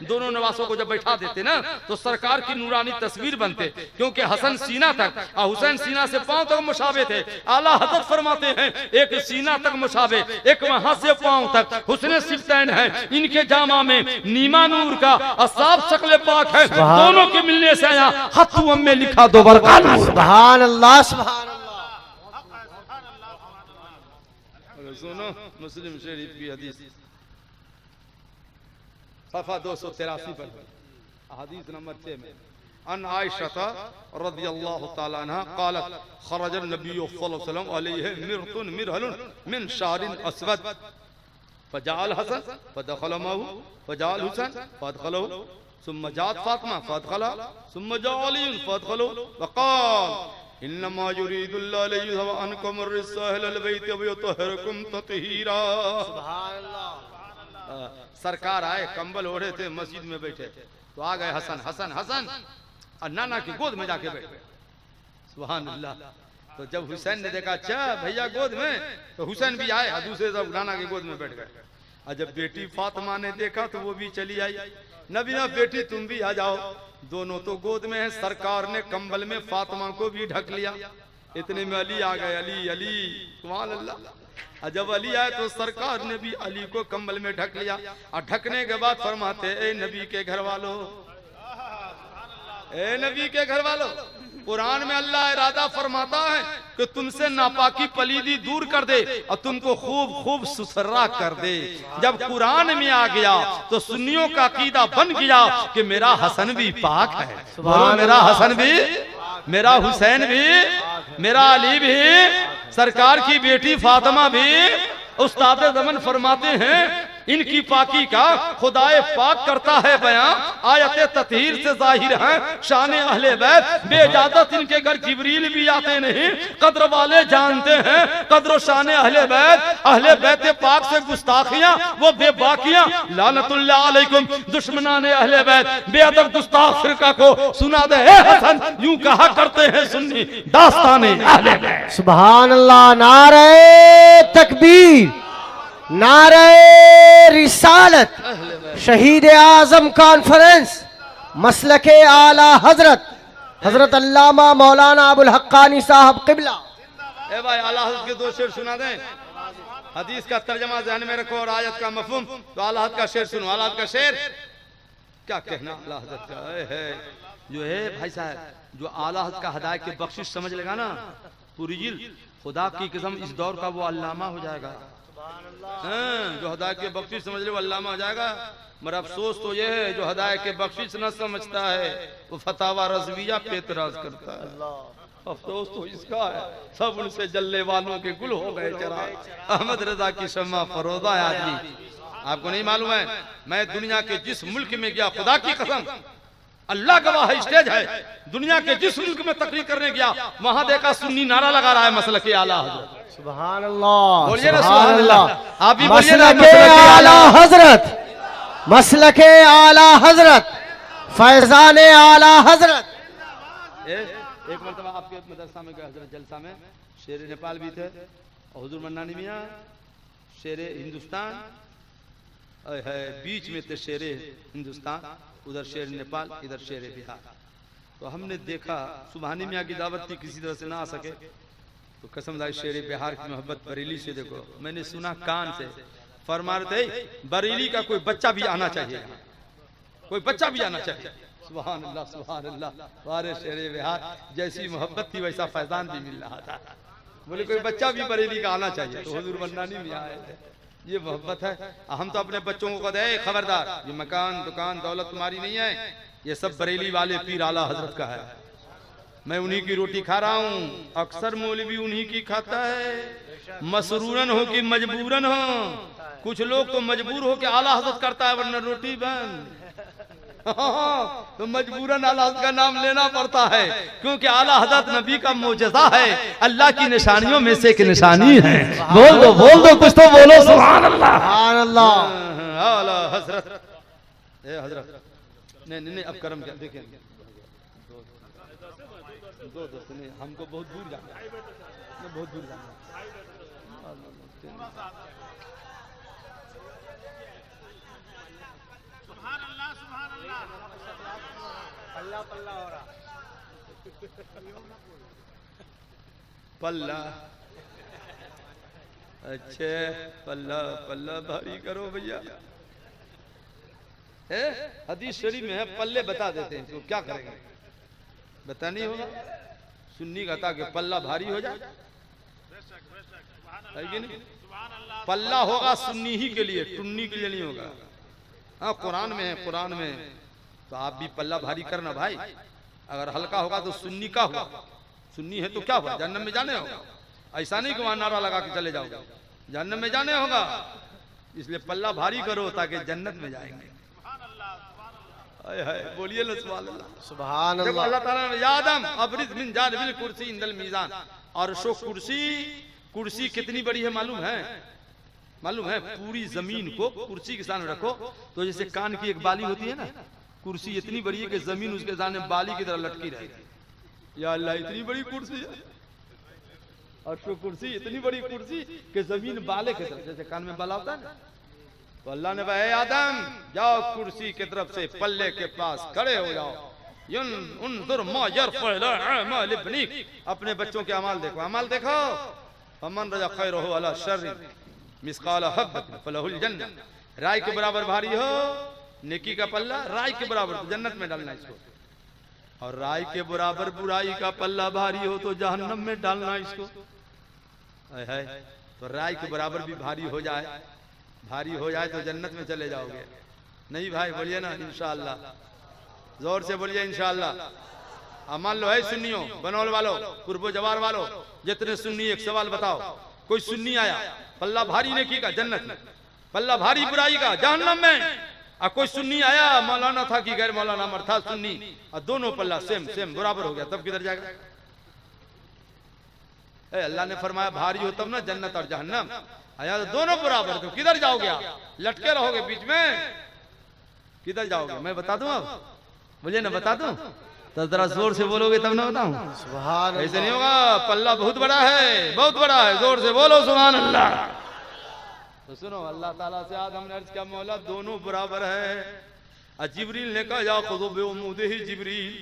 दोनों नवासों को जब बैठा देते ना तो सरकार की नूरानी तस्वीर बनते, क्योंकि हसन सीना तक और हुसैन सीना से पांव तक मुशाबे थे। आला हजरत फरमाते हैं एक सीना तक मुशाबे, एक वहां से पांव तक हुस्न सिफ्तैन है। इनके जामा में नीमा नूर का असाब शक्ल पाक है। दोनों के मिलने से आया खत्तु में लिखा दो बरका नूर। सुभान अल्लाह सुभान अल्लाह। सुनो मुस्लिम शरीफ की हदीस सफा 283 पर, हदीस नंबर 6 में, अन आयशा रज़ियल्लाहु तआला अन्हा क़ालत खरज नबी सल्लल्लाहु अलैहि वसल्लम अलैहि मिरतुन मिरहलुन मिन शारिन अस्वद फजाल हसन फदखल माहु फजाल हुसैन फदखलहु सुम्मा जात फातिमा फदखला सुम्मा जा अली फदखलहु वक़ाल इन्नमा युरीदुल्लाहु लियुज़हिब अन्कुम अर्रिज्स अहलल बैत व युतहिरकुम तत्हीरा। सुभान अल्लाह। सरकार आए, कंबल ओढ़े थे, मस्जिद में बैठे, तो आ गए हसन हसन हसन और नाना की गोद में जाके बैठ गए। सुभान अल्लाह। तो जब हुसैन ने देखा अच्छा भैया गोद में, तो हुसैन भी आए और दूसरे सब नाना की गोद में बैठ गए। और जब बेटी फातिमा ने देखा तो वो भी चली आई। नबी ना बेटी तुम भी आ जाओ। दोनों तो गोद में है। सरकार ने कंबल में फातिमा को भी ढक लिया। इतने में अली आ गए, अली अली। सुभान अल्लाह। और जब अली आए तो सरकार ने भी अली को कंबल में ढक लिया। और ढकने के बाद फरमाते ए नबी के घर वालों, ए नबी के घर वालों, कुरान में अल्लाह इरादा फरमाता है कि तुमसे नापाकी पलीदी दूर कर दे और तुमको खूब खूब सुथरा कर दे। जब कुरान में आ गया तो सुन्नियों का अकीदा बन गया कि मेरा हसन भी पाक है। बोलो मेरा हसन भी, मेरा हुसैन भी, मेरा अली भी, सरकार की बेटी फातिमा भी। उस्ताद ज़मान फरमाते हैं इनकी पाकी का खुदाए पाक करता है बयां। आयत ततहीर से जाहिर है शान अहले बैत। बेइजाजत इनके घर जिब्रील भी आते नहीं। कद्र वाले जानते हैं कद्र शान अहले बैत। अहले बैत पाक से गुस्ताखियां वो बेबाकियां। लानतुल्लाह अलैकुम दुश्मनाने अहले बैत बेअदब गुस्ताख फिरका को सुना दे हे हसन, यूं कहा करते हैं सुन्नी दास्ताने अहले बैत। सुभान अल्लाह। नारे तकबीर, नारे रिसालत, शहीद आजम कॉन्फ्रेंस, मसलके आला हजरत हजरत अल्लामा मौलाना अबुल हक्कानी साहब किबला। ए भाई आला हजरत के दो शेर सुना दें। हदीस का तर्जमा ध्यान में रखो और आयत का मफहूम। तो आला हजरत का शेर सुनो। आला हजरत का शेर क्या कहना आला हजरत का है जो है भाई साहब, जो आला हजरत का हदायत की बख्शिश समझ लेगा ना पूरी जिल, खुदा की कसम इस दौर का वो अल्लामा हो जाएगा। जो हदायत के बख्शिश समझ ले वो अल्लामा हो जाएगा। मगर अफसोस तो ये है जो हदायत के बख्शिश न समझता है वो फतावा रज़विया पे एतराज करता है। अफसोस तो इसका है सब उनसे जलने वालों के गुल हो गए चराग। अहमद रजा की शम्मा फरोजा है आदमी। आपको नहीं मालूम है, मैं दुनिया के जिस मुल्क में गया, खुदा की कसम अल्लाह गवाह है, स्टेज है, दुनिया के जिस मुल्क में तकरीर करने गया वहां देखा सुन्नी नारा लगा रहा है मसलक आला हजरत। सुभान अल्लाह। बोलिए ना सुभान अल्लाह। आप भी बोलिए ना मसलके आला हजरत, मसलके आला हजरत, फैजान आला हजरत। एक मरतबा आपके मदरसा में गए हजरत जलसा में, शेर नेपाल भी थे और हुजूर मन्नानी मियां शेर हिंदुस्तान है, बीच में थे शेर हिंदुस्तान, उधर शेर नेपाल, इधर शेर बिहार। तो हमने देखा सुबहानी मियां की दावत थी, किसी तरह से ना आ सके तो कसमदाई शेर बिहार की मोहब्बत बरेली से देखो। मैंने सुना कान से फरमा रहे थे बरेली का कोई बच्चा भी आना चाहिए, कोई बच्चा भी आना चाहिए। सुभान अल्लाह सुभान अल्लाह। वारे शेर बिहार जैसी मोहब्बत थी वैसा फैजान भी मिल रहा था। बोले कोई बच्चा भी बरेली का आना चाहिए। तो हुजूर मन्नानी मियां आए थे, ये मोहब्बत है। हम तो अपने बच्चों को कहते हैं खबरदार, ये मकान दुकान दौलत तुम्हारी नहीं है, ये सब बरेली वाले पीर आला हजरत का है। मैं उन्हीं की रोटी खा रहा हूँ, अक्सर मौलवी उन्हीं की खाता है, मसरूरन हो कि मजबूरन हो। कुछ लोग तो मजबूर हो के आला हजरत करता है, वरना रोटी बंद। तो मजबूरन आला हजरत का नाम लेना पड़ता है, क्योंकि आला हजरत नबी का मोजज़ा है, अल्लाह की निशानियों में से एक निशानी है। बोल दो कुछ तो बोलो सुभान अल्लाह। सुभान अल्लाह। आला हजरत, ए हजरत, नहीं अब कर्म क्या देखें, दो दोस्त नहीं, हमको बहुत दूर जाना है, बहुत दूर जाना है। पल्ला, अच्छे पल्ला पल्ला भारी करो भैया। हदीस शरीफ में है, पल्ले बता देते हैं तो क्या करेंगे, बता नहीं होगा। सुन्नी कहता कि पल्ला भारी हो जाए, है कि नहीं? पल्ला होगा सुन्नी ही के लिए, टुन्नी के लिए नहीं होगा। हाँ कुरान में है, कुरान में तो आप भी पल्ला भारी करना भाई। अगर हल्का होगा तो सुन्नी का हुआ, सुन्नी है तो क्या हुआ, जन्नत में जाने होगा। ऐसा नहीं कि वहां नारा लगा के चले जाओगे, जन्नत में जाने होगा। इसलिए पल्ला भारी करो ताकि जन्नत में जाएंगे। बोलिए ना सुभान अल्लाह। सुभान देखो अल्लाह। अल्लाह ताला ने यादम अबरिज मिन जानिबिल कुर्सी इंदल मीजान, और शो कुर्सी कितनी बड़ी है मालूम है? मालूम है? पूरी जमीन को कुर्सी के सामने रखो तो जैसे कान की एक बाली होती है ना, कुर्सी इतनी बड़ी है कि जमीन उसके सामने बाली की तरह लटकी रहेगी। या अल्लाह इतनी बड़ी कुर्सी है, और शो कुर्सी इतनी बड़ी कुर्सी कि जमीन बाले की तरह, जैसे कान में बाला होता है ना। तो अल्लाह ने कहा आदम जाओ कुर्सी की तरफ से पल्ले के पास खड़े हो जाओ। अपने बच्चों के अमाल देखो, अमाल देखो। फमन रजा खैरहु अला शर्रि मिसकाल हब्बत फलहुल जन्नह, राई के बराबर भारी हो नेकी का पल्ला, राई के बराबर तो जन्नत में डालना इसको, और राई के बराबर बुराई का पल्ला भारी हो तो जहन्नम में डालना इसको। है तो राई के बराबर भी भारी हो जाए, भारी हो जाए तो जन्नत में चले जाओगे। नहीं भाई बोलिए ना इंशाअल्लाह, जोर से बोलिए इंशाअल्लाह। मान लो है सुन्नियों, बनौल वालों, कुर्बो जवार वालों, जितने सुन्नी, एक सवाल बताओ, कोई सुन्नी आया पल्ला भारी नेकी का जन्नत में, पल्ला भारी बुराई का जहन्नम में, और कोई सुन्नी आया मौलाना था कि गैर मौलाना मर था सुन्नी, और दोनों पल्ला सेम सेम बराबर हो गया, तब किधर जाएगा? अल्लाह ने फरमाया भारी हो तब ना जन्नत और जहन्नम, आया तो दोनों बराबर, तो किधर जाओगे आप? लटके रहोगे बीच में, किधर जाओगे? मैं बता दूं, अब बोलिए ना बता दूं, तो जरा जोर से बोलोगे तब ना बताऊं। सुभान अल्लाह। ऐसे नहीं होगा, पल्ला बहुत बड़ा है, बहुत बड़ा है, जोर से बोलो सुभान अल्लाह। तो सुनो, अल्लाह ताला से आदम ने अर्ज किया मौला दोनों बराबर है। जिब्रील ने कहा या खुदो बेउमूदे ही जिब्रील,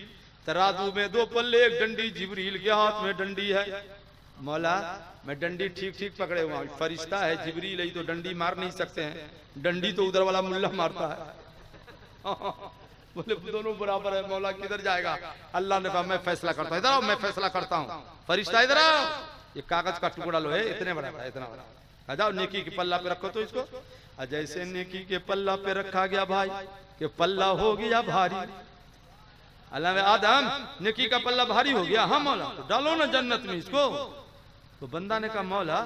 तराजू में दो पल्ले, एक डंडी, जिब्रील के हाथ में डंडी है। मौला मैं डंडी ठीक ठीक पकड़े हुआ, फरिश्ता है जिब्रील है तो डंडी मार नहीं सकते हैं, डंडी तो उधर वाला मुल्ला मारता है। बोले दोनों बराबर है मौला, किधर जाएगा? अल्लाह ने कहा मैं फैसला करता हूँ, इधर आओ, मैं फैसला करता हूँ। फरिश्ता इधर आओ, ये कागज का टुकड़ा लो है, इतने बड़ा है, इतना बड़ा, आ जाओ नेकी के पल्ला पे रखो तो इसको। जैसे नेकी के पल्ला पे रखा गया भाई, कि पल्ला हो गया भारी। अल्लाह ने आदम नेकी का पल्ला भारी हो गया, हाँ मौला तो डालो ना जन्नत में इसको। तो बंदा ने कहा मौला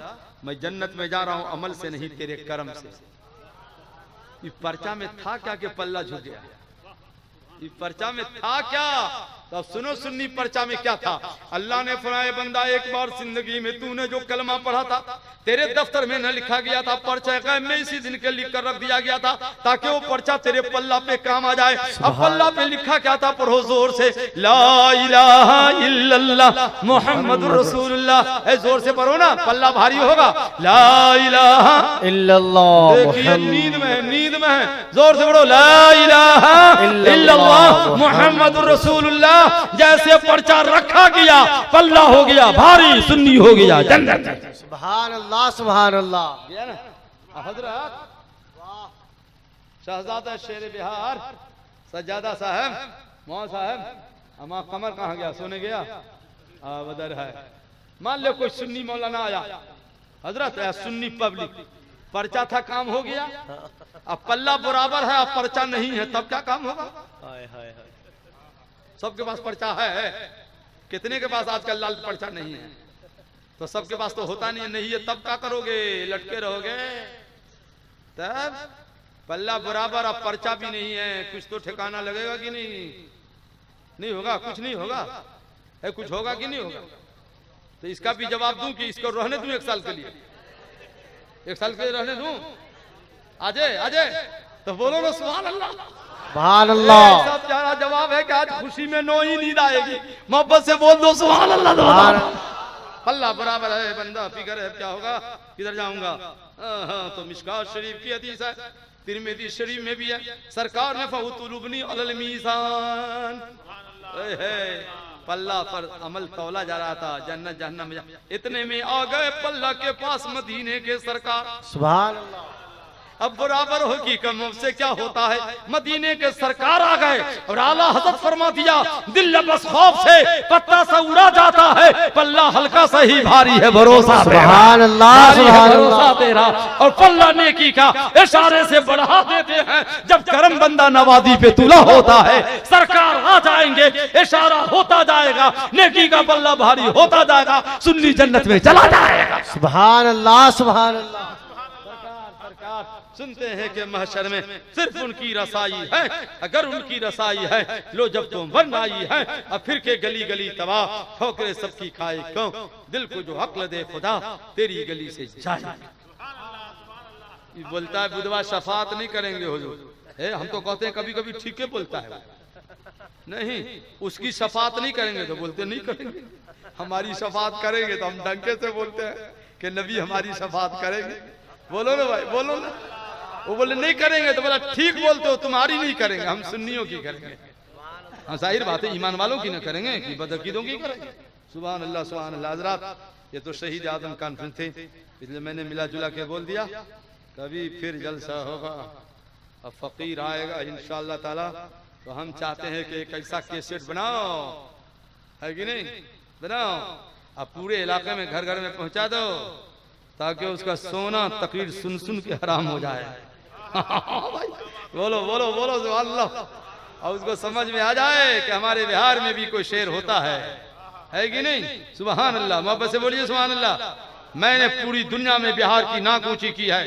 मैं जन्नत में जा रहा हूं अमल से नहीं तेरे कर्म से। इस पर्चा में था क्या कि पल्ला झुक गया? इस पर्चा में था क्या? तो सुनो सुन्नी पर्चा में क्या था? अल्लाह ने फरमाया बंदा एक बार जिंदगी में तूने जो कलमा पढ़ा था तेरे दफ्तर में न लिखा गया था, पर्चा गायब में इसी दिन के लिख कर रख दिया गया था ताकि वो पर्चा तेरे पल्ला पे काम आ जाए। अब पल्ला पे लिखा क्या था? पढ़ो जोर से, ला इलाहा इल्लल्लाह मुहम्मदुर रसूलुल्लाह। ए जोर से पढ़ो ना, पल्ला भारी होगा। ला इलाहा इल्लल्लाह। देखिए नींद में है, जोर से पढ़ो ला इलाहा इल्लल्लाह मुहम्मदुर रसूलुल्लाह। जैसे पर्चा रखा गया पल्ला हो गया भारी, सुन्नी हो गया जन्नत। सुभान अल्लाह सुभान अल्लाह। हजरत शहजादा शेर बिहार सज्जादा साहब, मौला साहब, अमा कमर कहाँ गया? सोने गया? उधर है। मान लो कोई सुन्नी मौलाना आया, हजरत सुन्नी पब्लिक पर्चा था, काम हो गया। अब पल्ला बराबर है, अब पर्चा नहीं है, तब क्या काम होगा? सबके पास पर्चा है, कितने के पास आजकल लाल पर्चा नहीं है? तो सबके पास तो होता नहीं है, तब क्या करोगे? लटके रहोगे। तब पल्ला बराबर, अब पर्चा भी नहीं है, कुछ तो ठिकाना लगेगा कि नहीं? नहीं होगा, कुछ नहीं होगा है, कुछ होगा कि नहीं होगा? तो इसका भी जवाब दूं कि इसको रहने दूं 1 साल के लिए? 1 साल के लिए रहने दूं? आजे आजे तो बोलो ना सुभान अल्लाह। सुभान अल्लाह। सब प्यारा जवाब है कि आज खुशी में नो ही नींद आएगी। मोहब्बत से बोल दो सुभान अल्लाह। पल्ला बराबर है, बंदा फिकर है, क्या होगा, किधर जाऊंगा? तो मिशकात शरीफ की हदीस है, तिरमिज़ी शरीफ में भी है, सरकार ने फहुतुलुबनी अलल मीज़ान, पल्ला पर अमल तौला जा रहा था, जन्नत जहन्नम में, इतने में आ गए पल्ला के पास मदीने के सरकार। सुभान अल्लाह। अब बराबर हो कि कम से क्या होता है, मदीने के सरकार आ गए और आला हज़रत फरमा दिया, दिल बस खौफ से पत्ता सा उड़ा जाता है, पल्ला हल्का सा ही भारी है, भरोसा सुभान अल्लाह, सुभान भरोसा तेरा। और पल्ला नेकी का इशारे से बढ़ा देते हैं, जब करम बंदा नवाजी पे तुला होता है, सरकार आ जाएंगे, इशारा होता जाएगा, नेकी का पल्ला भारी होता जाएगा, सुन्नी जन्नत में चला जाएगा। सुभान अल्लाह, सुभान अल्लाह। सुनते हैं कि महशर में सिर्फ उनकी रसाई है, अगर उनकी रसाई है, लो जब तुम बन आई है, अब फिर के गली गली तबाह, ठोकरे सबकी खाए क्यों, दिल को जो अक्ल दे खुदा, तेरी गली से जाए। बोलता है बुधवा शफात नहीं करेंगे हुजूर, हम तो कहते हैं कभी कभी ठीक है बोलता है, नहीं उसकी शफात नहीं करेंगे तो बोलते नहीं करेंगे, हमारी शफात करेंगे तो हम डंके से बोलते हैं कि नबी हमारी शफात करेंगे। बोलो ना भाई, बोलो ना। वो बोले नहीं करेंगे तो बोला ठीक बोलते हो, तुम्हारी नहीं करेंगे, हम सुन्नियों की करेंगे। हाँ जाहिर बात है, ईमान वालों की ना करेंगे कि बदअकीदों की करेंगे। सुभान अल्लाह, सुभान अल्लाह। हज़रात, ये तो शहीद आदम कॉन्फ्रेंस थे, इसलिए मैंने मिला जुला के बोल दिया, कभी फिर जलसा होगा, अब फकीर आएगा इंशाअल्लाह ताला, तो हम चाहते हैं कि एक ऐसा कैसेट बनाओ, है कि नहीं, बनाओ, अब पूरे इलाके में घर घर में पहुंचा दो, ताकि उसका सोना तकरीर सुन सुन के हराम हो जाए। बोलो बोलो बोलो सुभान अल्लाह, और उसको समझ में आ जाए कि हमारे बिहार में भी कोई शेर होता है कि नहीं? सुभान अल्लाह, मोहब्बत से बोलिए सुभान अल्लाह। मैंने पूरी दुनिया में बिहार की नाक ऊंची की है,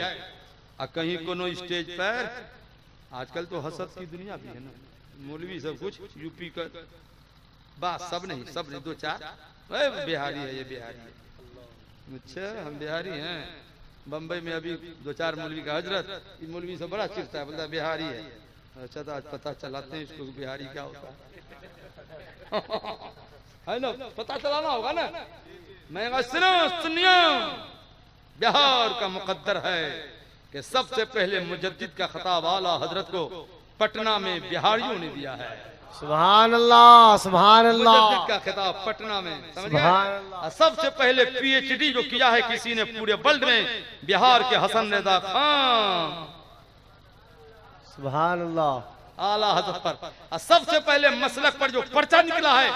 और कहीं कोनो स्टेज पर, आजकल तो हसद की दुनिया भी है ना, मौलवी सब कुछ यूपी का, बात सब नहीं, सब नहीं, 2-4 बिहारी है, ये बिहारी है, अच्छा हम बिहारी हैं। बम्बई में अभी 2-4 मौलवी का हजरत, ये मौलवी से बड़ा चिढ़ता है, बोलता बिहारी है। अच्छा तो आज पता चलाते हैं इसको बिहारी क्या होता है ना, पता चलाना होगा ना। मैं सुनिए, बिहार का मुकद्दर है कि सबसे पहले मुजद्दिद का खिताब आला हजरत को पटना में बिहारियों ने दिया है। सुभान अल्लाह, सुभान अल्लाह। मुजद्दिद का खिताब पटना में, समझिए। सबसे पहले पीएचडी जो किया है किसी ने पूरे वर्ल्ड में, बिहार के हसन रजा खान, सुभान अल्लाह। आला हज़रत पर। सबसे पहले मसलक पर जो पर्चा निकला है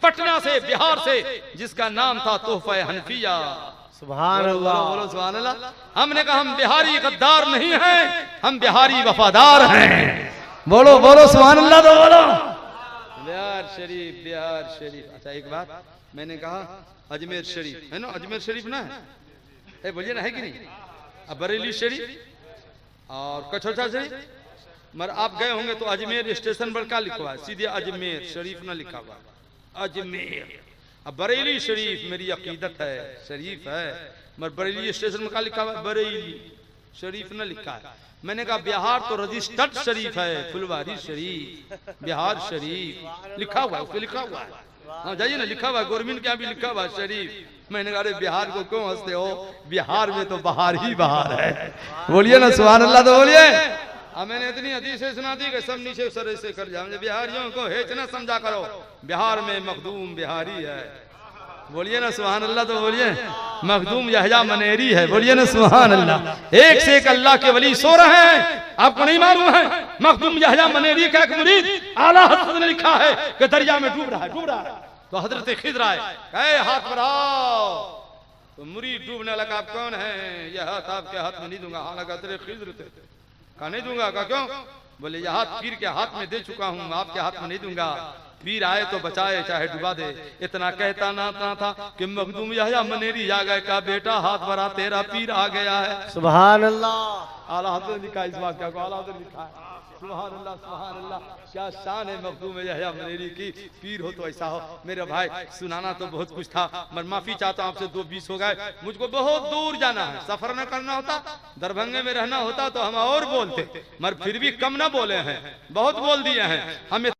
पटना से, बिहार से, जिसका नाम था तोहफा हनफिया। सुभान अल्लाह, बोलो सुभान अल्लाह। हमने कहा हम बिहारी गद्दार नहीं हैं, हम बिहारी वफादार हैं। बोलो बोलो सुभान अल्लाह। तो बोलो बिहार शरीफ, बिहार शरीफ। अच्छा एक बात मैंने कहा, अजमेर शरीफ है ना, अजमेर शरीफ ना है, बोलिए ना, है कि नहीं? अब बरेली शरीफ और कचौचा शरीफ, मगर आप गए होंगे तो अजमेर स्टेशन पर क्या लिखा हुआ है? सीधे अजमेर शरीफ ना लिखा हुआ, अजमेर। अब बरेली शरीफ मेरी अकीदत है, शरीफ है, मगर बरेली स्टेशन में क्या लिखा हुआ है? बरेली शरीफ ना लिखा है। मैंने कहा बिहार तो रजिस्टर्ड शरीफ है, फुलवारी शरीफ, बिहार शरीफ लिखा हुआ है, उसको लिखा हुआ है। हाँ जाइए ना, लिखा हुआ है, गवर्नमेंट के यहाँ भी लिखा हुआ है शरीफ। मैंने कहा अरे बिहार को क्यों हंसते हो, बिहार में तो बाहर ही बाहर है। बोलिए ना सुभान अल्लाह। तो बोलिए। अब मैंने इतनी हदीसें सुना दी कि सब नीचे सर से कर जाए, बिहारियों को हेच ना समझा करो, बिहार में मखदूम बिहारी है। बोलिए ना सुभान अल्लाह। तो बोलिए मखदूम यहया मनेरी है। बोलिए ना सुभान अल्लाह। एक से एक अल्लाह के वली सो रहे हैं, आपको नहीं मालूम है? मखदूम यहया मनेरी का एक मुरीद आला हज़रत ने लिखा है कि दरिया में डूब रहा है, डूब रहा है। तो हजरत खिज़र आए, कहे हाथ बढ़ाओ, तो मुरीद डूबने लगा, आप कौन है? यह हाथ आपके हाथ में नहीं दूंगा। हाँ लगा तेरे खिज्र थे। कहा नहीं दूंगा। कहा क्यों? बोले यह हाथ पीर के हाथ में दे चुका हूँ, आपके हाथ में नहीं दूंगा। पीर आए तो बचाए चाहे डुबा दे। इतना कहता ना था कि मखदूम यहया मनेरी आ गए। का बेटा हाथ भरा तेरा पीर आ गया है। सुभान अल्लाह। आला हज़रत लिखा इस बात का, आला हज़रत लिखा है। सुभान अल्लाह सुभान अल्लाह, क्या शान है मखदूम यहया मनेरी की। पीर हो तो ऐसा हो। मेरे भाई सुनाना तो बहुत कुछ था, मैं माफी चाहता हूँ आपसे, 2:20 हो गए। मुझको बहुत दूर जाना है, सफर न करना होता, दरभंगे में रहना होता तो हम और बोलते, मगर फिर भी कम ना बोले हैं, बहुत बोल दिए हैं। हमें